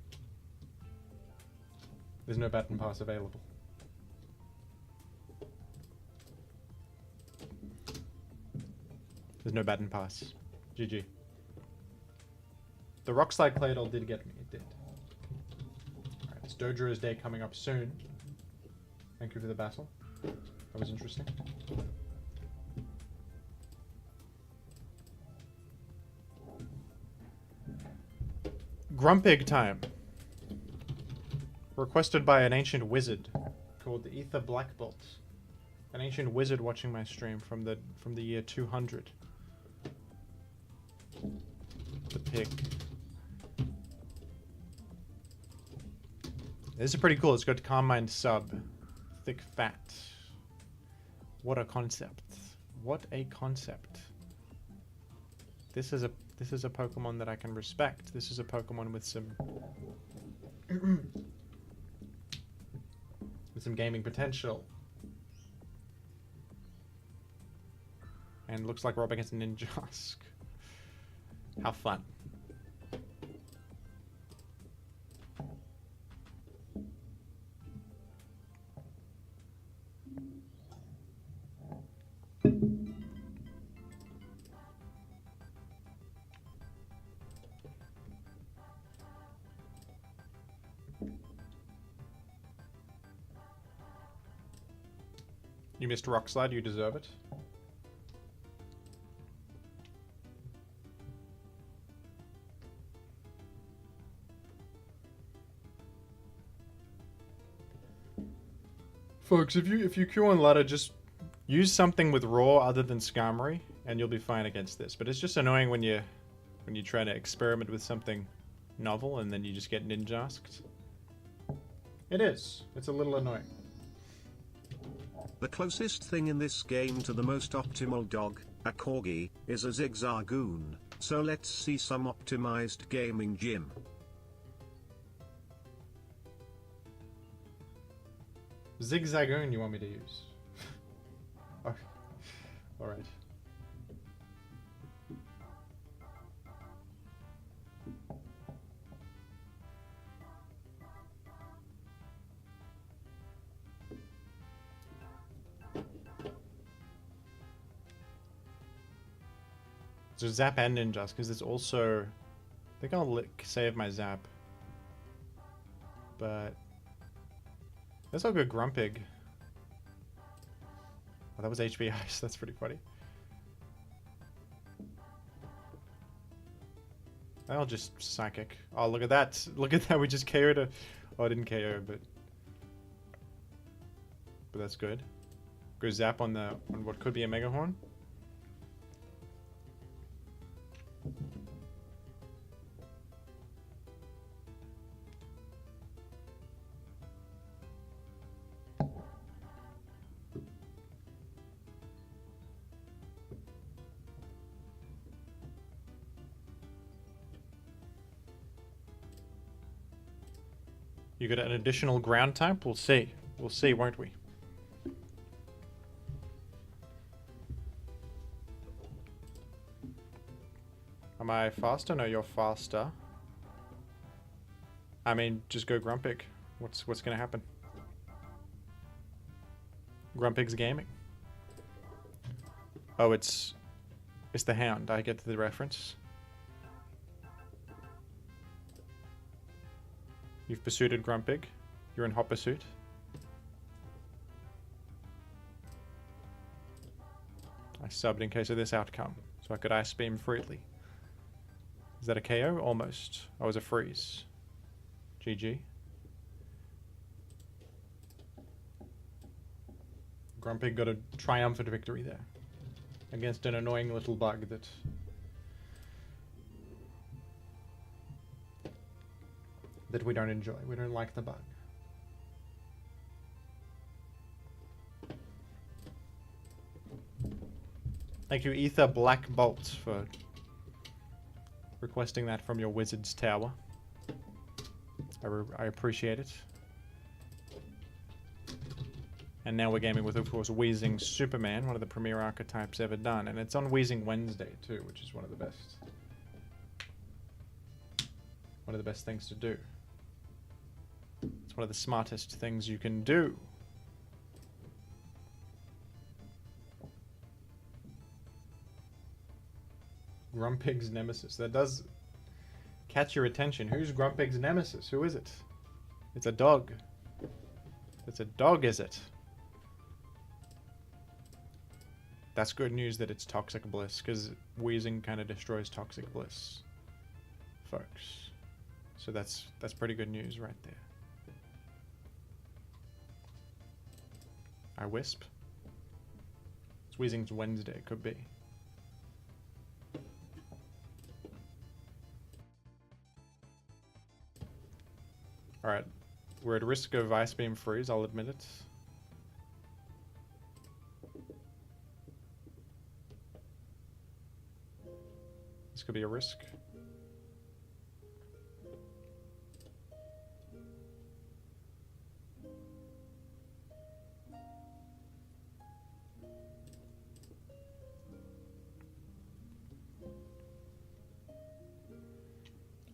There's no Baton Pass available. There's no Baton Pass. GG. The Rock Slide Claydol did get me. It did. Alright, it's Dodrio's day coming up soon. Thank you for the battle. That was interesting. Grumpig time. Requested by an ancient wizard called the Ether Blackbolt. An ancient wizard watching my stream from the year 200. The pig. This is pretty cool. It's got Calm Mind sub. Thick fat. What a concept. What a concept. This is a Pokemon that I can respect. This is a Pokemon with some with some gaming potential. And looks like we're up against Ninjask. How fun. You missed Rock Slide, you deserve it. Folks, if you queue on ladder, just use something with raw other than Skarmory, and you'll be fine against this. But it's just annoying when you try to experiment with something novel and then you just get ninjasked. It is. It's a little annoying. The closest thing in this game to the most optimal dog, a corgi, is a Zigzagoon, so let's see some optimized gaming gym. Zigzagoon you want me to use? Alright. So Zap and Ninjask, because there's also... I think I'll save my Zap. But... let's all go Grumpig. Oh, that was HP Ice. That's pretty funny. I'll just Psychic. Oh, look at that. Look at that. We just KO'd a... oh, I didn't KO, but... but that's good. Go Zap on the... on what could be a Mega Horn. You get an additional ground type? We'll see. We'll see, won't we? Am I faster? No, you're faster. I mean, just go Grumpig. What's gonna happen? Grumpig's gaming. Oh, it's the Hound. I get the reference. You've pursued Grumpig. You're in hot pursuit. I subbed in case of this outcome, so I could Ice Beam freely. Is that a KO? Almost. Oh, it was a freeze. GG. Grumpig got a triumphant victory there. Against an annoying little bug that we don't enjoy. We don't like the bug. Thank you, Ether Black Bolt, for requesting that from your Wizard's Tower. I appreciate it. And now we're gaming with, of course, Weezing Superman, one of the premier archetypes ever done. And it's on Weezing Wednesday, too, which is one of the best. One of the best things to do. It's one of the smartest things you can do. Grumpig's Nemesis. That does catch your attention. Who's Grumpig's Nemesis? Who is it? It's a dog. It's a dog, is it? That's good news that it's Toxic Bliss, because Weezing kind of destroys Toxic Bliss, folks. So that's pretty good news right there. I Wisp. It's Weezing's Wednesday, could be. Alright, we're at risk of Ice Beam freeze, I'll admit it. This could be a risk.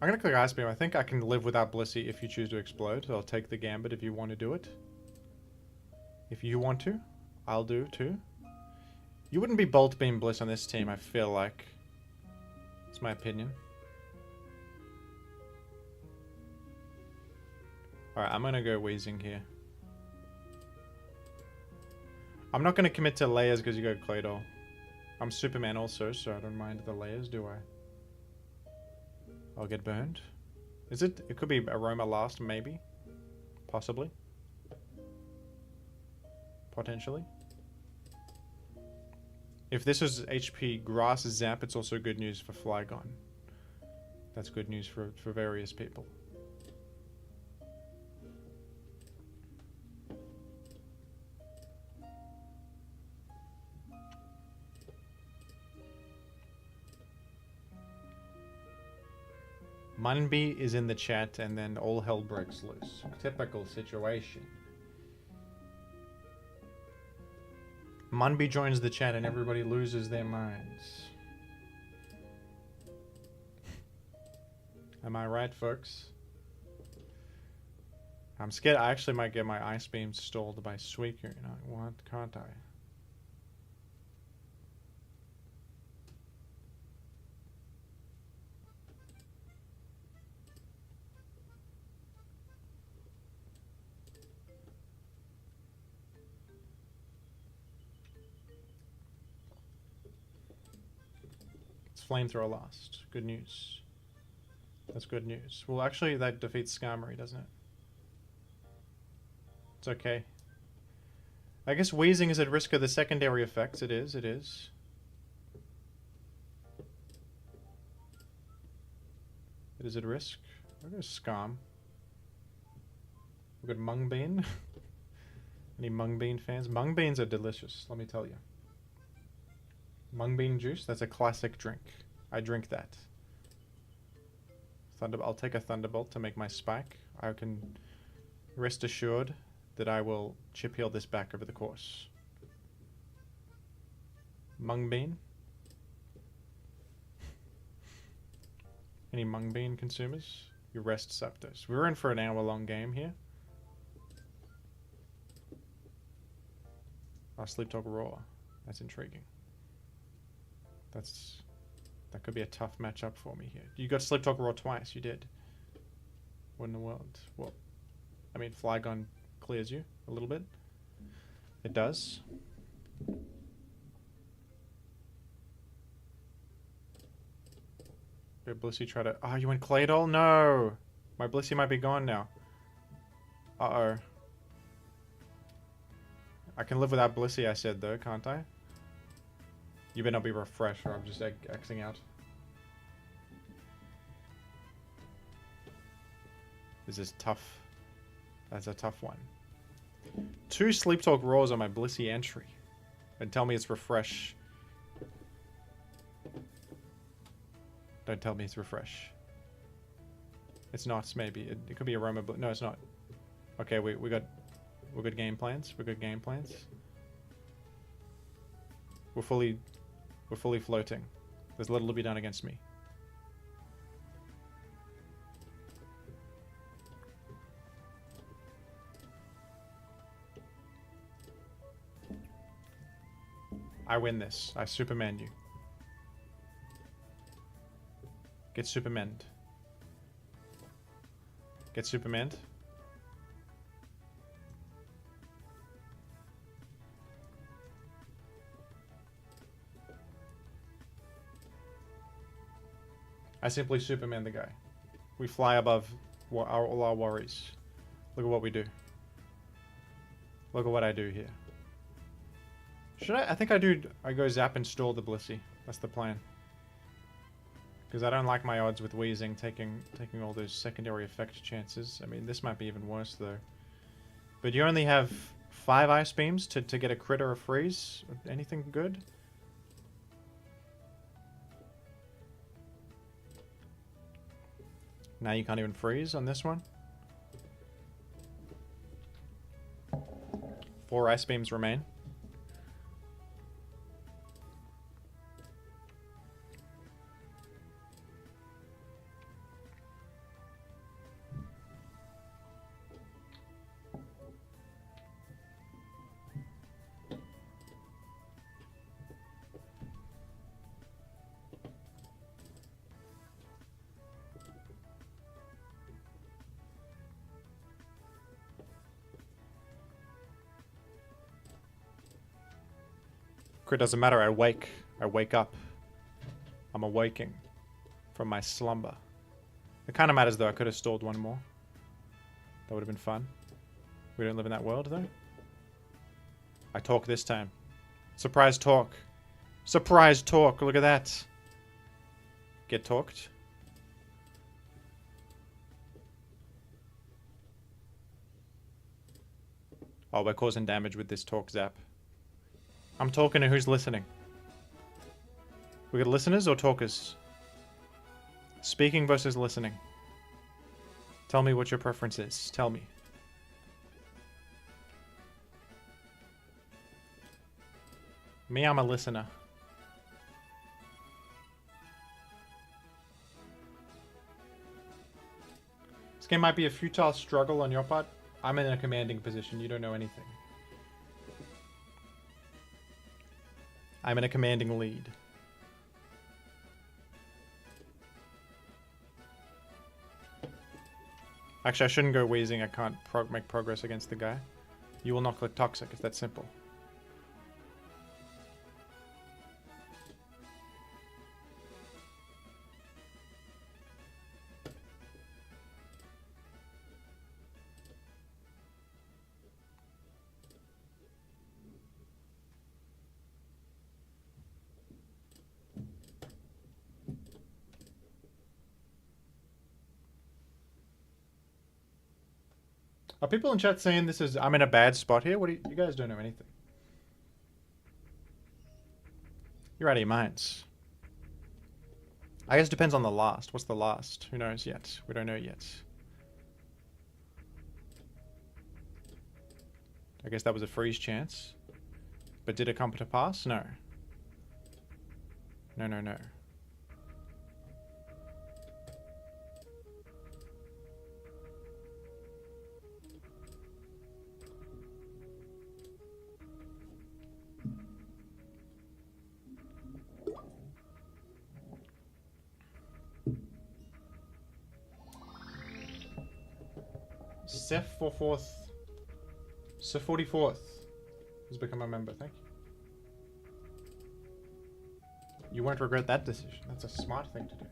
I'm gonna click Ice Beam. I think I can live without Blissey if you choose to explode. So I'll take the Gambit if you want to do it. If you want to, I'll do too. You wouldn't be Bolt Beam Bliss on this team, I feel like. It's my opinion. Alright, I'm gonna go Weezing here. I'm not gonna commit to layers because you go Claydol. I'm Superman also, so I don't mind the layers, do I? I'll get burned. Is it? It could be Aroma last, maybe. Possibly. Potentially. If this is HP Grass Zap, it's also good news for Flygon. That's good news for various people. Munby is in the chat and then all hell breaks loose. Typical situation. Munby joins the chat and everybody loses their minds. Am I right, folks? I'm scared I actually might get my ice beam stalled by Suicune. What? Can't I? It's Flamethrower lost. Good news. That's good news. Well, actually, that defeats Skarmory, doesn't it? It's okay. I guess Weezing is at risk of the secondary effects. It is, it is. It is at risk. Look at Scam. We've got Mungbean. Any Mungbean fans? Mungbeans are delicious, let me tell you. Mungbean juice, that's a classic drink. I drink that. I'll take a Thunderbolt to make my spike. I can rest assured that I will chip heal this back over the course. Mungbean. Any Mungbean consumers? You rest Zapdos. We're in for an hour-long game here. Oh, Sleep Talk Roar. That's intriguing. That could be a tough matchup for me here. You got Sleep Talk Roar twice. You did. What in the world? Well, I mean, Flygon clears you a little bit. It does. Did Blissey try to... Oh, you went Claydol? No! My Blissey might be gone now. Uh-oh. I can live without Blissey, I said, though, can't I? You better not be refreshed, or I'm just Xing out. This is tough. That's a tough one. 2 Sleep Talk Roars on my Blissey entry. And tell me it's refresh. Don't tell me it's refresh. It's not, maybe. It could be Aroma... No, it's not. Okay, we got good game plans. We got game plans. We're fully floating. There's little to be done against me. I win this. I Superman you. Get Supermaned. Get Supermaned. I simply Superman the guy. We fly above all our worries. Look at what we do. Look at what I do here. Should I? I think I go Zap and stall the Blissey. That's the plan. Because I don't like my odds with Weezing taking all those secondary effect chances. I mean, this might be even worse though. But you only have 5 Ice Beams to get a crit or a freeze. Anything good? Now you can't even freeze on this one. 4 Ice Beams remain. Crit doesn't matter, I wake up. I'm awaking from my slumber. It kind of matters though, I could have stalled one more. That would have been fun. We don't live in that world though. I talk this time. Surprise talk. Surprise talk, look at that. Get talked. Oh, we're causing damage with this talk zap. I'm talking to who's listening. We got listeners or talkers? Speaking versus listening. Tell me what your preference is. Tell me. Me, I'm a listener. This game might be a futile struggle on your part. I'm in a commanding position. You don't know anything. I'm in a commanding lead. Actually, I shouldn't go Weezing. I can't make progress against the guy. You will not click Toxic. It's that simple. Are people in chat saying this is... I'm in a bad spot here? What do you guys don't know anything. You're out of your minds. I guess it depends on the last. What's the last? Who knows yet? We don't know yet. I guess that was a freeze chance. But did it come to pass? No. No, no, no. Seth 44th. Seth 44th has become a member. Thank you. You won't regret that decision. That's a smart thing to do.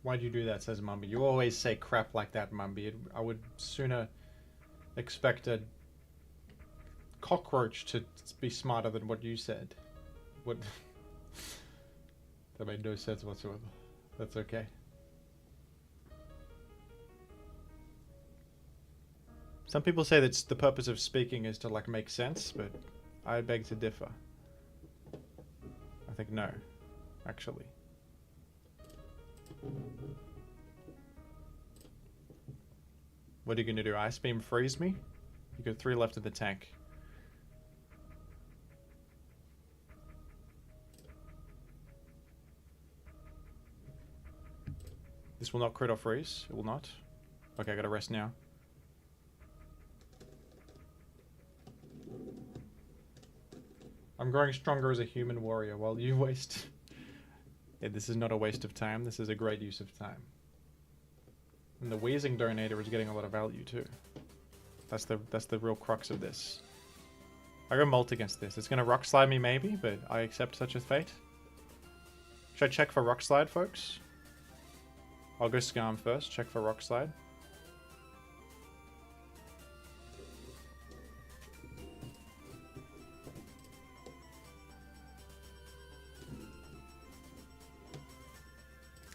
Why'd you do that, says Mumby. You always say crap like that, Mumby. I would sooner expect a cockroach to be smarter than what you said. What? That made no sense whatsoever. That's okay. Some people say that the purpose of speaking is to, like, make sense, but I beg to differ. I think no, actually. What are you gonna do? Ice Beam freeze me? You got 3 left in the tank. This will not crit or freeze. It will not. Okay, I gotta rest now. I'm growing stronger as a human warrior while you waste... Yeah, this is not a waste of time. This is a great use of time. And the Weezing donator is getting a lot of value too. That's the real crux of this. I go Molt against this. It's gonna Rock Slide me maybe, but I accept such a fate. Should I check for Rock Slide, folks? I'll go Scarm first. Check for Rock Slide.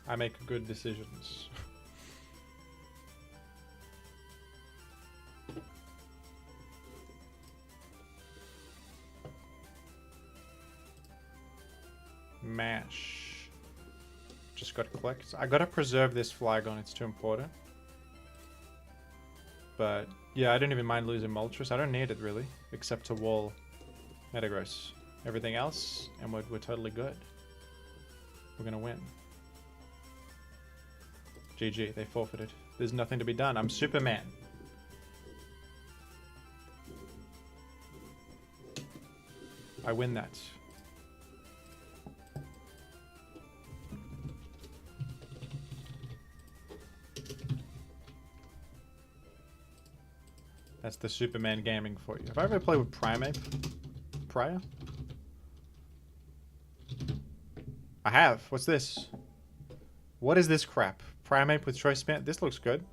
I make good decisions. Mash. Just got to collect. I gotta preserve this Flygon, it's too important. But yeah, I don't even mind losing Moltres. I don't need it really, except to wall Metagross. Everything else, and we're totally good. We're gonna win. GG, they forfeited. There's nothing to be done. I'm Superman. I win that. That's the Superman gaming for you. Have I ever played with Primeape prior? I have. What's this? What is this crap? Primeape with Choice Band? This looks good.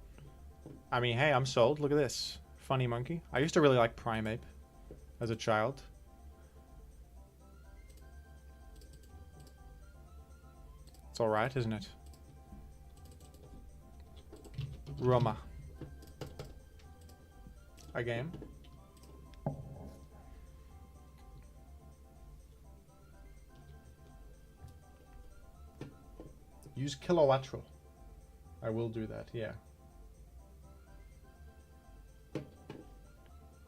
I mean, hey, I'm sold. Look at this. Funny monkey. I used to really like Primeape as a child. It's alright, isn't it? Roma. A game. Use Kilowattro. I will do that, yeah.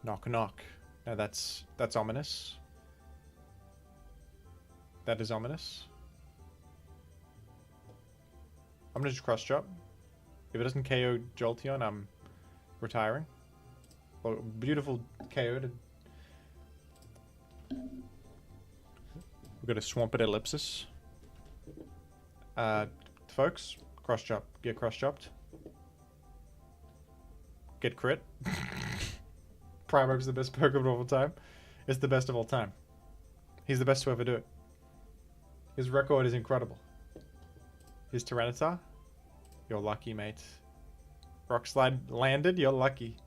Knock knock. Now that's ominous. That is ominous. I'm gonna just cross chop. If it doesn't KO Jolteon, I'm retiring. Oh, beautiful KO to... We've got a Swampert Ellipsis. Folks, cross chop. Get cross chopped. Get crit. Primarch's the best Pokemon of all time. It's the best of all time. He's the best to ever do it. His record is incredible. His Tyranitar? You're lucky, mate. Rock Slide landed? You're lucky.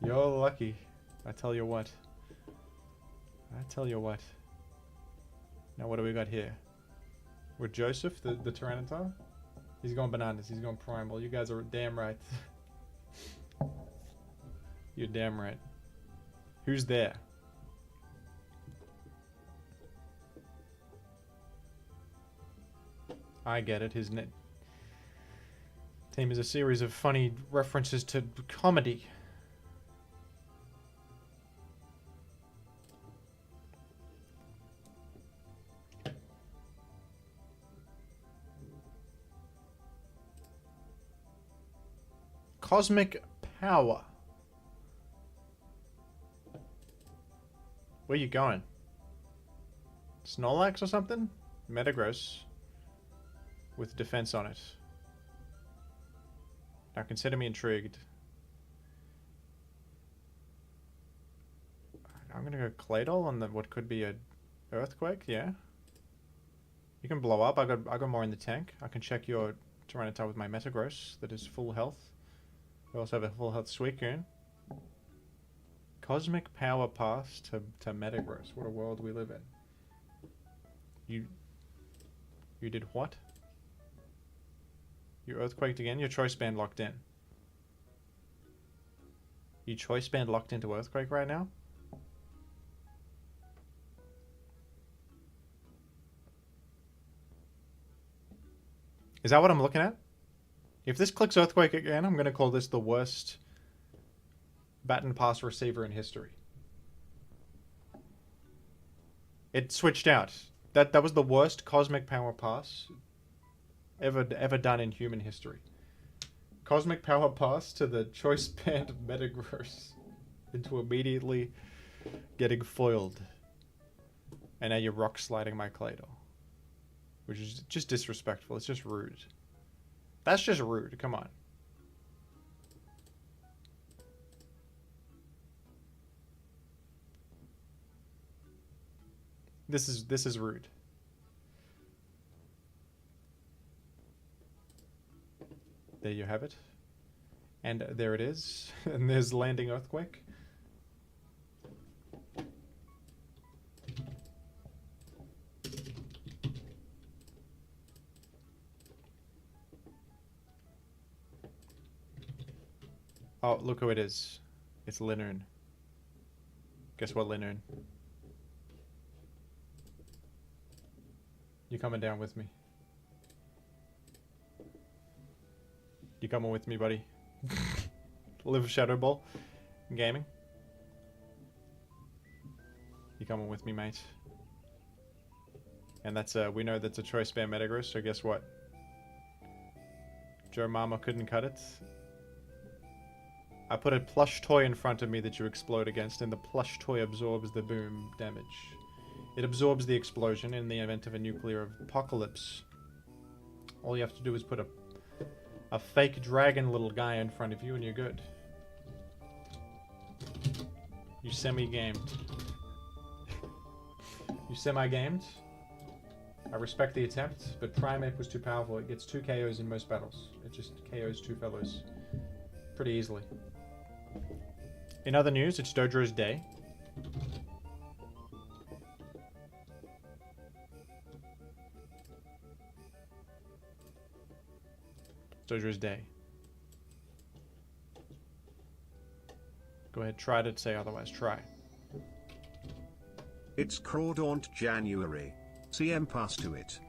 You're lucky. I tell you what. I tell you what. Now what do we got here? With Joseph, the Tyranitar? He's going bananas. He's going primal. You guys are damn right. You're damn right. Who's there? I get it. His team is a series of funny references to comedy. Cosmic Power. Where you going? Snorlax or something? Metagross. With defense on it. Now consider me intrigued. I'm gonna go Claydol on the what could be a Earthquake, yeah. You can blow up. I got more in the tank. I can check your Tyranitar with my Metagross that is full health. We also have a full health Suicune. Cosmic Power pass to Metagross. What a world we live in. You did what? You Earthquaked again? Your Choice Band locked in. You Choice Band locked into Earthquake right now? Is that what I'm looking at? If this clicks Earthquake again, I'm going to call this the worst baton pass receiver in history. It switched out. That was the worst Cosmic Power pass ever done in human history. Cosmic Power pass to the Choice Band Metagross into immediately getting foiled. And now you're rock sliding my Claydol. Which is just disrespectful. It's just rude. That's just rude. Come on. This is rude. There you have it. And there it is. And there's landing Earthquake. Oh, look who it is. It's Linoone. Guess what, Linoone? You coming down with me? You coming with me, buddy? Live Shadow Ball Gaming? You coming with me, mate? And that's we know that's a Choice Band Metagross, so guess what? Joe Mama couldn't cut it. I put a plush toy in front of me that you explode against, and the plush toy absorbs the boom damage. It absorbs the explosion in the event of a nuclear apocalypse. All you have to do is put a fake dragon little guy in front of you and you're good. You semi-gamed. You semi-gamed? I respect the attempt, but Primeape was too powerful. It gets 2 KOs in most battles. It just KOs 2 fellows pretty easily. In other news, it's Dodro's day. Dodro's day. Go ahead, try to say otherwise. Try. It's Crawdaunt January. CM pass to it.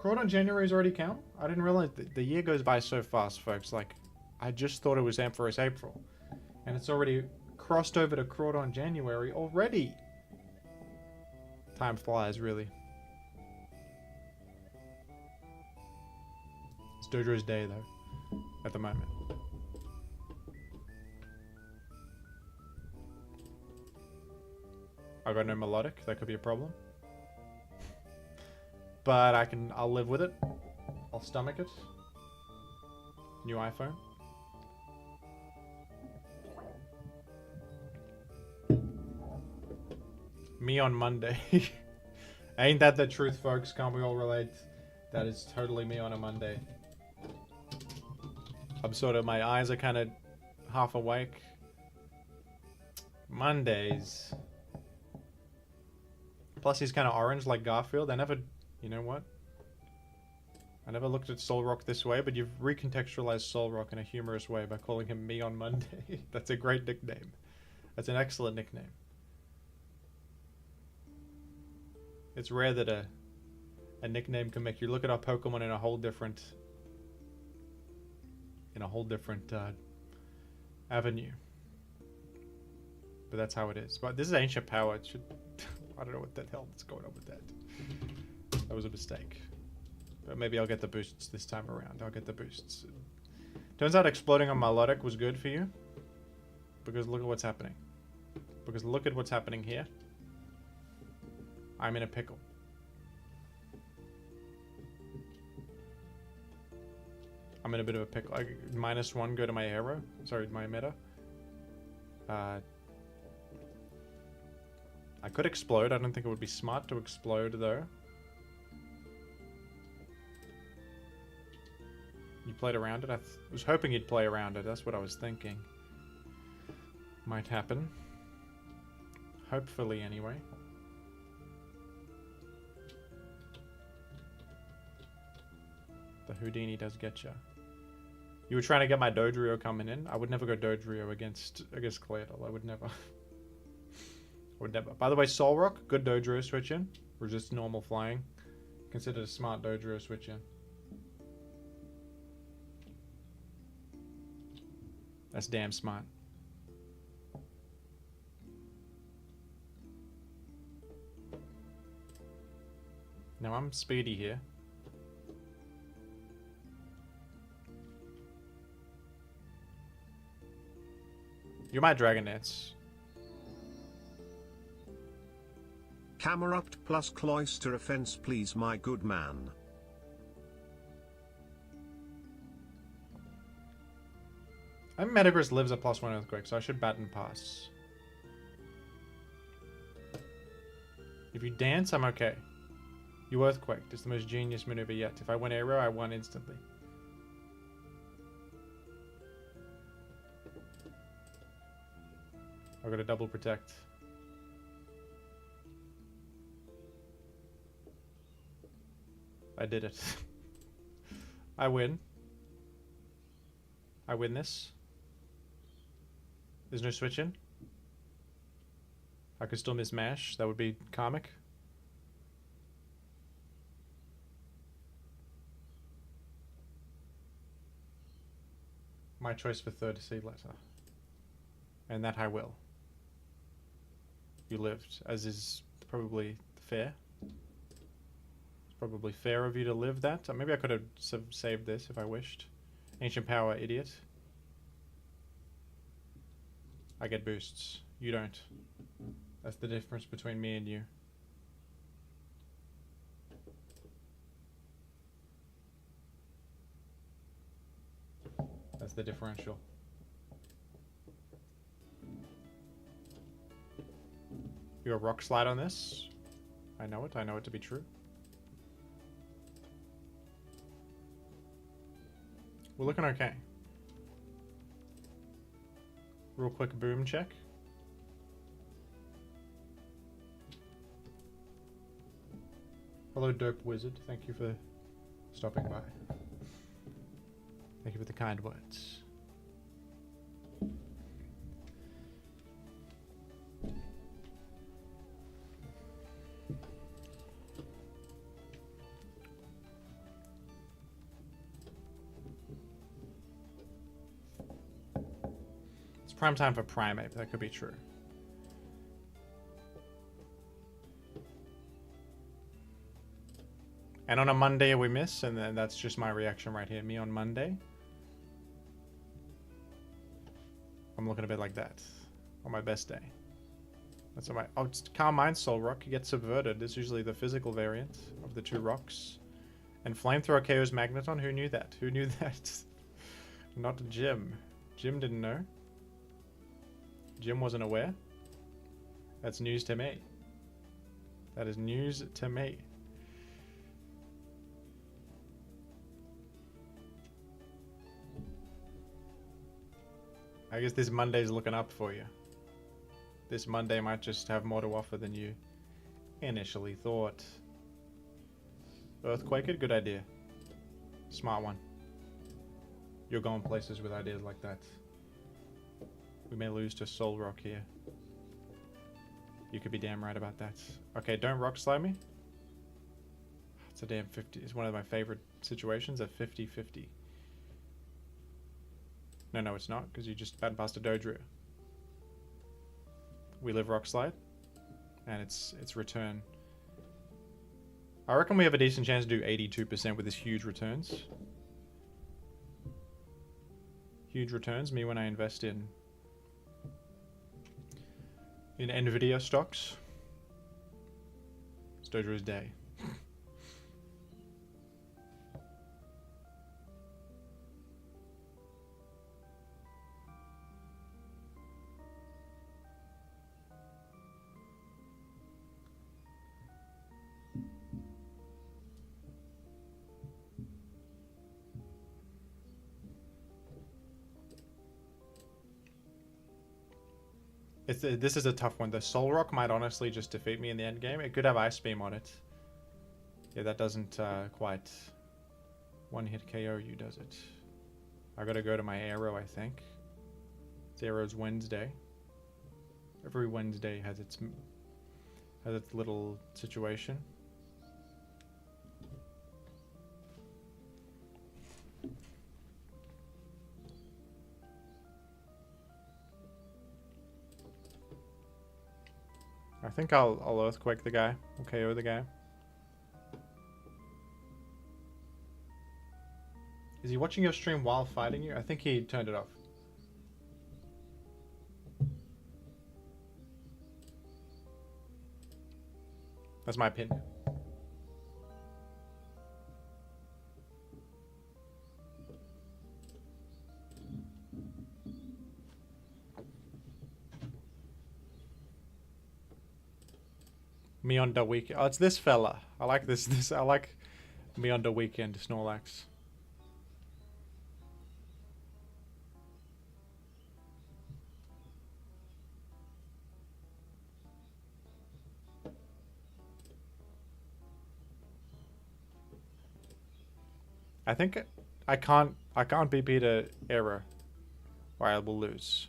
Crawdon January's already count? I didn't realize the year goes by so fast, folks. Like, I just thought it was Emperor's April. And it's already crossed over to Crawdon January already. Time flies, really. It's Dodro's day, though, at the moment. I got no melodic. That could be a problem. But I'll live with it. I'll stomach it. New iPhone. Me on Monday. Ain't that the truth, folks? Can't we all relate? That is totally me on a Monday. I'm sort of, my eyes are kind of half awake. Mondays. Plus he's kind of orange like Garfield. I never, you know what? I never looked at Solrock this way, but you've recontextualized Solrock in a humorous way by calling him Me on Monday. That's a great nickname. That's an excellent nickname. It's rare that a nickname can make you look at our Pokemon in a whole different avenue. But that's how it is. But this is Ancient Power. It should I don't know what the hell is going on with that. That was a mistake. But maybe I'll get the boosts this time around. I'll get the boosts. Turns out exploding on Melodic was good for you. Because look at what's happening. Because look at what's happening here. I'm in a pickle. I'm in a bit of a pickle. -1 go to my arrow. Sorry, my meta. I could explode. I don't think it would be smart to explode, though. You played around it? I was hoping you'd play around it. That's what I was thinking. Might happen. Hopefully, anyway. The Houdini does get you. You were trying to get my Dodrio coming in. I would never go Dodrio against Claydol. I would never. Would never. By the way, Solrock, good Dodrio switch in. Resist normal flying. Considered a smart Dodrio switch in. That's damn smart. Now I'm speedy here. You're my Dragon Dance. Camerupt plus Cloister offense, please, my good man. I think Metagross lives at +1 Earthquake, so I should bat and pass. If you dance, I'm okay. You Earthquake. It's the most genius maneuver yet. If I win Aero, I won instantly. I've got a double protect. I did it. I win. I win this. There's no switch in. I could still miss Mash. That would be comic. My choice for third seed letter. And that I will. You lived, as is probably fair. It's probably fair of you to live that. Maybe I could have saved this if I wished. Ancient Power, idiot. I get boosts. You don't. That's the difference between me and you. That's the differential. You're a Rock Slide on this. I know it. I know it to be true. We're looking okay. Real quick boom check. Hello, Dope Wizard. Thank you for stopping by. Thank you for the kind words. prime time for Primeape. That could be true. And on a Monday we miss, and then that's just my reaction right here. Me on Monday. I'm looking a bit like that. On my best day. That's on my... Oh, it's Calm Mind Soul Rock. You get subverted. It's usually the physical variant of the two rocks. And Flamethrower KO's Magneton. Who knew that? Who knew that? Not Jim. Jim didn't know. Jim wasn't aware. That's news to me. That is news to me. I guess this Monday's looking up for you. This Monday might just have more to offer than you initially thought. Earthquaker, good idea. Smart one. You're going places with ideas like that. We may lose to Soul Rock here. You could be damn right about that. Okay, don't Rock Slide me. It's a damn 50. It's one of my favorite situations, a 50-50. No, it's not, because you just batted past a Dodrio. We live Rock Slide, and it's return. I reckon we have a decent chance to do 82% with this huge returns. Huge returns, me when I invest in Nvidia stocks. It's Dodrio's day. This is a tough one. The Soul Rock might honestly just defeat me in the end game. It could have Ice Beam on it. Yeah, that doesn't quite one-hit KO you, does it? I gotta go to my Arrow, I think. It's Arrow's Wednesday. Every Wednesday has its little situation. I think I'll Earthquake the guy. I'll KO the guy. Is he watching your stream while fighting you? I think he turned it off. That's my opinion. Me on the weekend. Oh, it's this fella. I like this. I like me on the weekend, Snorlax. I think I can't BP to Arrow, or I will lose.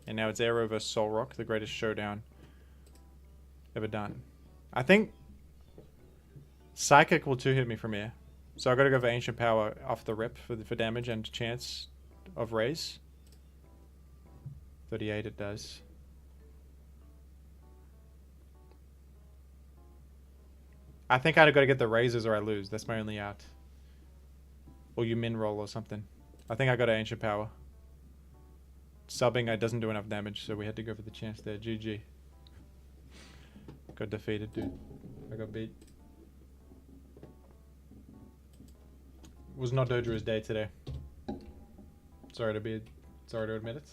And now it's Arrow vs Solrock, the greatest showdown ever done. I think Psychic will 2-hit me from here. So I gotta go for Ancient Power off the rip for damage and chance of raise. 38 it does. I think I gotta get the raises or I lose. That's my only out. Or you min roll or something. I think I got Ancient Power. Subbing, it doesn't do enough damage, so we had to go for the chance there. GG. Got defeated, dude. I got beat. Was not Dodrio's day today. Sorry to admit it.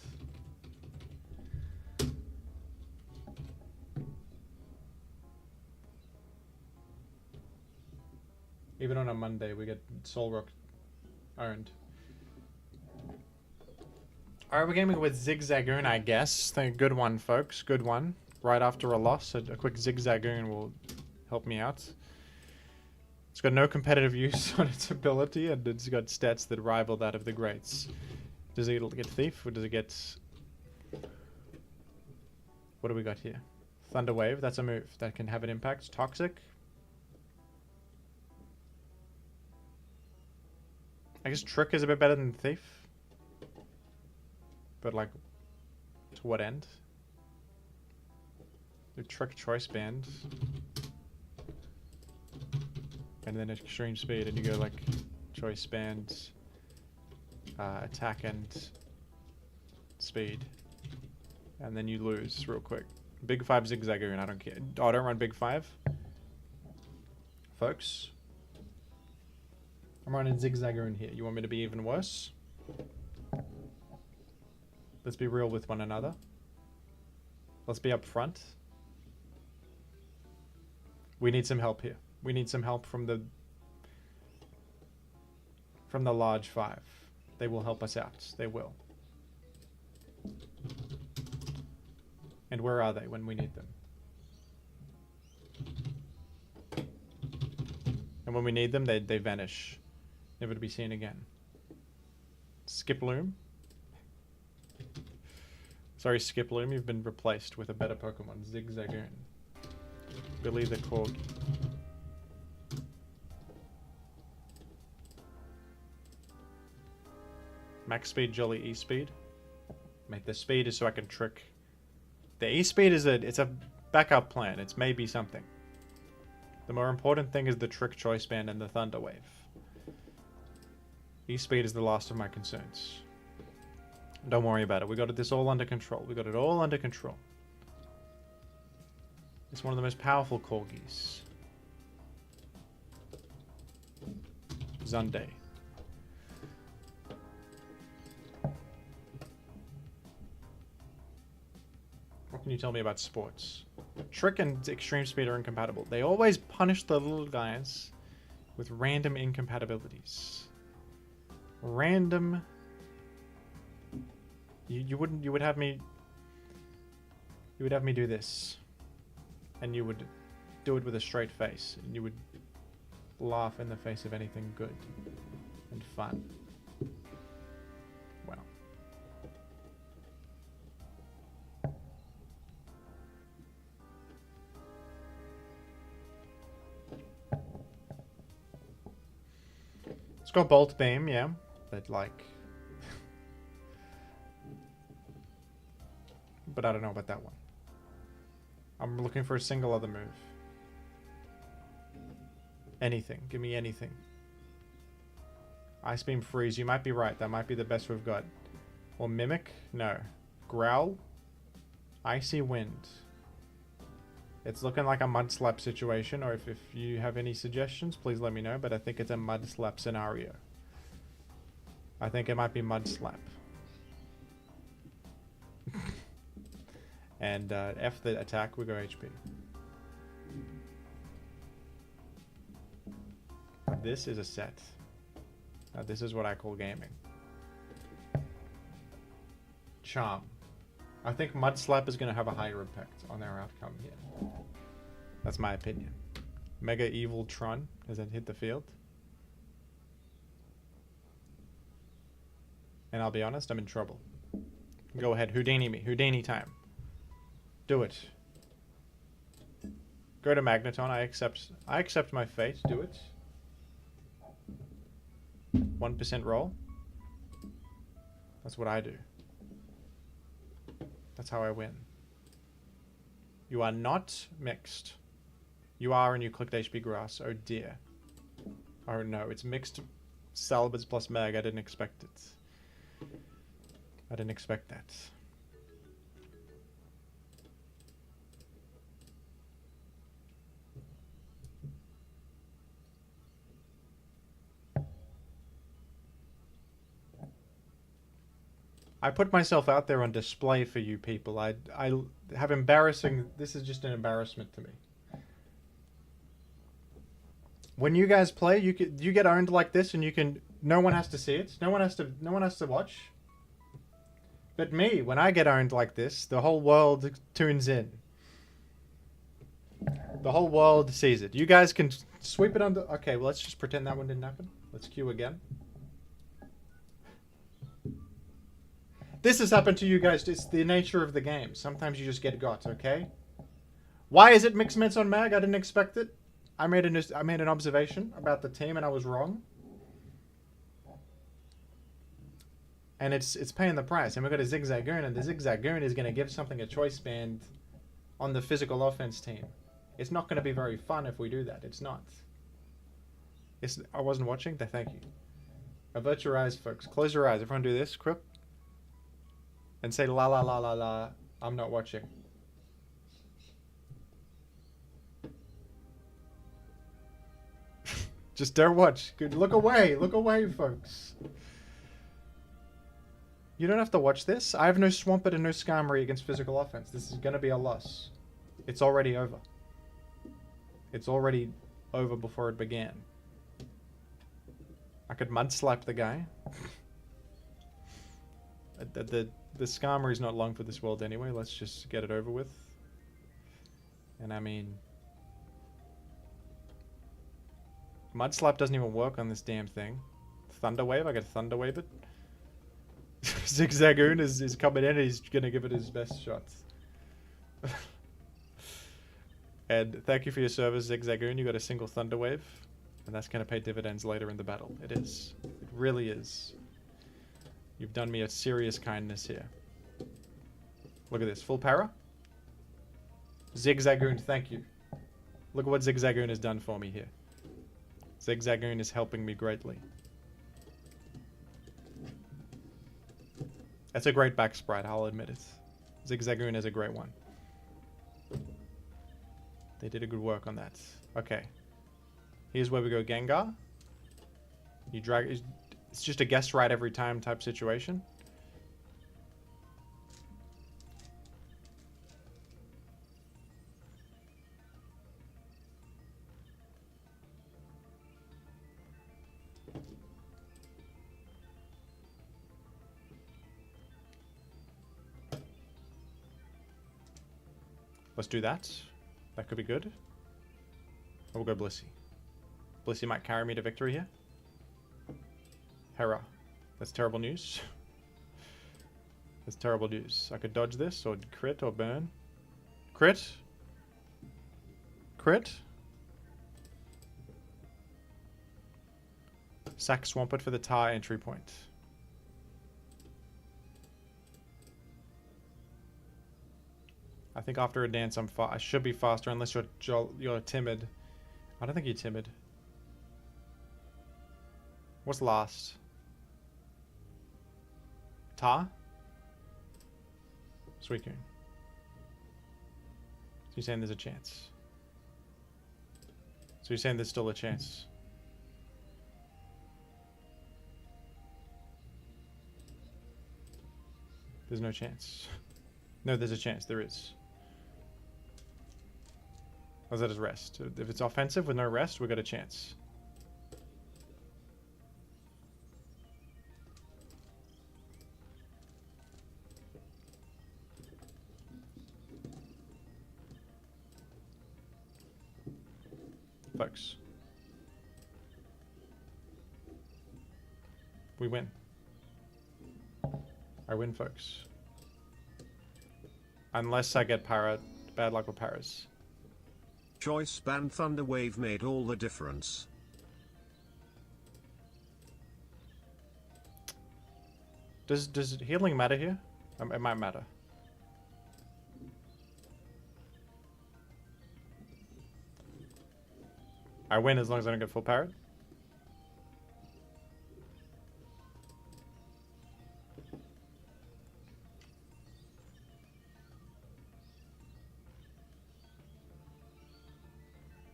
Even on a Monday, we get Soul Rock earned. Alright, we're gaming with Zigzagoon, I guess. Good one, folks. Good one. Right after a loss, a quick Zigzagoon will help me out. It's got no competitive use on its ability, and it's got stats that rival that of the greats. Does it get Thief, or does it get... What do we got here? Thunder Wave, that's a move that can have an impact. Toxic. I guess Trick is a bit better than Thief. But like, to what end? The Trick Choice Band. And then Extreme Speed, and you go like Choice Band, attack and speed. And then you lose real quick. Big 5 Zigzagoon, I don't care. Oh, I don't run Big 5. Folks. I'm running Zigzagoon here. You want me to be even worse? Let's be real with one another. Let's be upfront. We need some help here. We need some help from the large 5. They will help us out. They will. And where are they when we need them? And when we need them, they vanish. Never to be seen again. Skiploom. Sorry, Skiploom, you've been replaced with a better Pokemon, Zigzagoon. Billy the Corgi. Max speed, Jolly E-speed. Mate, the speed is so I can trick. The E-speed is it's a backup plan. It's maybe something. The more important thing is the Trick Choice Band and the Thunder Wave. E-speed is the last of my concerns. Don't worry about it. We got this all under control. We got it all under control. It's one of the most powerful corgis. Zunday. What can you tell me about sports? Trick and Extreme Speed are incompatible. They always punish the little guys with random incompatibilities. Random. You would have me do this, and you would do it with a straight face, and you would laugh in the face of anything good and fun. Well. It's got Bolt Beam, yeah, but like... but I don't know about that one. I'm looking for a single other move. Anything. Give me anything. Ice Beam, Freeze. You might be right. That might be the best we've got. Or Mimic? No. Growl? Icy Wind. It's looking like a Mud Slap situation, or if you have any suggestions, please let me know, but I think it's a Mud Slap scenario. I think it might be Mud Slap. And F the attack, we go HP. This is a set. Now this is what I call gaming. Charm. I think Mud Slap is going to have a higher impact on our outcome here. That's my opinion. Mega Evil Tron. Does it hit the field? And I'll be honest, I'm in trouble. Go ahead, Houdini me. Houdini time. Do it. Go to Magneton. I accept my fate. Do it. 1% roll. That's what I do. That's how I win. You are not mixed. You are, and you clicked HP Grass. Oh dear. Oh no, it's mixed Salbers plus Mag. I didn't expect it. I didn't expect that. I put myself out there on display for you people. I have embarrassing... This is just an embarrassment to me. When you guys play, you get owned like this, and you can... No one has to see it. No one has to watch. But me, when I get owned like this, the whole world tunes in. The whole world sees it. You guys can sweep it under... Okay, well, let's just pretend that one didn't happen. Let's queue again. This has happened to you guys. It's the nature of the game. Sometimes you just get got, okay? Why is it mixed meds on Mag? I didn't expect it. I made an observation about the team and I was wrong. And it's paying the price. And we've got a Zigzagoon, and the Zigzagoon is going to give something a choice band on the physical offense team. It's not going to be very fun if we do that. It's not. I wasn't watching. Thank you. Avert your eyes, folks. Close your eyes. Everyone do this. Crip. And say la la la la la. I'm not watching. Just don't watch. Good. Look away. Look away, folks. You don't have to watch this. I have no Swampert and no Skarmory against physical offense. This is going to be a loss. It's already over. It's already over before it began. I could mudslap the guy. The Skarmory's not long for this world anyway. Let's just get it over with. And I mean... Mudslap doesn't even work on this damn thing. Thunder Wave, I gotta Thunder Wave it. Zigzagoon is coming in and he's gonna give it his best shots. And thank you for your service, Zigzagoon. You got a single Thunder Wave. And that's gonna pay dividends later in the battle. It is. It really is. You've done me a serious kindness here. Look at this. Full para. Zigzagoon, thank you. Look at what Zigzagoon has done for me here. Zigzagoon is helping me greatly. That's a great back sprite, I'll admit it. Zigzagoon is a great one. They did a good work on that. Okay. Here's where we go Gengar. You drag... It's just a guess right every time type situation. Let's do that. That could be good. Or we'll go Blissey. Blissey might carry me to victory here. Hera. That's terrible news. That's terrible news. I could dodge this, or crit, or burn. Crit? Crit? Sack Swampert for the Tar entry point. I think after a dance I should be faster unless you're timid. I don't think you're timid. What's last? Tar? Suicune. So you're saying there's a chance. So you're saying there's still a chance. There's no chance. No, there's a chance. There is. How's that as rest? If it's offensive with no rest, we got a chance. Folks. We win. I win, folks. Unless I get bad luck with paras. Choice band Thunder Wave made all the difference. Does healing matter here? It might matter. I win as long as I don't get full parrot.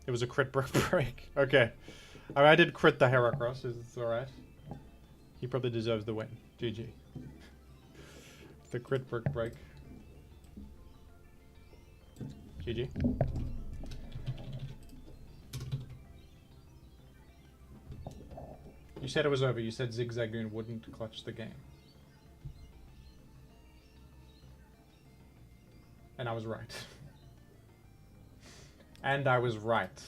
It was a crit break. Okay. I mean, I did crit the Heracross. It's alright. He probably deserves the win. GG. The crit break. GG. You said it was over. You said Zigzagoon wouldn't clutch the game. And I was right. And I was right.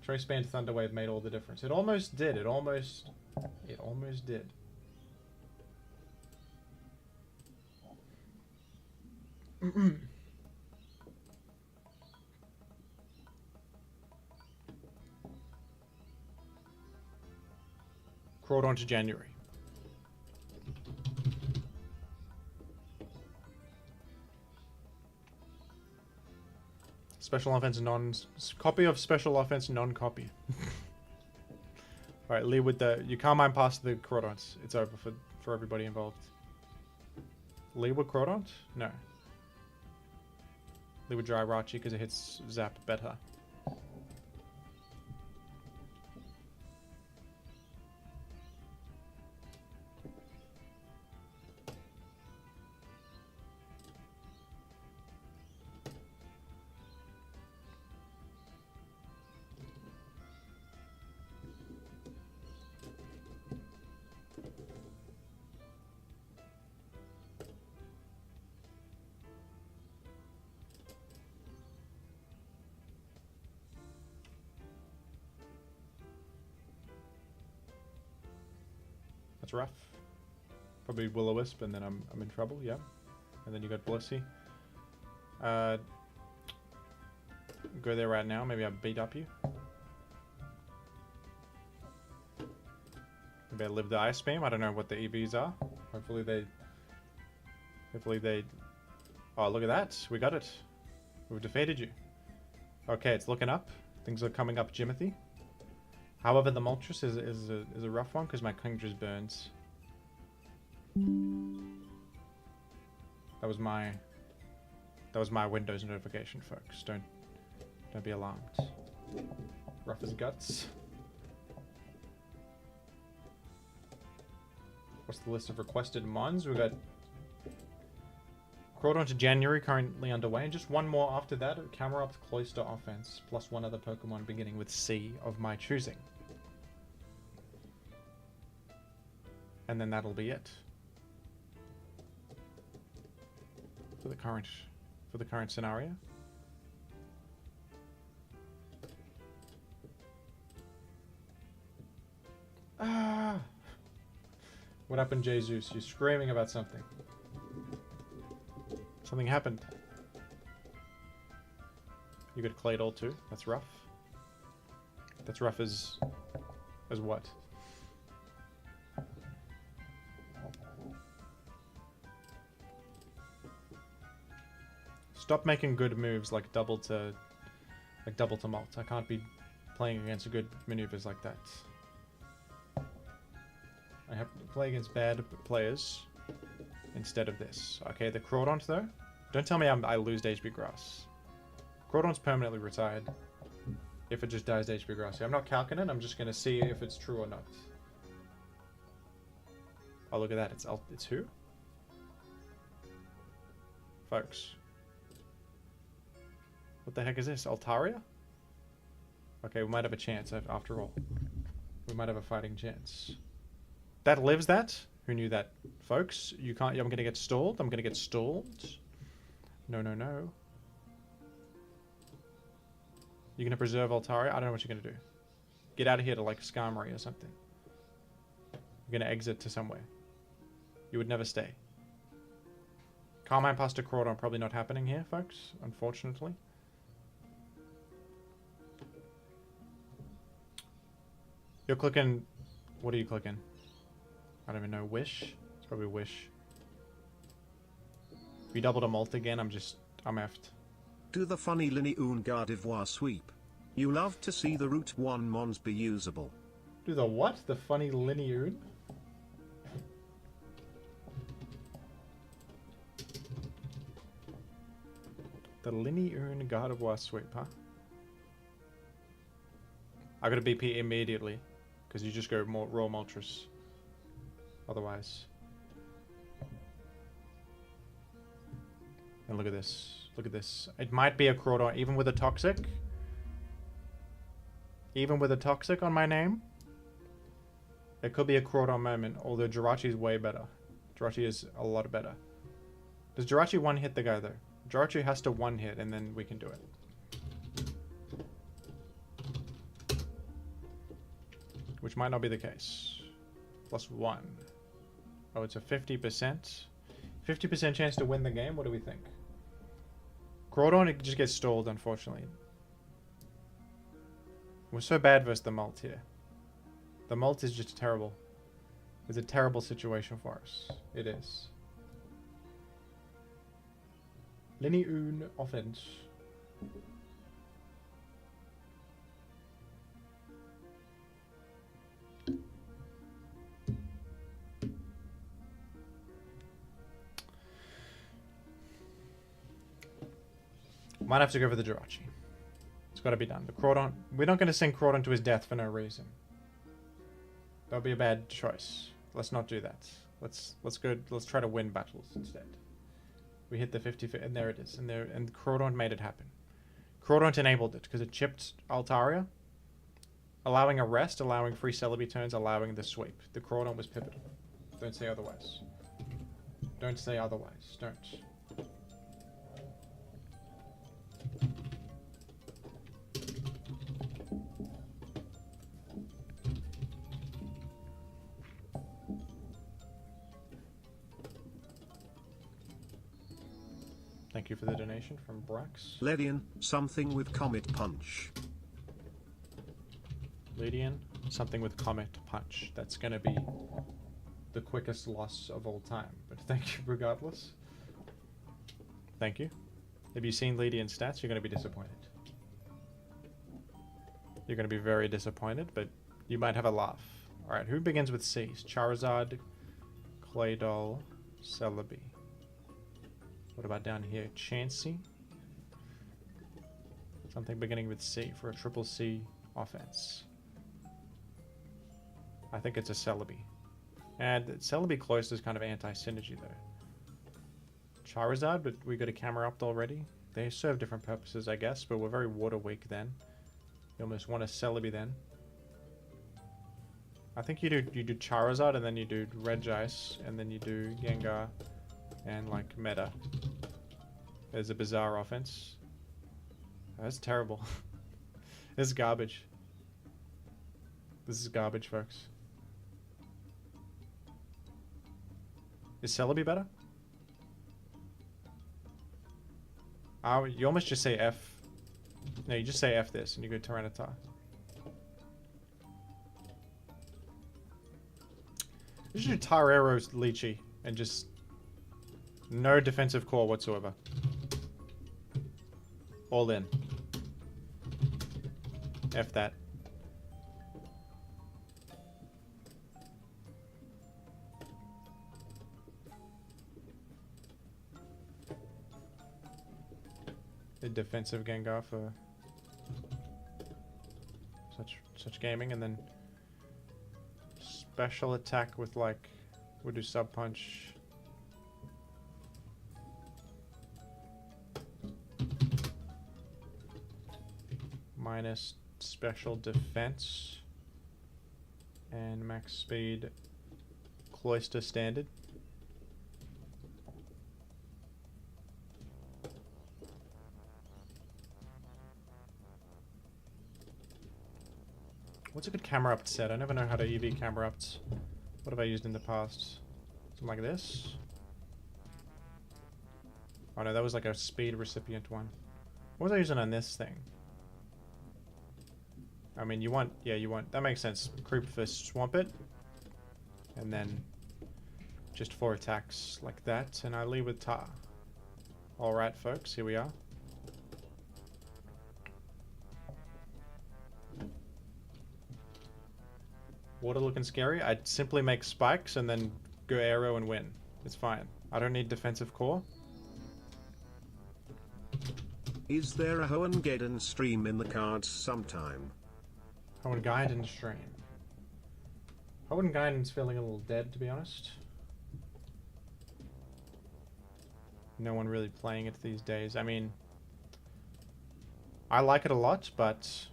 Choice Band Thunder Wave made all the difference. It almost did. It almost did. Crawdon to January. Special offense copy of special offense non-copy. Alright, lead with the... You can't mind past the Crawdons. It's over for everybody involved. Lead with Crawdons? No. Lead with Jirachi because it hits Zap better. That's rough. Probably Will-O-Wisp, and then I'm in trouble, yeah. And then you got Blissey. Go there right now, maybe I beat up you. Maybe I live the Ice Beam, I don't know what the EVs are. Hopefully they... Oh, look at that, we got it. We've defeated you. Okay, it's looking up. Things are coming up, Jimothy. However, the Moltres is a rough one because my King just burns. That was my Windows notification, folks. Don't be alarmed. Rough as guts. What's the list of requested mons? We've got Crawdon to January currently underway, and just one more after that. Camerupt Cloister Offense, plus one other Pokemon beginning with C of my choosing. And then that'll be it for the current scenario. Ah! What happened, Jesus? You're screaming about something. Something happened. You got Claydol too. That's rough. That's rough as what? Stop making good moves like double to malt. I can't be playing against good maneuvers like that. I have to play against bad players instead of this. Okay, the Crawdon though. Don't tell me I lose to HP Grass. Crawdon's permanently retired. If it just dies to HP Grass. I'm not calcing it. I'm just gonna see if it's true or not. Oh, look at that. It's who? Folks. What the heck is this? Altaria? Okay, we might have a chance after all. We might have a fighting chance. That lives that? Who knew that? Folks, you can't... I'm gonna get stalled. I'm gonna get stalled. No, no, no. You're gonna preserve Altaria? I don't know what you're gonna do. Get out of here to like Skarmory or something. You're gonna exit to somewhere. You would never stay. Carmine Pasta Crawdon probably not happening here, folks. Unfortunately. You're clicking... What are you clicking? I don't even know. Wish? It's probably Wish. If you doubled a malt again, I'm effed. Do the funny Linneoon Gardevoir sweep. You love to see the Route 1 mons be usable. Do the what? The funny Linneoon? The Linneoon Gardevoir sweep, huh? I gotta BP immediately. Because you just go more raw Moltres. Otherwise. And look at this. Look at this. It might be a Crawdon, even with a Toxic. Even with a Toxic on my name. It could be a Crawdon moment, although Jirachi is way better. Jirachi is a lot better. Does Jirachi one-hit the guy, though? Jirachi has to one-hit, and then we can do it. Which might not be the case. +1. Oh, it's a 50%. 50% chance to win the game? What do we think? Crawdon, it just gets stalled, unfortunately. We're so bad versus the Malt here. The Malt is just terrible. It's a terrible situation for us. It is. Linny un offense. Might have to go for the Jirachi. It's got to be done. The Crawdon. We're not going to send Crawdon to his death for no reason. That would be a bad choice. Let's not do that. Let's go. Let's try to win battles instead. We hit the 50, and there it is. And Crawdon made it happen. Crawdon enabled it because it chipped Altaria, allowing a rest, allowing free Celebi turns, allowing the sweep. The Crawdon was pivotal. Don't say otherwise. Don't say otherwise. Don't. Thank you for the donation from Brax. Ledian, something with Comet Punch. Lydian, something with Comet Punch. That's going to be the quickest loss of all time. But thank you regardless. Thank you. Have you seen Lydian's stats? You're going to be disappointed. You're going to be very disappointed, but you might have a laugh. Alright, who begins with C's? Charizard, Claydol, Celebi. What about down here? Chansey. Something beginning with C for a triple C offense. I think it's a Celebi. And Celebi close is kind of anti-synergy though. Charizard, but we got a Camerupt already. They serve different purposes, I guess, but we're very water weak then. You almost want a Celebi then. I think you do Charizard and then you do Regice and then you do Gengar and like Meta. There's a bizarre offense. That's terrible. This is garbage. This is garbage, folks. Is Celebi better? You almost just say F. No, you just say F this and you go Tyranitar. You should do Tyraro's Lychee and just no defensive core whatsoever. All in. F that. A defensive Gengar for such gaming, and then special attack with like we'll do Sub Punch. Minus special defense and max speed Cloyster standard. What's a good Camerupt set? I never know how to EV Camerupts. What have I used in the past? Something like this? Oh no, that was like a speed recipient one. What was I using on this thing? I mean, you want, that makes sense. Creep Fist, Swamp it. And then just 4 attacks like that. And I lead with Tar. Alright, folks, here we are. Water looking scary. I'd simply make spikes and then go arrow and win. It's fine. I don't need defensive core. Is there a Hoenn stream in the cards sometime? Hoenn Gaiden stream. Hoenn Gaiden's feeling a little dead, to be honest. No one really playing it these days. I mean, I like it a lot, but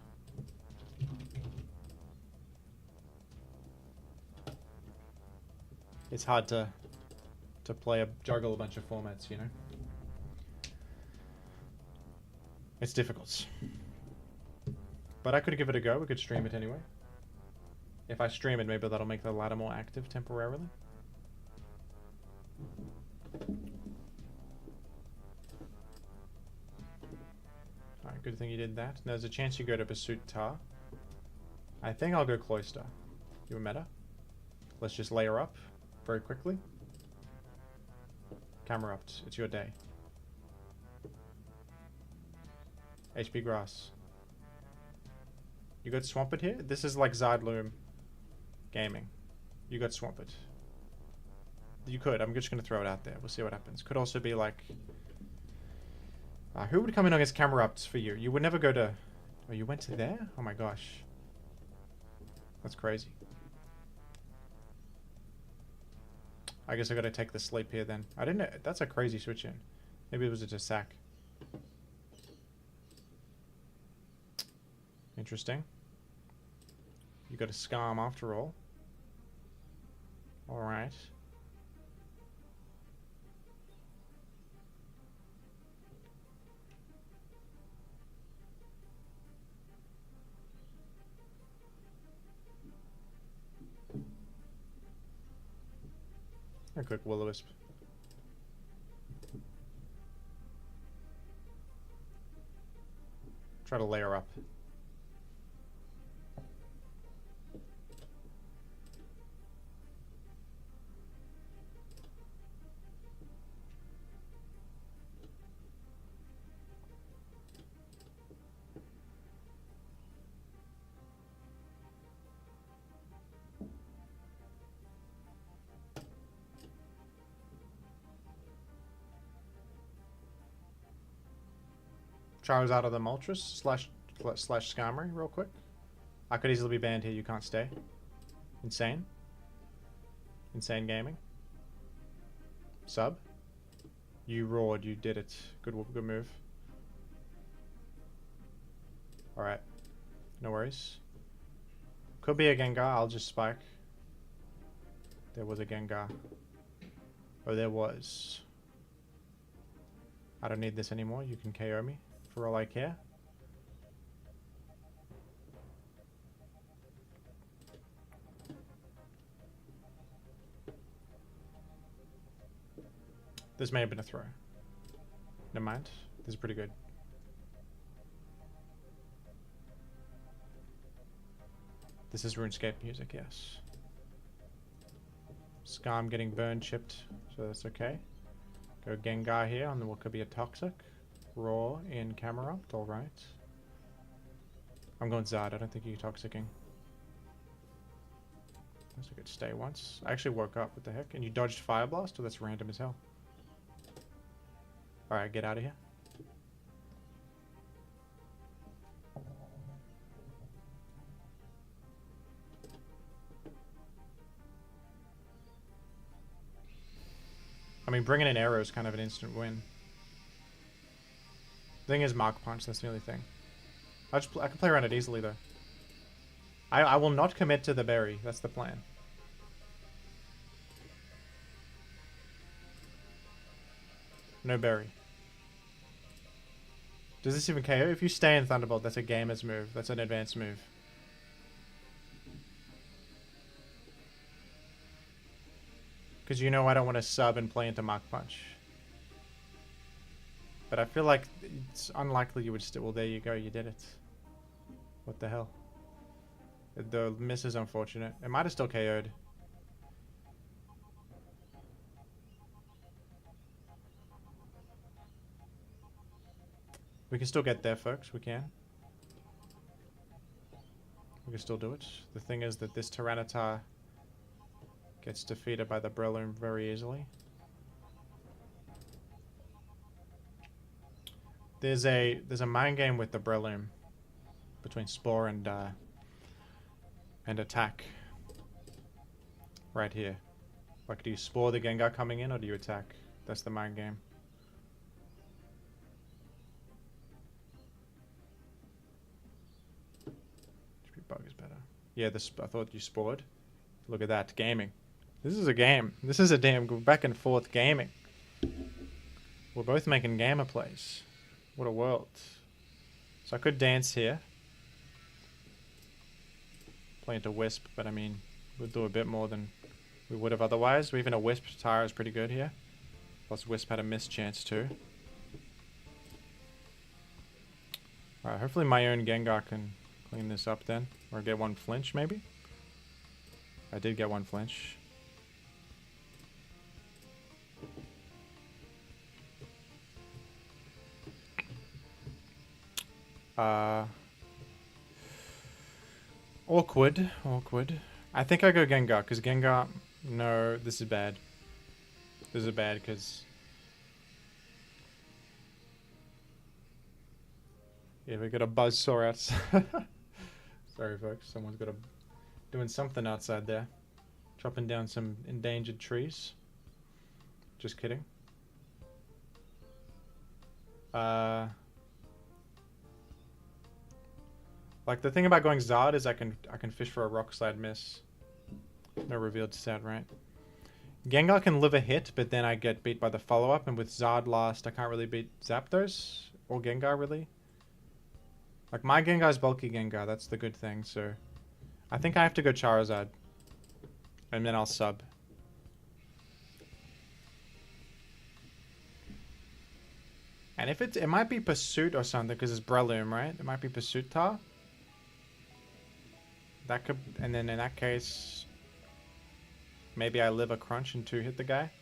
it's hard to juggle a bunch of formats, you know? It's difficult. But I could give it a go. We could stream it anyway. If I stream it, maybe that'll make the ladder more active temporarily. Alright, good thing you did that. There's a chance you go to Pursuit Tar. I think I'll go Cloyster. You a meta? Let's just layer up very quickly. Camerupt, it's your day. HP Grass. You got Swampert here? This is like Zydloom Gaming. You got Swampert. You could. I'm just going to throw it out there. We'll see what happens. Could also be like... who would come in against Camerupts for you? You would never go to... Oh, you went to there? Oh my gosh. That's crazy. I guess I got to take the sleep here then. I didn't know. That's a crazy switch in. Maybe it was just a sack. Interesting. You got a Scarm after all. Alright. A quick Will-O-Wisp. Try to layer up. Charizard of the Moltres slash Skarmory real quick. I could easily be banned here. You can't stay. Insane. Insane gaming. Sub. You roared. You did it. Good move. Alright. No worries. Could be a Gengar. I'll just spike. There was a Gengar. Oh, there was. I don't need this anymore. You can KO me. For all I care. This may have been a throw. Never mind. This is pretty good. This is RuneScape music, yes. Scarm getting burn chipped, so that's okay. Go Gengar here on the what could be a Toxic. Raw in Camerupt, alright. I'm going Zard, I don't think you're Toxicking. That's a good stay once. I actually woke up, what the heck? And you dodged Fire Blast? Oh, that's random as hell. Alright, get out of here. I mean, bringing in Arrow is kind of an instant win. Thing is Mark Punch, that's the only thing. I can play around it easily though. I will not commit to the berry, that's the plan. No berry. Does this even KO? If you stay in Thunderbolt, that's a gamer's move. That's an advanced move. Because you know I don't want to sub and play into Mark Punch. But I feel like it's unlikely you would still... Well, there you go. You did it. What the hell? The miss is unfortunate. It might have still KO'd. We can still get there, folks. We can. We can still do it. The thing is that this Tyranitar gets defeated by the Breloom very easily. There's a mind game with the Breloom between Spore and Attack. Right here. Like, do you Spore the Gengar coming in or do you attack? That's the mind game. Bug is better. Yeah, I thought you Spored. Look at that. Gaming. This is a game. This is a damn back and forth gaming. We're both making gamer plays. What a world. So I could dance here. Play into Wisp, but I mean, we'll do a bit more than we would have otherwise. Even a Wisp Tire is pretty good here. Plus Wisp had a missed chance too. Alright, hopefully my own Gengar can clean this up then. Or get one flinch maybe. I did get one flinch. Awkward. I think I go Gengar, because Gengar... No, this is bad. This is bad, because... Yeah, we got a buzzsaw outside. Sorry, folks. Someone's got a... doing something outside there. Chopping down some endangered trees. Just kidding. Like, the thing about going Zard is I can fish for a rock slide miss. No revealed stat, right? Gengar can live a hit, but then I get beat by the follow-up, and with Zard last, I can't really beat Zapdos. Or Gengar, really. Like, my Gengar's bulky Gengar, that's the good thing, so... I think I have to go Charizard. And then I'll sub. And if it might be Pursuit or something, because it's Breloom, right? It might be Pursuit Tar. That could... And then in that case... Maybe I live a crunch and 2-hit the guy.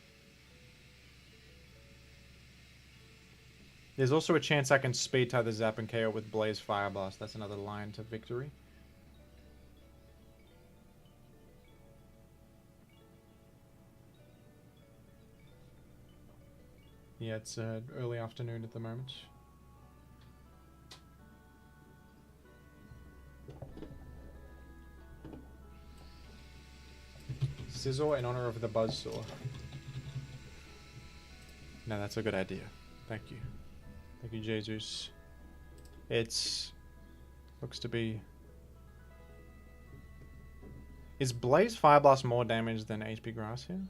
There's also a chance I can speed tie the Zap and KO with Blaze Fire Blast. That's another line to victory. Yeah, it's early afternoon at the moment. Sizzle in honor of the buzzsaw. No, that's a good idea. Thank you. Thank you, Jesus. It's... Looks to be... Is Blaze Fire Blast more damage than HP Grass here?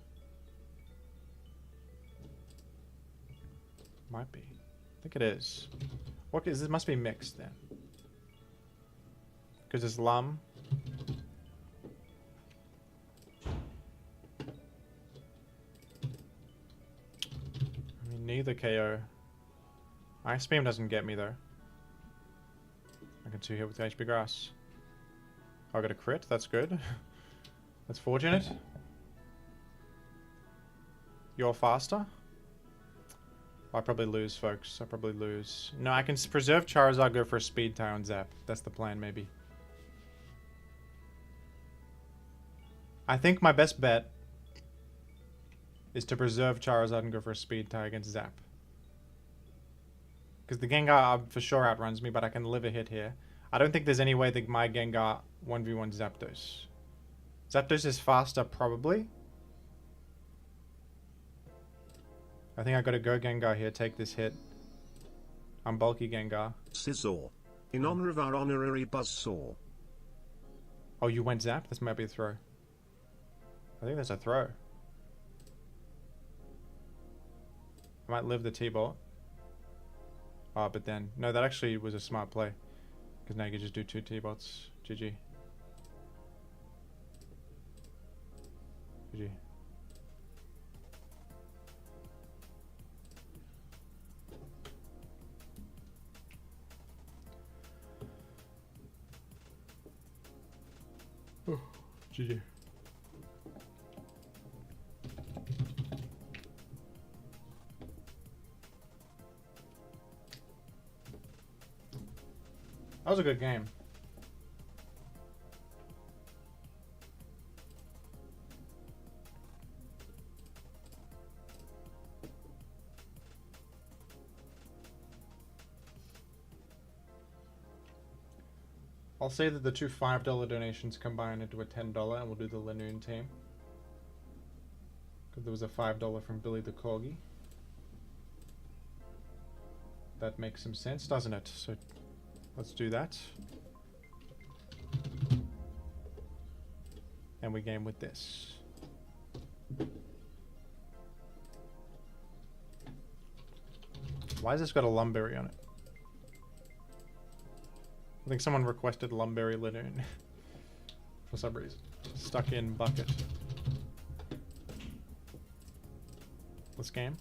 Might be. I think it is. What is this? Must be mixed then. Because it's Lum. I mean, neither KO. Ice Beam doesn't get me though. I can 2-hit with HP Grass. I got a crit. That's good. That's fortunate. You're faster. I probably lose, folks. I probably lose. No, I can preserve Charizard, go for a speed tie on Zap. That's the plan, maybe. I think my best bet is to preserve Charizard and go for a speed tie against Zap. Because the Gengar for sure outruns me, but I can live a hit here. I don't think there's any way that my Gengar 1v1 Zapdos. Zapdos is faster, probably. I think I gotta go Gengar here, take this hit. I'm bulky Gengar. Sizzle. In honor of our honorary buzzsaw. Oh, you went Zap? This might be a throw. I think that's a throw. I might live the T-Bolt. Oh, but then... No, that actually was a smart play. Because now you can just do 2 T-Bolts. GG. GG. Oh, GG. That was a good game. I'll say that the 2 $5 donations combine into a $10 and we'll do the Lanoon team. Because there was a $5 from Billy the Corgi. That makes some sense, doesn't it? So let's do that. And we game with this. Why has this got a Lumberry on it? I think someone requested Lumberry Linoon for some reason. Stuck in bucket. Let's game.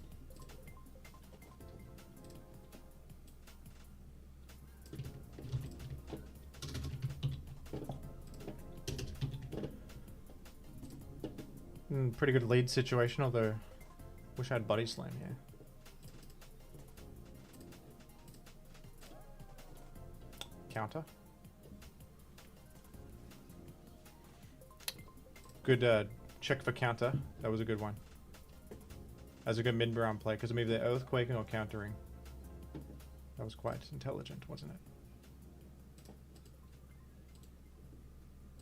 Pretty good lead situation, although wish I had Body Slam here. Counter. Good check for counter. That was a good one. That was a good mid-round play because maybe they're earthquaking or countering. That was quite intelligent, wasn't it?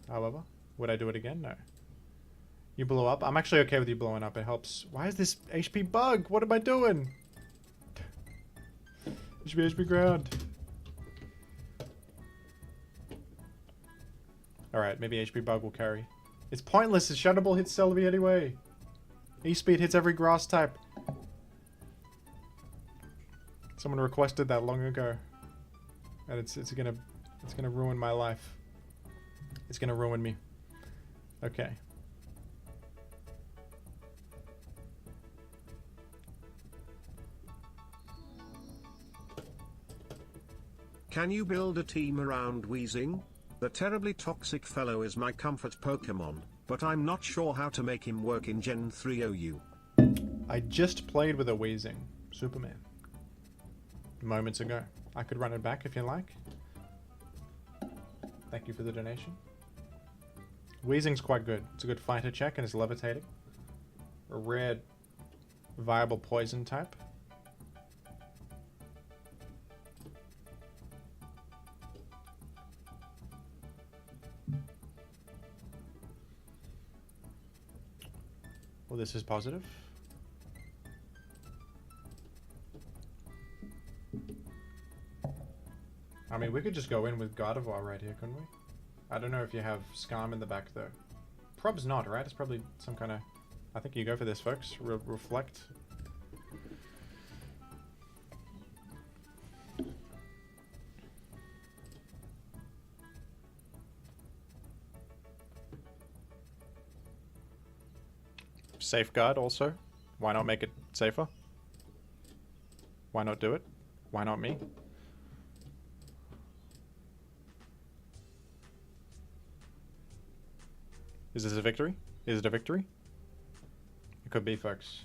However, would I do it again? No. You blow up? I'm actually okay with you blowing up. It helps. Why is this HP bug? What am I doing? HP ground. Alright, maybe HP bug will carry. It's pointless. His Shadow Ball hits Celebi anyway. E-Speed hits every grass type. Someone requested that long ago. And it's gonna ruin my life. It's gonna ruin me. Okay. Can you build a team around Weezing? The terribly toxic fellow is my comfort Pokemon, but I'm not sure how to make him work in Gen 3 OU. I just played with a Weezing Superman moments ago. I could run it back if you like. Thank you for the donation. Weezing's quite good. It's a good fighter check and it's levitating. A rare viable poison type. Well, this is positive. I mean, we could just go in with Gardevoir right here, couldn't we? I don't know if you have Scarm in the back, though. Prob's not, right? It's probably some kind of... I think you go for this, folks. Reflect. Safeguard also. Why not make it safer? Why not do it? Why not me? Is this a victory? Is it a victory? It could be, folks.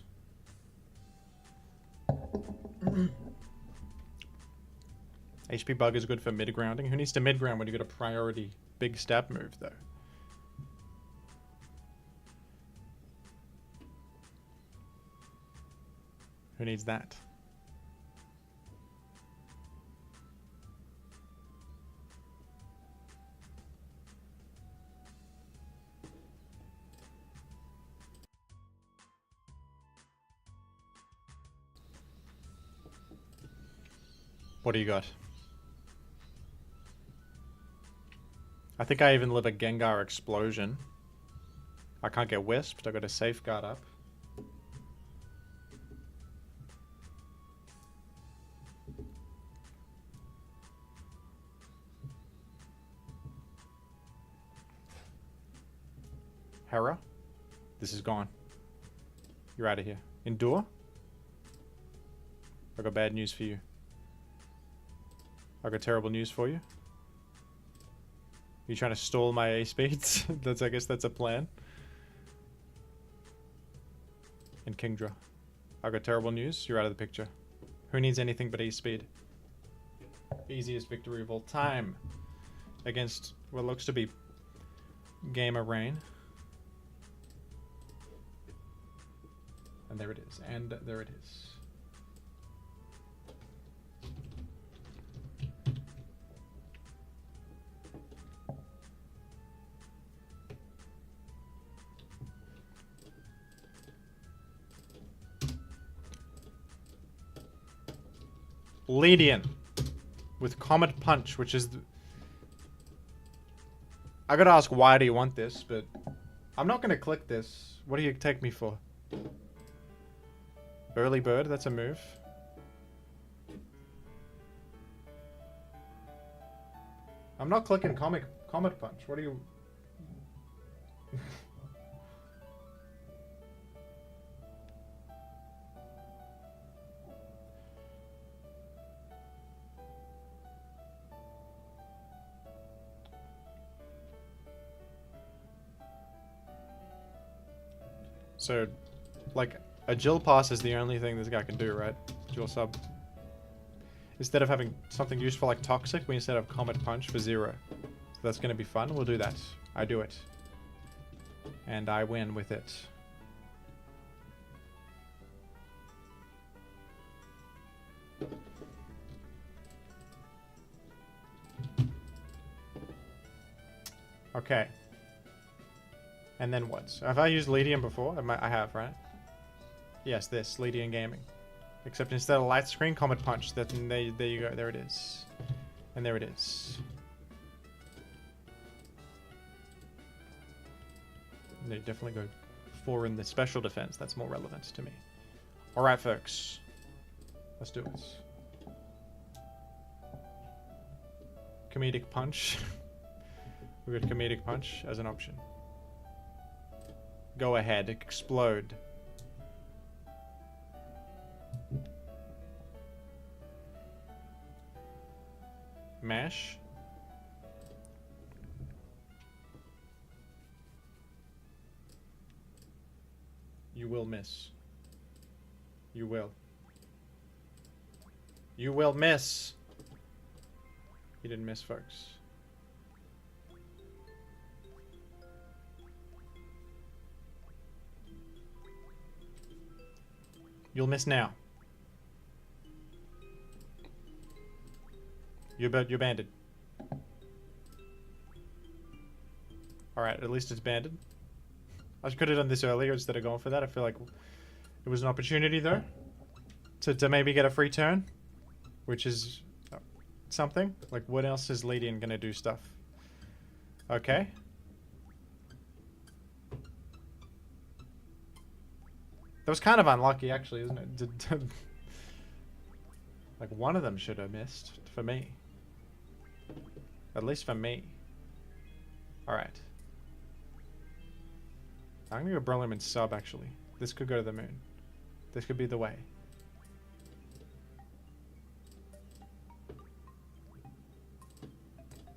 HP bug is good for mid-grounding. Who needs to mid-ground when you get a priority big stab move, though? Who needs that? What do you got? I think I even live a Gengar explosion. I can't get Wisped. I got a Safeguard up. Hera, this is gone. You're out of here. Endure? I got bad news for you. I got terrible news for you. You trying to stall my A speeds? I guess that's a plan. And Kingdra. I got terrible news. You're out of the picture. Who needs anything but A speed? Easiest victory of all time against what looks to be Gamer Rain. And there it is. And there it is. Lead-in with Comet Punch, which is... I gotta ask, why do you want this? But I'm not gonna click this. What do you take me for? Early Bird, that's a move. I'm not clicking Comet Punch. What do you... So, like, a Jill Pass is the only thing this guy can do, right? Jill Sub. Instead of having something useful like Toxic, we instead have Comet Punch for 0. So that's going to be fun. We'll do that. I do it. And I win with it. Okay. And then what? Have I used Ledian before? I have, right? Yes, this. Ledian Gaming. Except instead of light screen, Comet Punch. There you go. There it is. And there it is. They definitely go 4 in the special defense. That's more relevant to me. Alright, folks. Let's do it. Comedic Punch. We've got Comedic Punch as an option. Go ahead. Explode. Mash. You will miss. You will. You will miss. You didn't miss, folks. You'll miss now. You're banded. Alright, at least it's banded. I could have done this earlier instead of going for that. I feel like it was an opportunity, though, to maybe get a free turn, which is something. Like, what else is Ledian gonna do stuff? Okay. That was kind of unlucky, actually, isn't it? Like, one of them should have missed, for me. At least for me. Alright. I'm gonna go Brilliant and Sub, actually. This could go to the moon. This could be the way.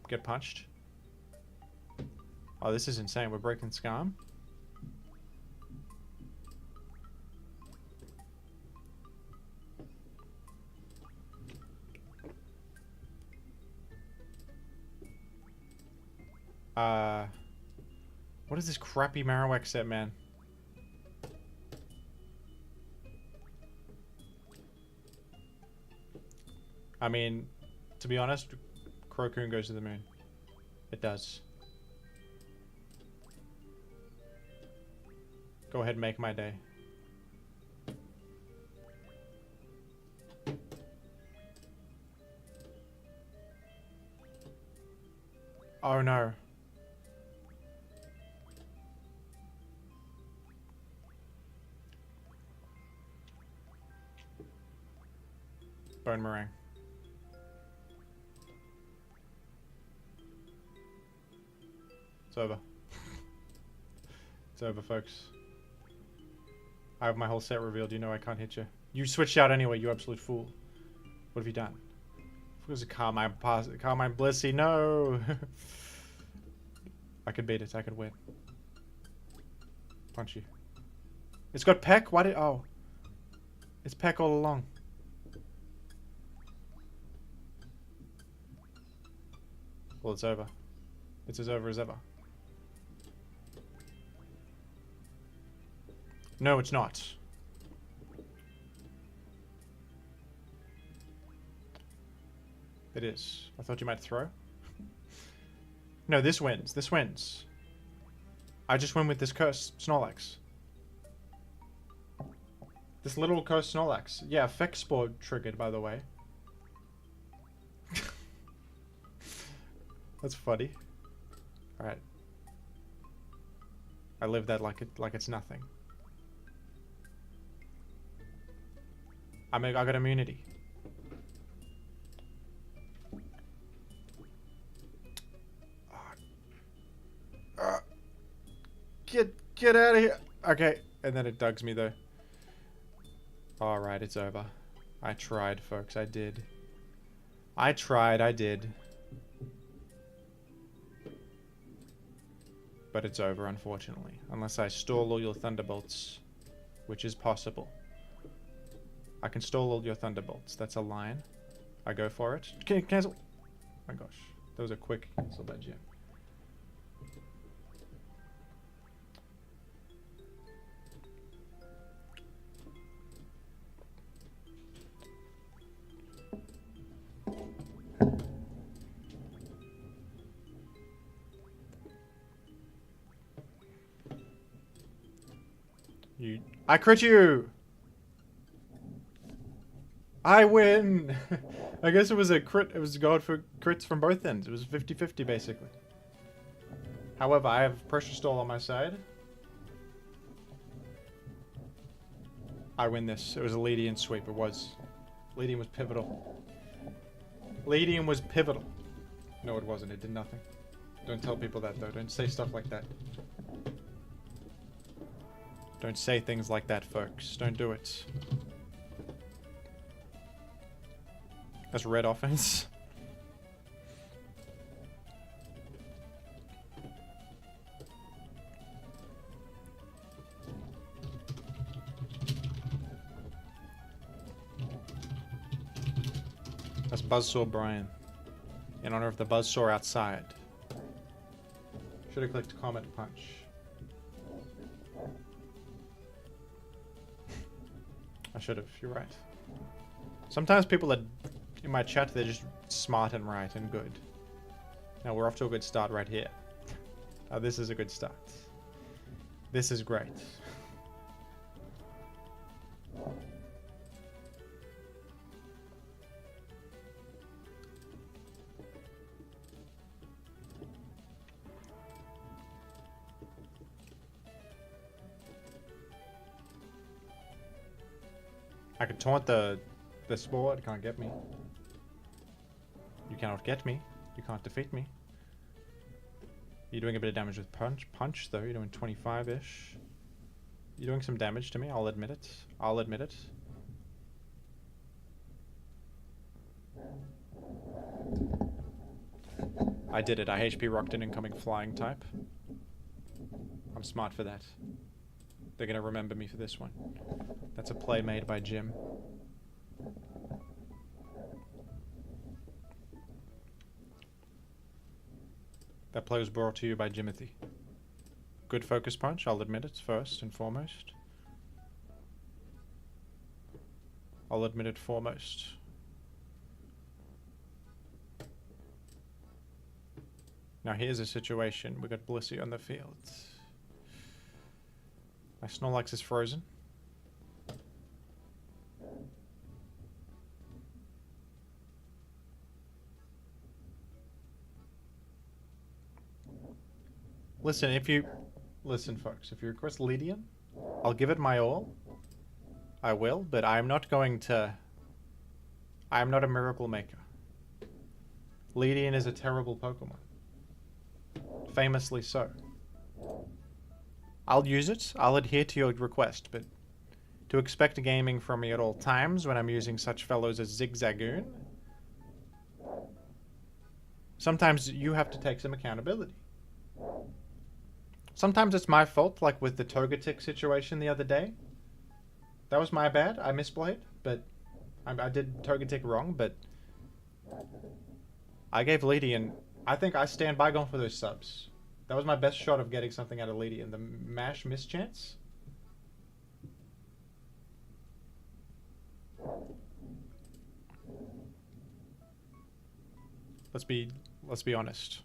Get punched. Oh, this is insane. We're breaking Scam. What is this crappy Marowak set, man? I mean, to be honest, Crocoon goes to the moon. It does. Go ahead and make my day. Oh no. Bone Meringue. It's over. It's over, folks. I have my whole set revealed. You know I can't hit you. You switched out anyway, you absolute fool. What have you done? It was a Carmine Blissey. No! I could beat it. I could win. Punch you. It's got Peck? Why did... Oh. It's Peck all along. Well, it's over. It's as over as ever. No, it's not. It is. I thought you might throw. No, this wins. This wins. I just win with this curse Snorlax. This little curse Snorlax. Yeah, Effect Spore triggered, by the way. That's funny. Alright. I live that like it's nothing. I got immunity. Get out of here. Okay, and then it dugs me though. Alright, it's over. I tried, folks. I did. I tried. I did. But it's over, unfortunately. Unless I stall all your Thunderbolts, which is possible. I can stall all your Thunderbolts. That's a line. I go for it. Cancel. Oh my gosh. That was a quick cancel by Jim. I crit you! I win! I guess it was a crit. It was going for crits from both ends. It was 50-50 basically. However, I have Pressure Stall on my side. I win this. It was a Leadian sweep. It was. Leadian was pivotal. Leadian was pivotal. No, it wasn't. It did nothing. Don't tell people that though. Don't say stuff like that. Don't say things like that, folks. Don't do it. That's red offense. That's Buzzsaw Brian. In honor of the Buzzsaw outside. Should have clicked Comet Punch. I should have, you're right. Sometimes people are, in my chat, they're just smart and right and good. Now we're off to a good start right here. This is a good start. This is great. I can taunt the spore, it can't get me. You cannot get me. You can't defeat me. You're doing a bit of damage with punch though. You're doing 25-ish. You're doing some damage to me, I'll admit it. I'll admit it. I did it. I HP rocked an incoming flying type. I'm smart for that. They're gonna remember me for this one. That's a play made by Jim. That play was brought to you by Jimothy. Good focus punch, I'll admit it first and foremost. I'll admit it foremost. Now here's a situation. We got Blissey on the field. My Snorlax is frozen. Listen folks, if you request Leadian, I'll give it my all. I will, but I'm not going to... I am not a miracle maker. Leadian is a terrible Pokemon. Famously so. I'll use it, I'll adhere to your request, but to expect gaming from me at all times when I'm using such fellows as Zigzagoon, sometimes you have to take some accountability. Sometimes it's my fault, like with the Togetic situation the other day. That was my bad, I misplayed, but I did Togetic wrong, but I gave Leadian, I think I stand by going for those subs. That was my best shot of getting something out of Leadian. The mash mischance. Let's be honest.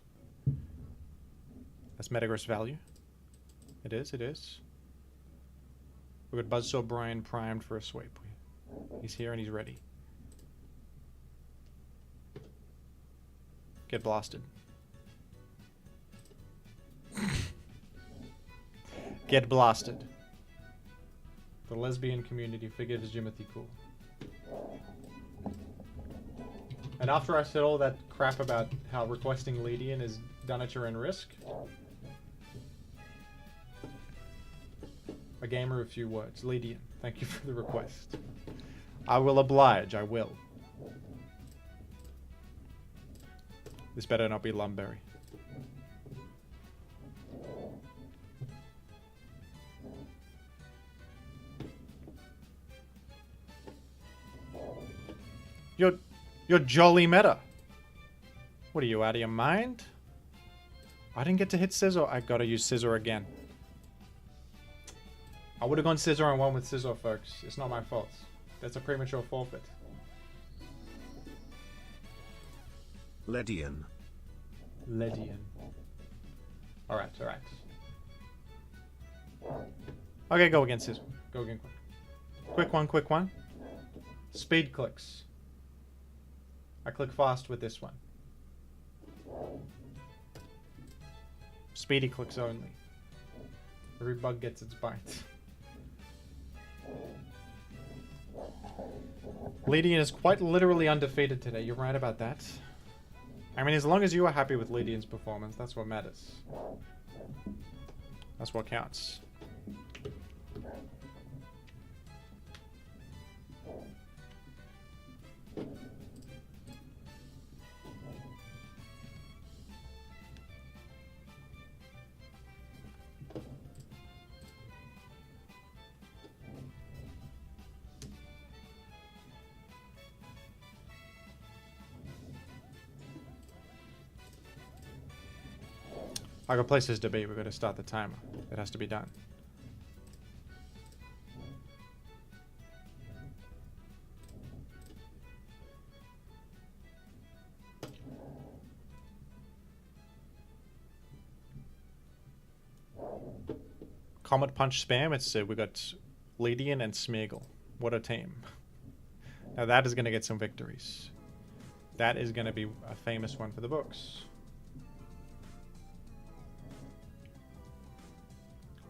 That's Metagross value. It is, it is. We've got Buzzsaw Brian primed for a sweep. He's here and he's ready. Get blasted. Get blasted. The lesbian community figures Jimothy cool. And after I said all that crap about how requesting Leadian is done at your own risk, a gamer of few words. Leadian, thank you for the request. I will oblige, I will. This better not be Lumberry. You're jolly meta. What are you, out of your mind? I didn't get to hit Scizor. I gotta use Scizor again. I would have gone Scizor and won with Scizor, folks. It's not my fault. That's a premature forfeit. Ledian. Alright. Okay, go again, Scizor. Go again quick. Quick one. Speed clicks. I click fast with this one. Speedy clicks only. Every bug gets its bite. Ledian is quite literally undefeated today. You're right about that. I mean, as long as you are happy with Ledian's performance, that's what matters. That's what counts. I got places to be. We've got to start the timer. It has to be done. Comet Punch spam. It's we got Ledian and Smeargle. What a team. Now that is going to get some victories. That is going to be a famous one for the books.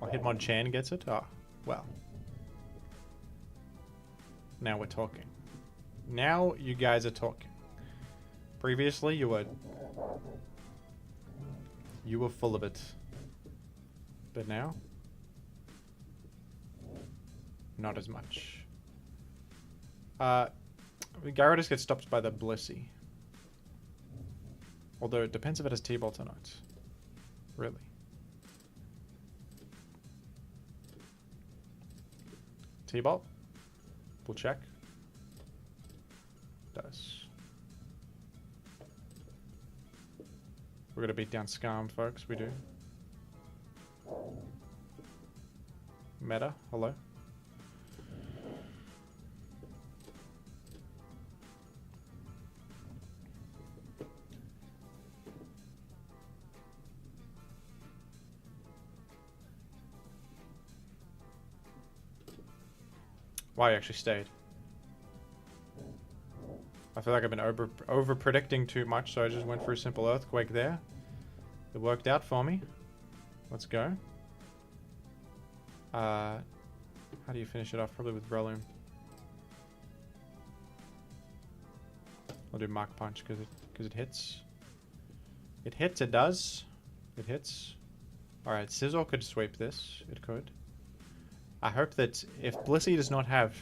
Oh, Hitmonchan gets it? Oh, well. Now we're talking. Now you guys are talking. Previously you were full of it. But now? Not as much. Gyarados gets stopped by the Blissey. Although it depends if it has T-Bolt or not. Really. T-Bolt. We'll check. Does. We're gonna beat down Scarm, folks. We do. Meta, hello. Why I actually stayed. I feel like I've been over predicting too much, so I just went for a simple earthquake there. It worked out for me. Let's go. How do you finish it off? Probably with Breloom. I'll do Mach Punch because it hits. It hits. It does. It hits. All right, Scizor could sweep this. It could. I hope that if Blissey does not have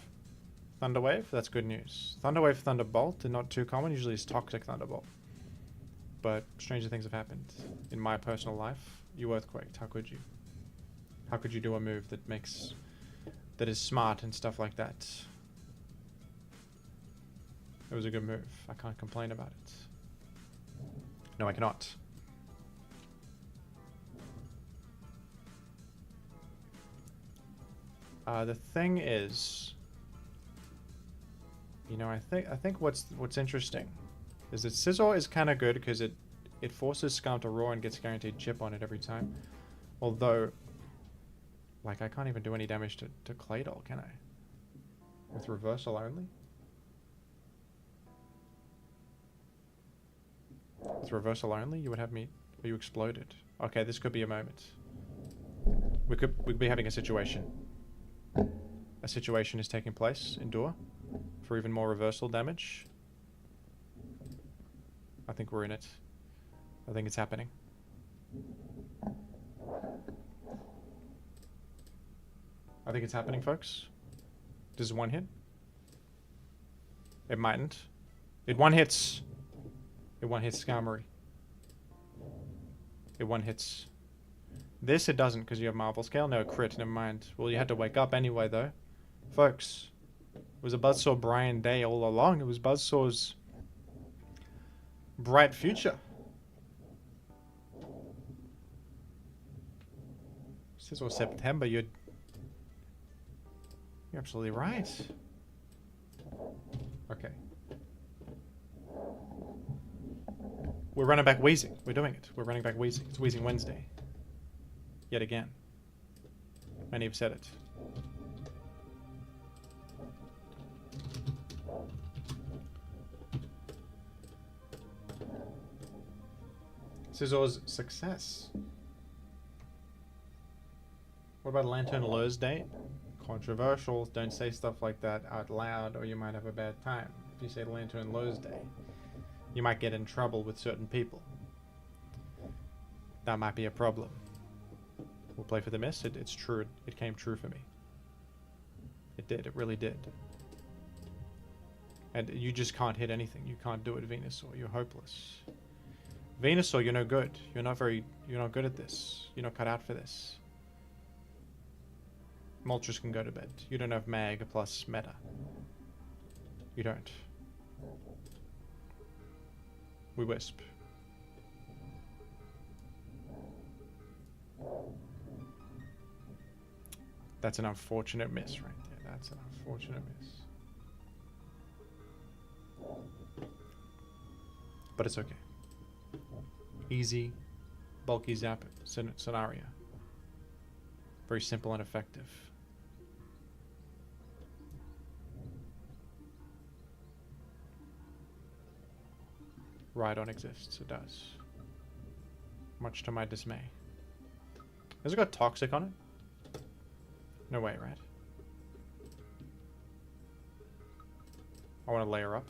Thunder Wave, that's good news. Thunder Wave, Thunderbolt are not too common. Usually it's Toxic Thunderbolt. But stranger things have happened in my personal life. You earthquaked. How could you? How could you do a move that is smart and stuff like that? It was a good move. I can't complain about it. No, I cannot. The thing is, you know, I think what's interesting is that Scizor is kind of good because it forces Scarm to roar and gets guaranteed chip on it every time. Although, like, I can't even do any damage to Claydol, can I? With reversal only? With reversal only, you would have me. Or you exploded. Okay, this could be a moment. We'd be having a situation. A situation is taking place. Endure. For even more reversal damage. I think we're in it. I think it's happening. I think it's happening, folks. Does one hit? It mightn't. It one hits. It one hits Skarmory. It one hits. This it doesn't because you have Marvel Scale. No, crit, never mind. Well, you had to wake up anyway, though. Folks, was a Buzzsaw Brian day all along. It was Buzzsaw's bright future. This was September. You're absolutely right. Okay. We're running back Weezing. We're doing it. We're running back Weezing. It's Weezing Wednesday. Yet again. Many have said it. Scissor's success. What about Lantern Lures Day? Controversial. Don't say stuff like that out loud or you might have a bad time. If you say Lantern Lures Day, you might get in trouble with certain people. That might be a problem. We'll play for the miss. It's true. It came true for me. It did. It really did. And you just can't hit anything. You can't do it, Venusaur. You're hopeless. Venusaur, you're no good. You're not good at this. You're not cut out for this. Moltres can go to bed. You don't have Mag plus Meta. You don't. We Wisp. That's an unfortunate miss right there. That's an unfortunate miss. But it's okay. Easy, bulky zap scenario. Very simple and effective. Rhydon exists, it does. Much to my dismay. Has it got Toxic on it? No way, right? I want to layer up.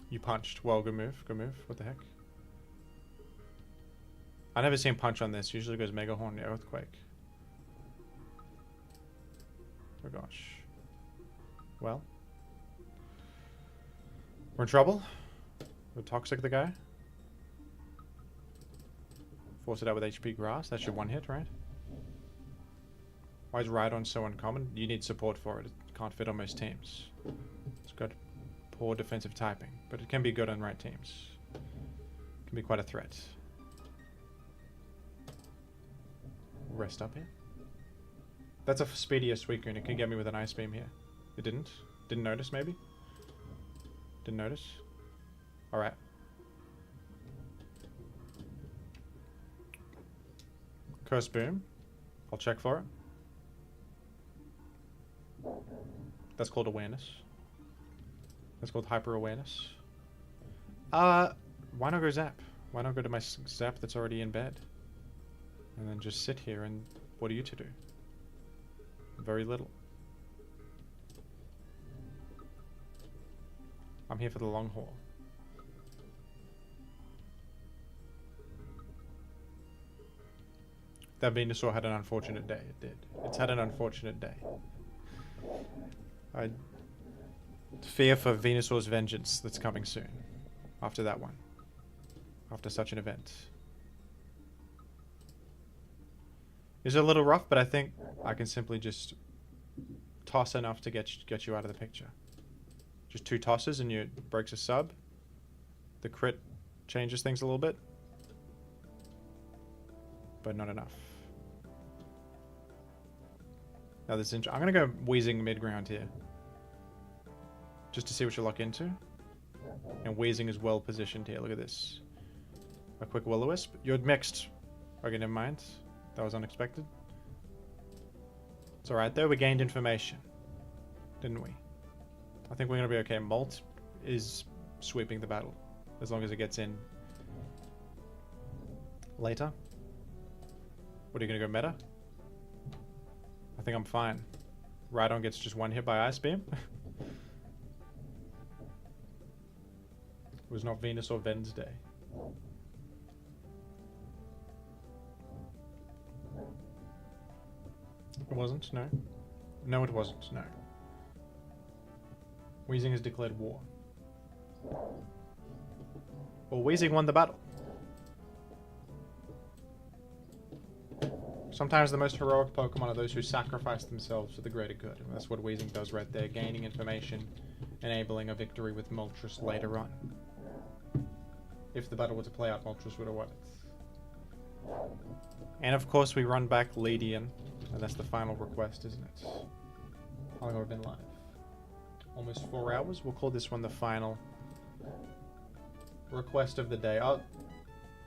You punched. Well, good move. Good move. What the heck? I never seen punch on this. Usually goes Mega Horn, Earthquake. Oh gosh. Well. We're in trouble. We're Toxic the guy. Force it out with HP Grass. That's your one hit, right? Why is Rhydon so uncommon? You need support for it. It can't fit on most teams. It's got poor defensive typing, but it can be good on right teams. It can be quite a threat. Rest up here. That's a speedier Suicune. It can get me with an Ice Beam here. It didn't? Didn't notice, maybe? Didn't notice? Alright. Curse Boom. I'll check for it. That's called awareness. That's called hyper awareness. Why not go Zap? Why not go to my Zap that's already in bed? And then just sit here and what are you to do? Very little. I'm here for the long haul. That Venusaur had an unfortunate day. It did. It's had an unfortunate day. I fear for Venusaur's vengeance that's coming soon. After that one. After such an event. It's a little rough, but I think I can simply just toss enough to get you out of the picture. Just 2 tosses and you breaks a sub. The crit changes things a little bit. But not enough. Now this I'm gonna go Weezing mid-ground here. Just to see what you lock into. And Weezing is well positioned here. Look at this. A quick Will-O-Wisp. You're mixed. Okay, never mind. That was unexpected. It's alright though, we gained information. Didn't we? I think we're gonna be okay. Molt is sweeping the battle. As long as it gets in later. What are you gonna go meta? I think I'm fine. Rhydon gets just 1 hit by Ice Beam. It was not Venus or Wednesday. It wasn't, no. No, it wasn't, no. Weezing has declared war. Well, Weezing won the battle. Sometimes the most heroic Pokemon are those who sacrifice themselves for the greater good. And that's what Weezing does right there, gaining information, enabling a victory with Moltres later on. If the battle were to play out, Moltres would have won it. And of course we run back Ledian, and that's the final request, isn't it? How long have I been live? Almost 4 hours. We'll call this one the final request of the day. Oh,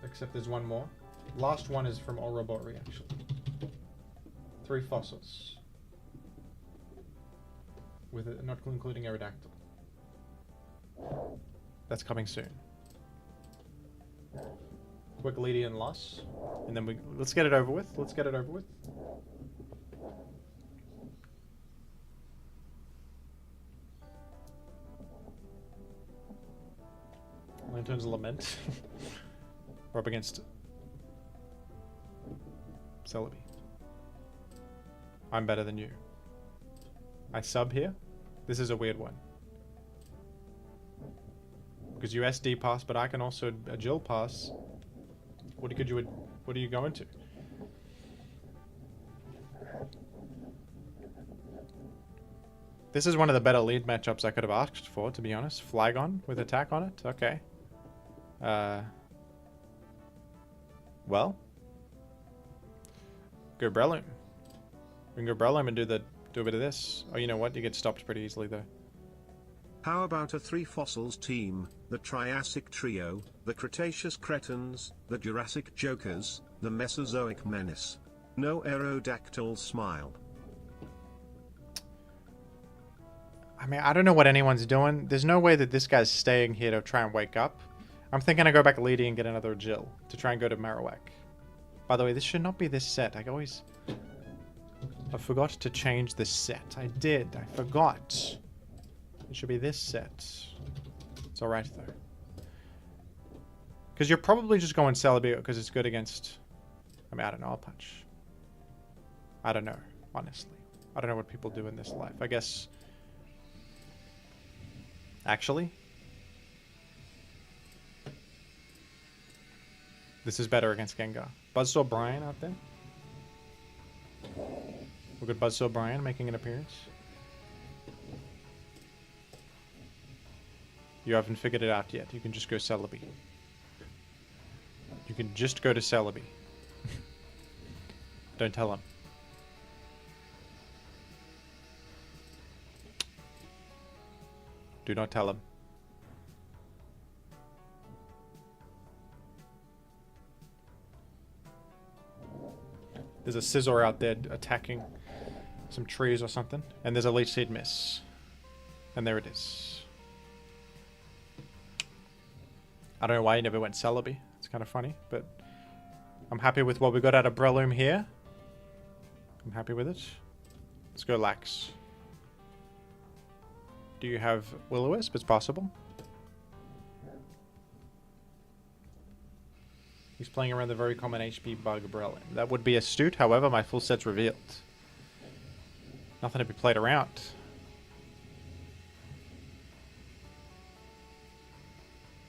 except there's one more. Last one is from Orobori, actually. 3 fossils. With it, not including Aerodactyl. That's coming soon. Quick Ledian loss. And then let's get it over with. Let's get it over with. Lantern's Lament. We're up against Celebi. I'm better than you. I sub here? This is a weird one. Because you SD pass, but I can also Agile pass. What are you going to? This is one of the better lead matchups I could have asked for, to be honest. Flygon with attack on it? Okay. Well. Go Breloom. We can go Breloom and do a bit of this. Oh, you know what? You get stopped pretty easily, though. How about a 3 fossils team, the Triassic Trio, the Cretaceous Cretins, the Jurassic Jokers, the Mesozoic Menace? No Aerodactyl Smile. I mean, I don't know what anyone's doing. There's no way that this guy's staying here to try and wake up. I'm thinking I go back Lady and get another Jill to try and go to Marowak. By the way, this should not be this set. I forgot to change the set. I did. I forgot. It should be this set. It's alright, though. Because you're probably just going Celebi because it's good against... I mean, I don't know. I'll punch. I don't know, honestly. I don't know what people do in this life. I guess... Actually... This is better against Gengar. Buzzsaw Brian out there. We've got Buzzsaw Brian making an appearance. You haven't figured it out yet. You can just go Celebi. You can just go to Celebi. Don't tell him. Do not tell him. There's a Scizor out there attacking some trees or something. And there's a Leech Seed miss. And there it is. I don't know why he never went Celebi. It's kind of funny, but I'm happy with what we got out of Breloom here. I'm happy with it. Let's go Lax. Do you have Will-O-Wisp? It's possible. He's playing around the very common HP bug Breloom. That would be astute, however, my full set's revealed. Nothing to be played around.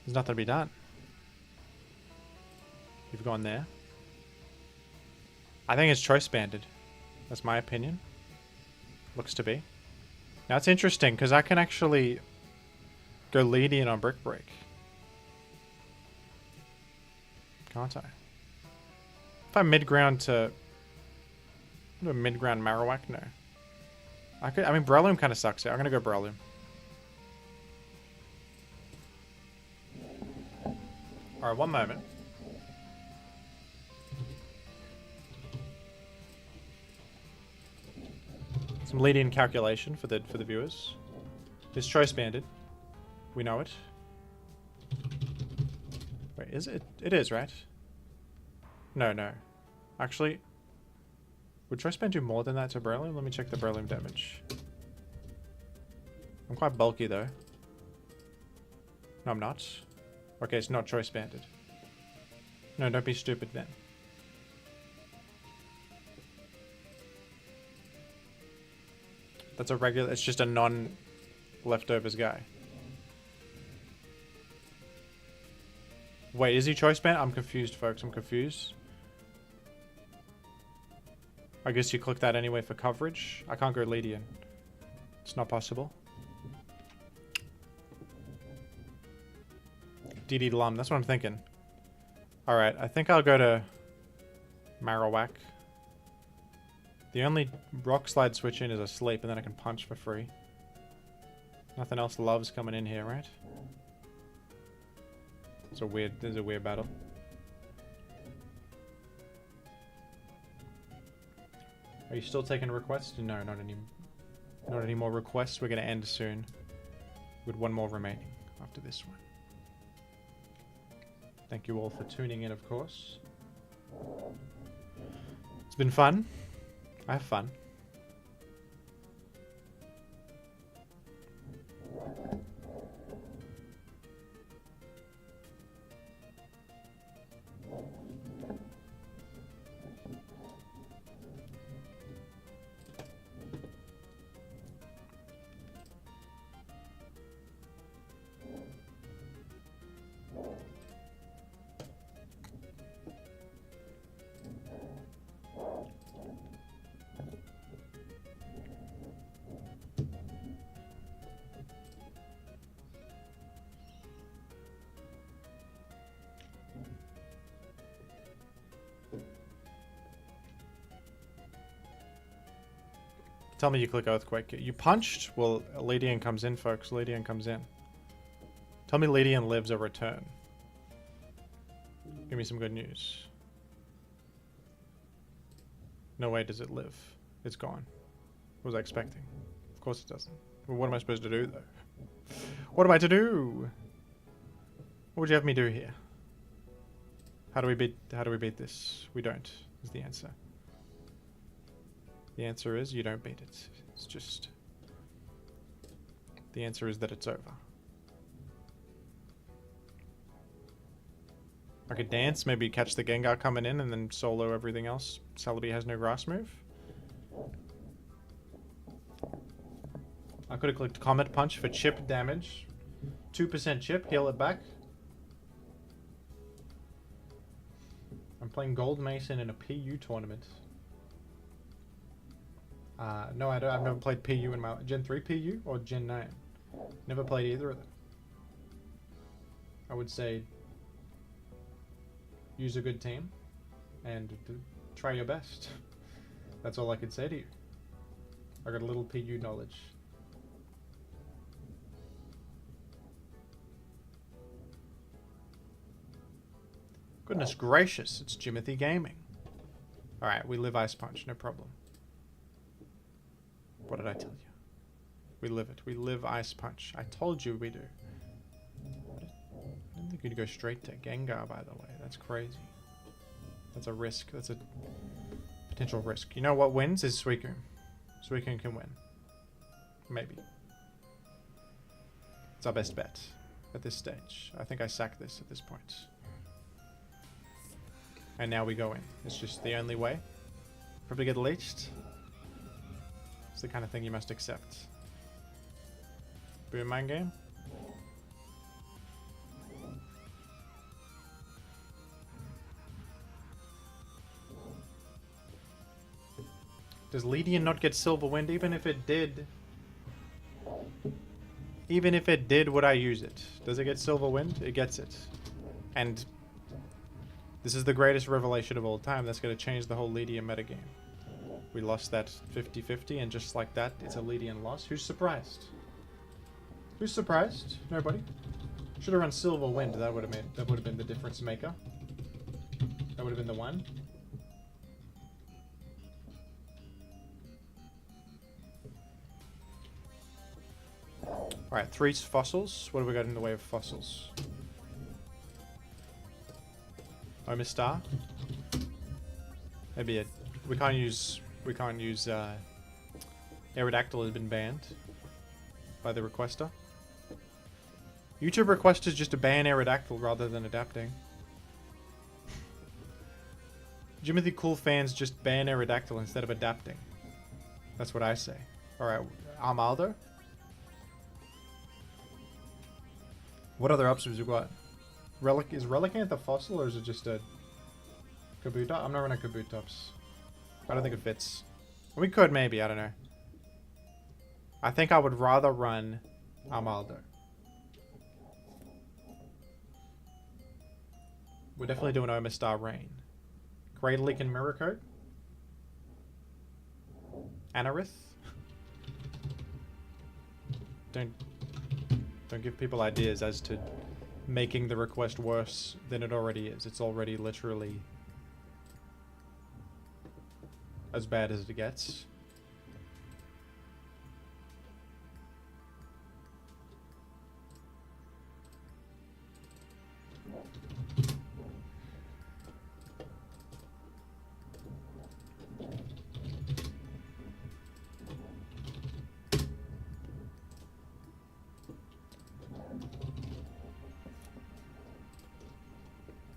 There's nothing to be done. You've gone there. I think it's choice banded. That's my opinion. Looks to be. Now it's interesting because I can actually go Ledian on Brick Break. Can't I? If I'm mid-ground to... Do a mid-ground Marowak? No. I mean, Breloom kind of sucks here. I'm going to go Breloom. Alright, one moment. Some Ledian calculation for the viewers. It's choice banded. We know it. Wait, is it? It is, right? No, no. Actually, would choice band do more than that to Breloom? Let me check the Breloom damage. I'm quite bulky though. No, I'm not. Okay, it's not choice banded. No, don't be stupid then. That's a regular, it's just a non-leftovers guy. Wait, is he choice band? I'm confused, folks. I'm confused. I guess you click that anyway for coverage. I can't go Ledian. It's not possible. DD Lum, that's what I'm thinking. Alright, I think I'll go to Marowak. The only rock slide switch in is Asleep, and then I can punch for free. Nothing else loves coming in here, right? It's a weird, this is a weird battle. Are you still taking requests? No, not any more requests. We're gonna end soon. With one more remaining after this one. Thank you all for tuning in, of course. It's been fun. I have fun. Tell me you click Earthquake. You punched? Well, Ledian comes in, folks. Ledian comes in. Tell me Ledian lives a return. Give me some good news. No way does it live. It's gone. What was I expecting? Of course it doesn't. Well, what am I supposed to do, though? What am I to do? What would you have me do here? How do we beat this? We don't, is the answer. The answer is you don't beat it. It's just... The answer is that it's over. I could dance, maybe catch the Gengar coming in and then solo everything else. Celebi has no grass move. I could have clicked Comet Punch for chip damage. 2% chip, heal it back. I'm playing Gold Mason in a PU tournament. No, I've never played PU in my... Gen 3 PU or Gen 9? Never played either of them. I would say... Use a good team. And try your best. That's all I could say to you. I got a little PU knowledge. Goodness gracious, it's Jimothy Gaming. Alright, we live Ice Punch, no problem. What did I tell you? We live it. We live Ice Punch. I told you we do. I didn't think you'd go straight to Gengar, by the way. That's crazy. That's a risk. That's a potential risk. You know what wins is Suicune. Suicune can win. Maybe. It's our best bet at this stage. I think I sack this at this point. And now we go in. It's just the only way. Probably get leeched. It's the kind of thing you must accept. Boom mind game. Does Ledian not get Silver Wind? Even if it did... Even if it did, would I use it? Does it get Silver Wind? It gets it. And... This is the greatest revelation of all time. That's going to change the whole Ledian metagame. We lost that 50-50, and just like that, it's a Ledian loss. Who's surprised? Who's surprised? Nobody. Should have run Silver Wind. That would have been the difference maker. That would have been the one. Alright, 3 fossils. What have we got in the way of fossils? Omastar. Maybe we can't use Aerodactyl has been banned by the requester. YouTube requesters just to ban Aerodactyl rather than adapting. Jimothy Cool fans just ban Aerodactyl instead of adapting. That's what I say. Alright, Armaldo. What other options we got? Is Relicanth a fossil or is it just a Kabuto? I'm not running Kabutops. I don't think it fits. We could maybe, I don't know. I think I would rather run Armaldo. We're definitely doing Omastar Rain. Great Leak and Mirror Coat. Anorith. Don't give people ideas as to making the request worse than it already is. It's already literally as bad as it gets.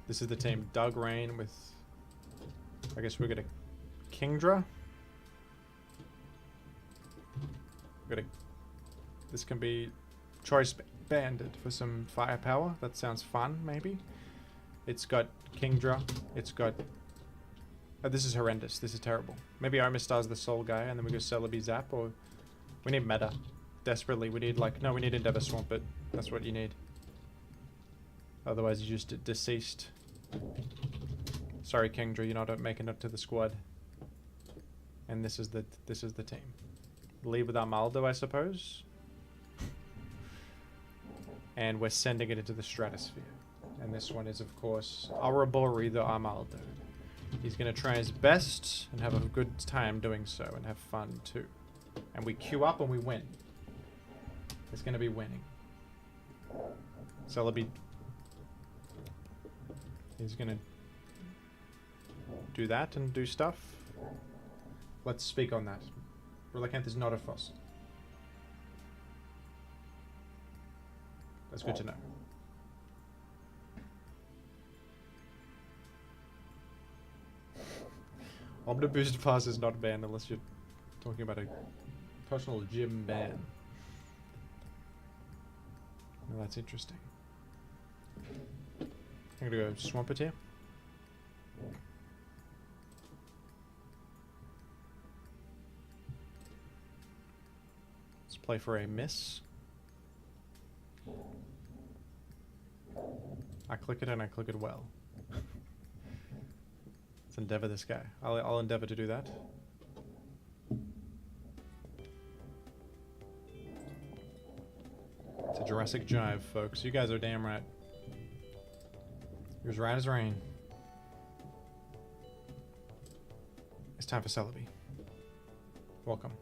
This is the team Doug Rain with, I guess we're gonna Kingdra. This can be Choice Banded for some firepower. That sounds fun, maybe. It's got Kingdra. It's got... Oh, this is horrendous. This is terrible. Maybe Omastar's the Soul guy, and then we go Celebi Zap, or... We need meta. Desperately. We need, like... No, we need Endeavor Swamp it. That's what you need. Otherwise, you're just deceased. Sorry, Kingdra, you're not making it to the squad. And this is the team. Leave with Armaldo, I suppose. And we're sending it into the stratosphere. And this one is, of course, Arabori the Armaldo. He's going to try his best and have a good time doing so and have fun too. And we queue up and we win. It's going to be winning. Celebi. He's going to do that and do stuff. Let's speak on that. Relicanth is not a fossil. That's good to know. Omniboost Pass is not banned unless you're talking about a personal gym ban. Well, that's interesting. I'm gonna go Swampert here. Let's play for a miss. I click it and I click it well. Let's endeavor this guy. I'll endeavor to do that. It's a Jurassic Jive, folks. You guys are damn right. You're as right as rain. It's time for Celebi. Welcome.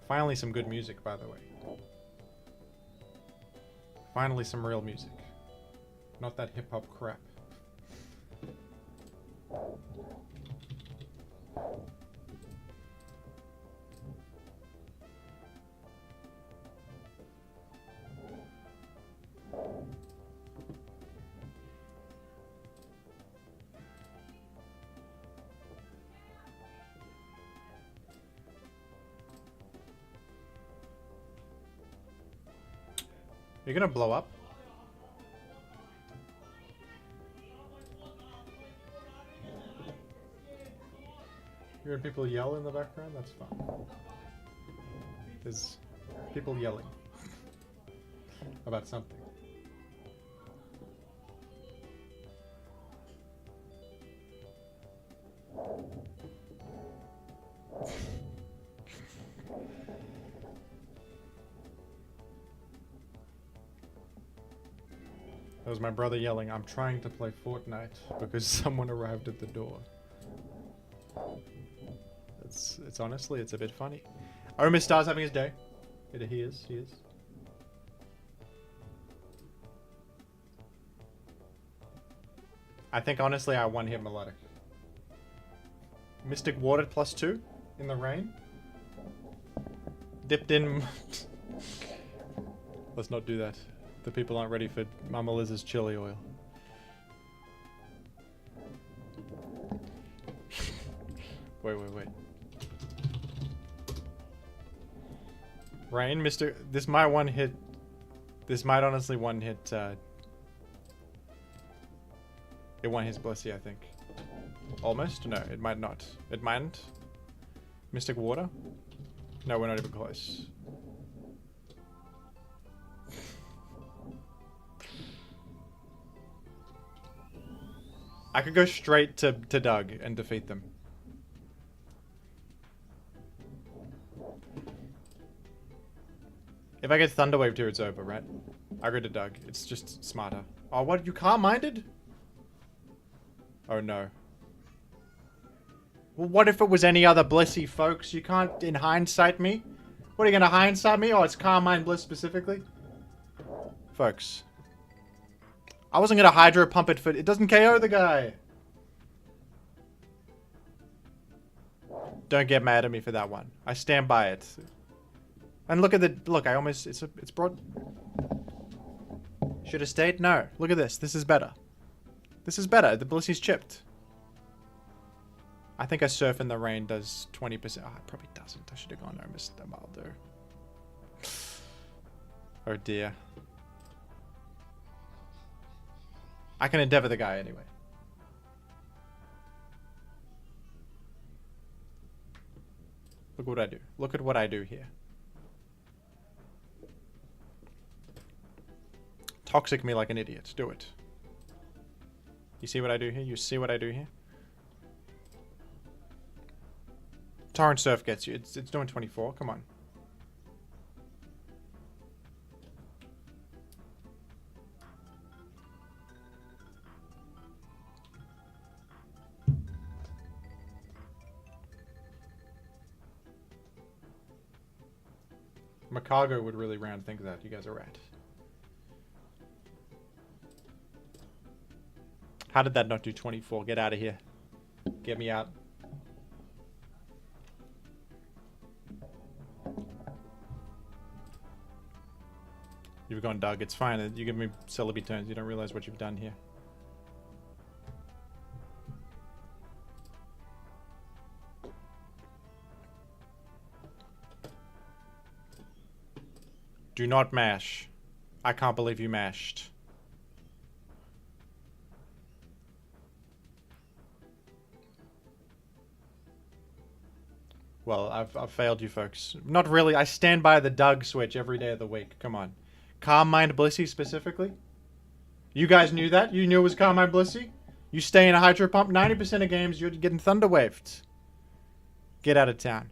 Finally some good music, by the way. Finally some real music. Not that hip-hop crap. You're gonna blow up? You heard people yell in the background? That's fun. There's people yelling about something. That was my brother yelling, "I'm trying to play Fortnite," because someone arrived at the door. It's honestly, it's a bit funny. Omastar's having his day. He is. I think honestly I won him Melodic. Mystic Water +2 in the rain. Dipped in. Let's not do that. The people aren't ready for Mama Liz's chili oil. Wait. Rain, Mr. This my one hit This might honestly one hit. It one hits Blissey, I think. Almost? No, it might not. It mightn't. Mystic Water? No, we're not even close. I could go straight to Doug and defeat them. If I get Thunder Waved here, it's over, right? I go to Doug. It's just smarter. Oh, what? You calm-minded? Oh, no. Well, what if it was any other Blissey, folks? You can't, in hindsight, me? What, are you gonna hindsight me? Oh, it's Calm Mind Bliss specifically? Folks. I wasn't gonna Hydro Pump it for... It doesn't KO the guy! Don't get mad at me for that one. I stand by it. And look at the... Look, I almost... It's brought... Should have stayed? No. Look at this. This is better. This is better. The Blissey's chipped. I think a Surf in the Rain does 20%. Oh, it probably doesn't. I should have gone over Mr. Maldo. Oh dear. I can Endeavor the guy anyway. Look what I do. Look at what I do here. Toxic me like an idiot. Do it. You see what I do here? You see what I do here? Torrent Surf gets you. It's doing 24. Come on. Macago would really round think that. You guys are right. How did that not do 24? Get out of here. Get me out. You've gone Doug. It's fine. You give me Celebi turns. You don't realize what you've done here. Do not mash. I can't believe you mashed. Well, I've failed you folks. Not really. I stand by the Doug switch every day of the week. Come on. Calm Mind Blissey specifically? You guys knew that? You knew it was Calm Mind Blissey? You stay in a Hydro Pump? 90% of games you're getting Thunder Waved. Get out of town.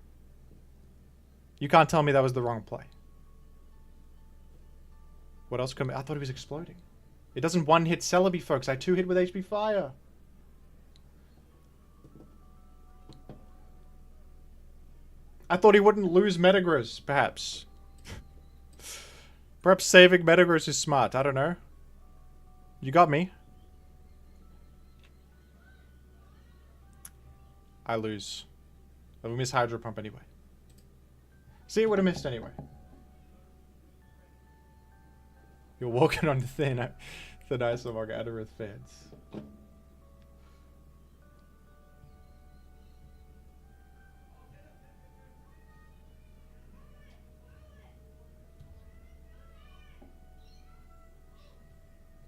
You can't tell me that was the wrong play. What else could I thought he was exploding. It doesn't one-hit Celebi, folks. I two-hit with HP Fire. I thought he wouldn't lose Metagross, perhaps. Perhaps saving Metagross is smart. I don't know. You got me. I lose. I will miss Hydro Pump anyway. See, it would have missed anyway. You're walking on thin ice of our Adderith fans.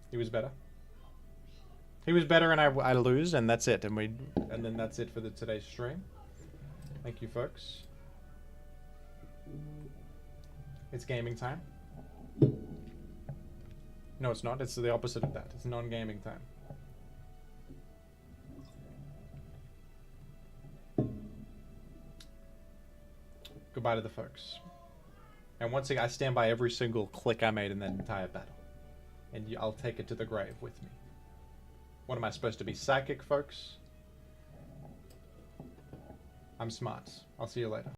He was better. He was better, and I lose, and that's it. And then that's it for today's stream. Thank you, folks. It's gaming time. No, it's not. It's the opposite of that. It's non-gaming time. Goodbye to the folks. And once again, I stand by every single click I made in that entire battle. And I'll take it to the grave with me. What am I supposed to be? Psychic, folks? I'm smart. I'll see you later.